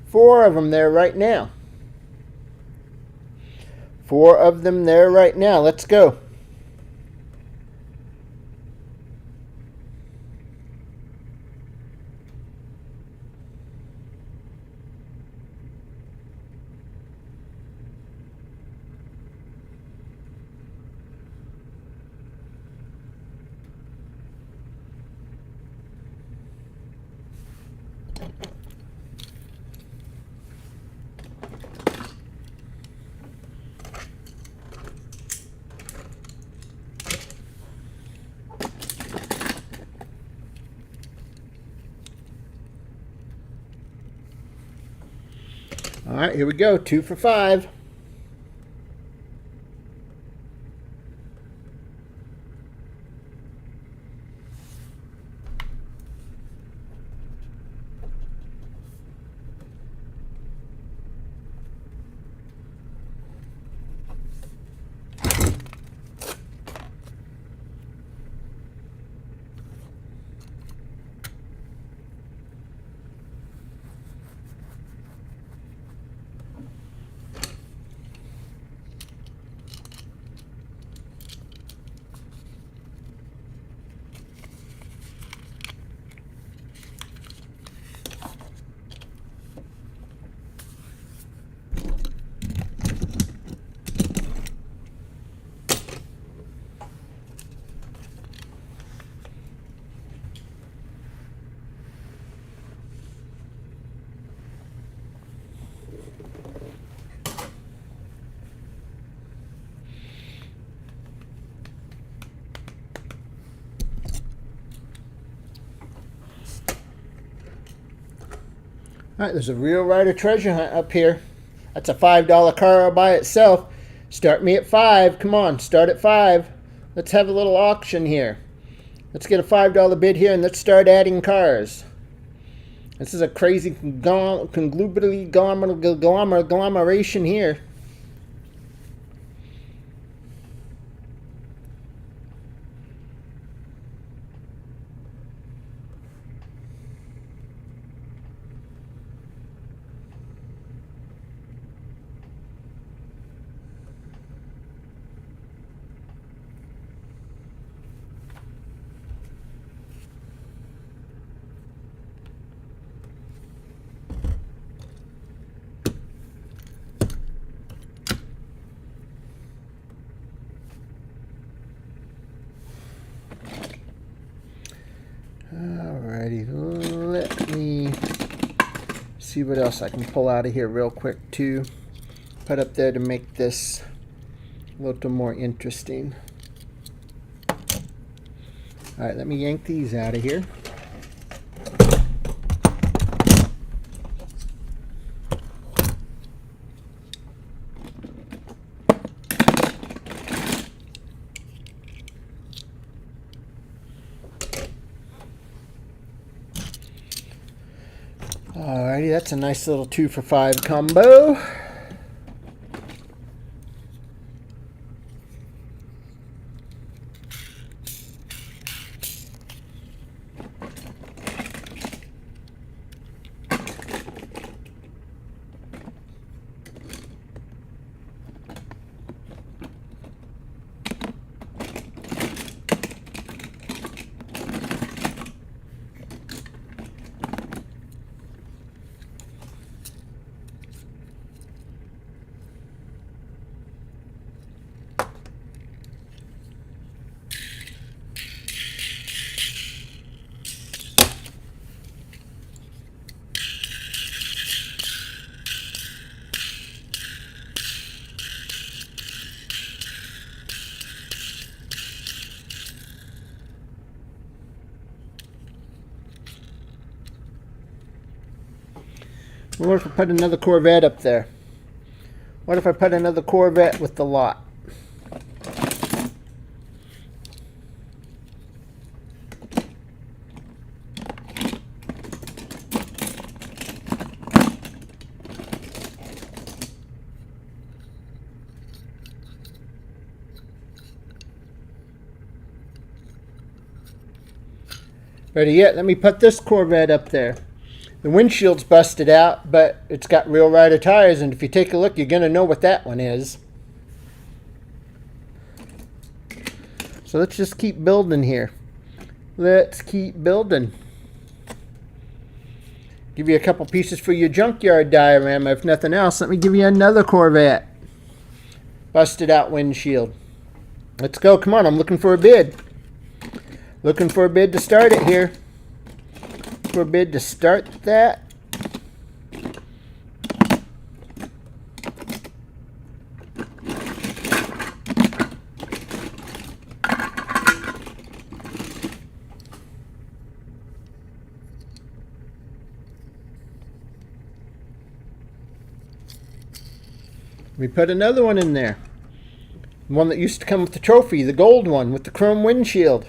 [SPEAKER 1] 4 of them there right now. 4 of them there right now. Let's go. All right, here we go. 2 for $5. Alright, there's a real rider treasure hunt up here. That's a $5 car all by itself. Start me at 5. Come on, start at 5. Let's have a little auction here. Let's get a $5 bid here and let's start adding cars. This is a crazy conglomeration here. Alrighty, let me see what else I can pull out of here real quick too. Put up there to make this a little more interesting. Alright, let me yank these out of here. Alrighty, that's a nice little 2 for $5 combo. What if I put another Corvette up there? What if I put another Corvette with the lot? Better yet, let me put this Corvette up there. The windshield's busted out, but it's got real rider tires, and if you take a look, you're going to know what that one is. So let's just keep building here. Let's keep building. Give you a couple pieces for your junkyard diorama, if nothing else. Let me give you another Corvette. Busted out windshield. Let's go. Come on, I'm looking for a bid. Looking for a bid to start it here. For a bid to start that. We put another one in there. The one that used to come with the trophy, the gold one with the chrome windshield.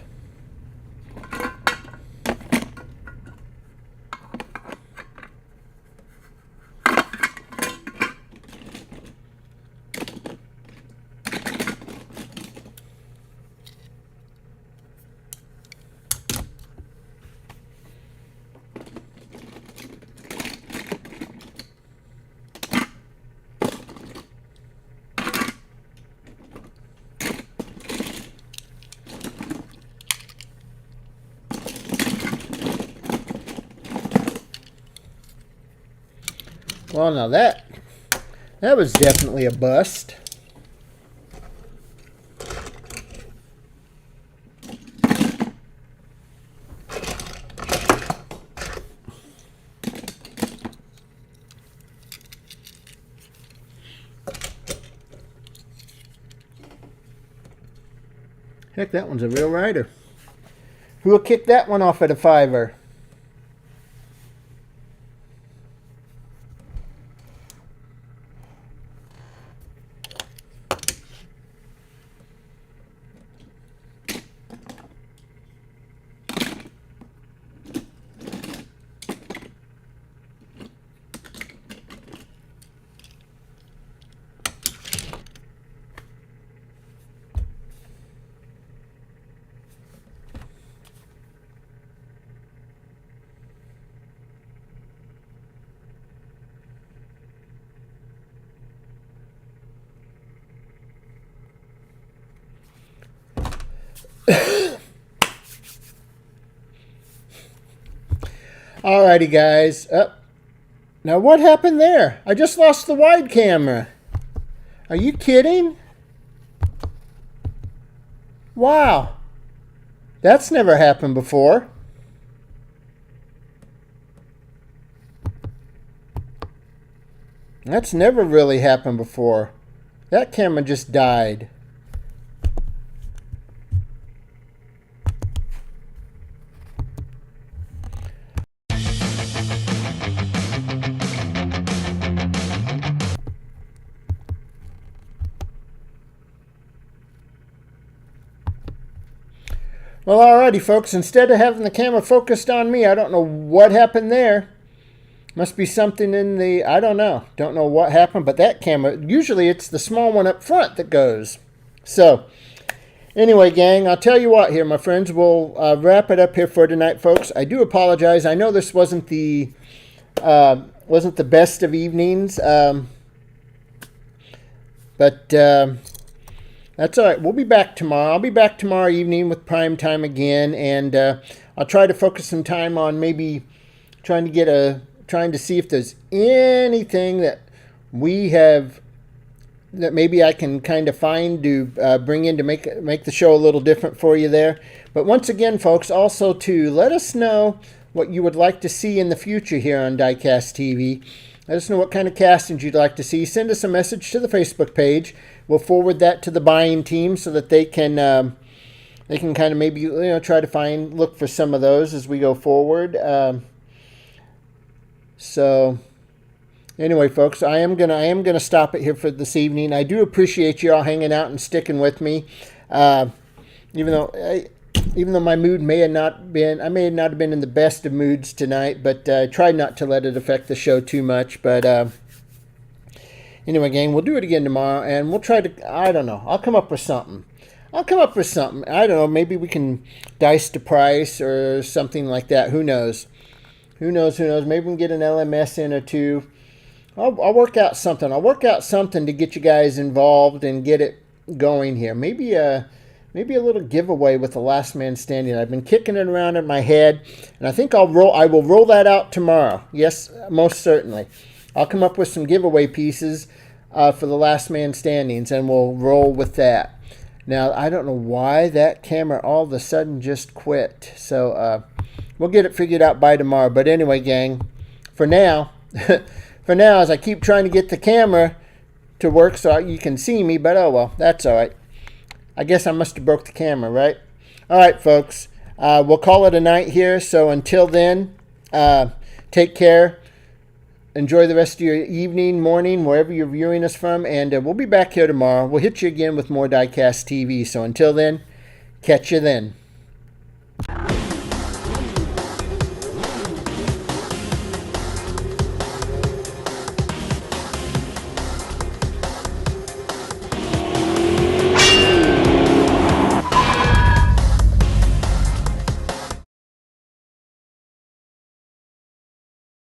[SPEAKER 1] Well, now that was definitely a bust. Heck, that one's a real rider. Who will kick that one off at a $5? Alrighty, guys. Now, what happened there? I just lost the wide camera. Are you kidding? Wow. That's never happened before. That's never really happened before. That camera just died. Well, alrighty, folks. Instead of having the camera focused on me, I don't know what happened there. Must be something in the, I don't know. Don't know what happened, but that camera, usually it's the small one up front that goes. So, anyway, gang, I'll tell you what here, my friends. We'll wrap it up here for tonight, folks. I do apologize. I know this wasn't the best of evenings, but that's all right. We'll be back tomorrow. I'll be back tomorrow evening with prime time again, and I'll try to focus some time on maybe trying to see if there's anything that we have that maybe I can kind of find to bring in to make the show a little different for you there. But once again, folks, also to let us know what you would like to see in the future here on Diecast TV. Let us know what kind of castings you'd like to see. Send us a message to the Facebook page. We'll forward that to the buying team so that they can kind of maybe try to look for some of those as we go forward. So anyway, folks, I am gonna stop it here for this evening. I do appreciate you all hanging out and sticking with me, even though my mood may not have been in the best of moods tonight, but I tried not to let it affect the show too much. But anyway, gang, we'll do it again tomorrow, and we'll try to, I don't know, I'll come up with something. I don't know, maybe we can dice the price or something like that. Who knows? Maybe we can get an LMS in or two. I'll work out something. To get you guys involved and get it going here. Maybe a little giveaway with the last man standing. I've been kicking it around in my head, and I think I will roll that out tomorrow. Yes, most certainly. I'll come up with some giveaway pieces for the last man standings, and we'll roll with that. Now, I don't know why that camera all of a sudden just quit. So we'll get it figured out by tomorrow. But anyway, gang, for now, as I keep trying to get the camera to work so you can see me, but oh well, that's all right. I guess I must have broke the camera, right? All right, folks. We'll call it a night here. So until then, take care. Enjoy the rest of your evening, morning, wherever you're viewing us from. And we'll be back here tomorrow. We'll hit you again with more Diecast TV. So until then, catch you then.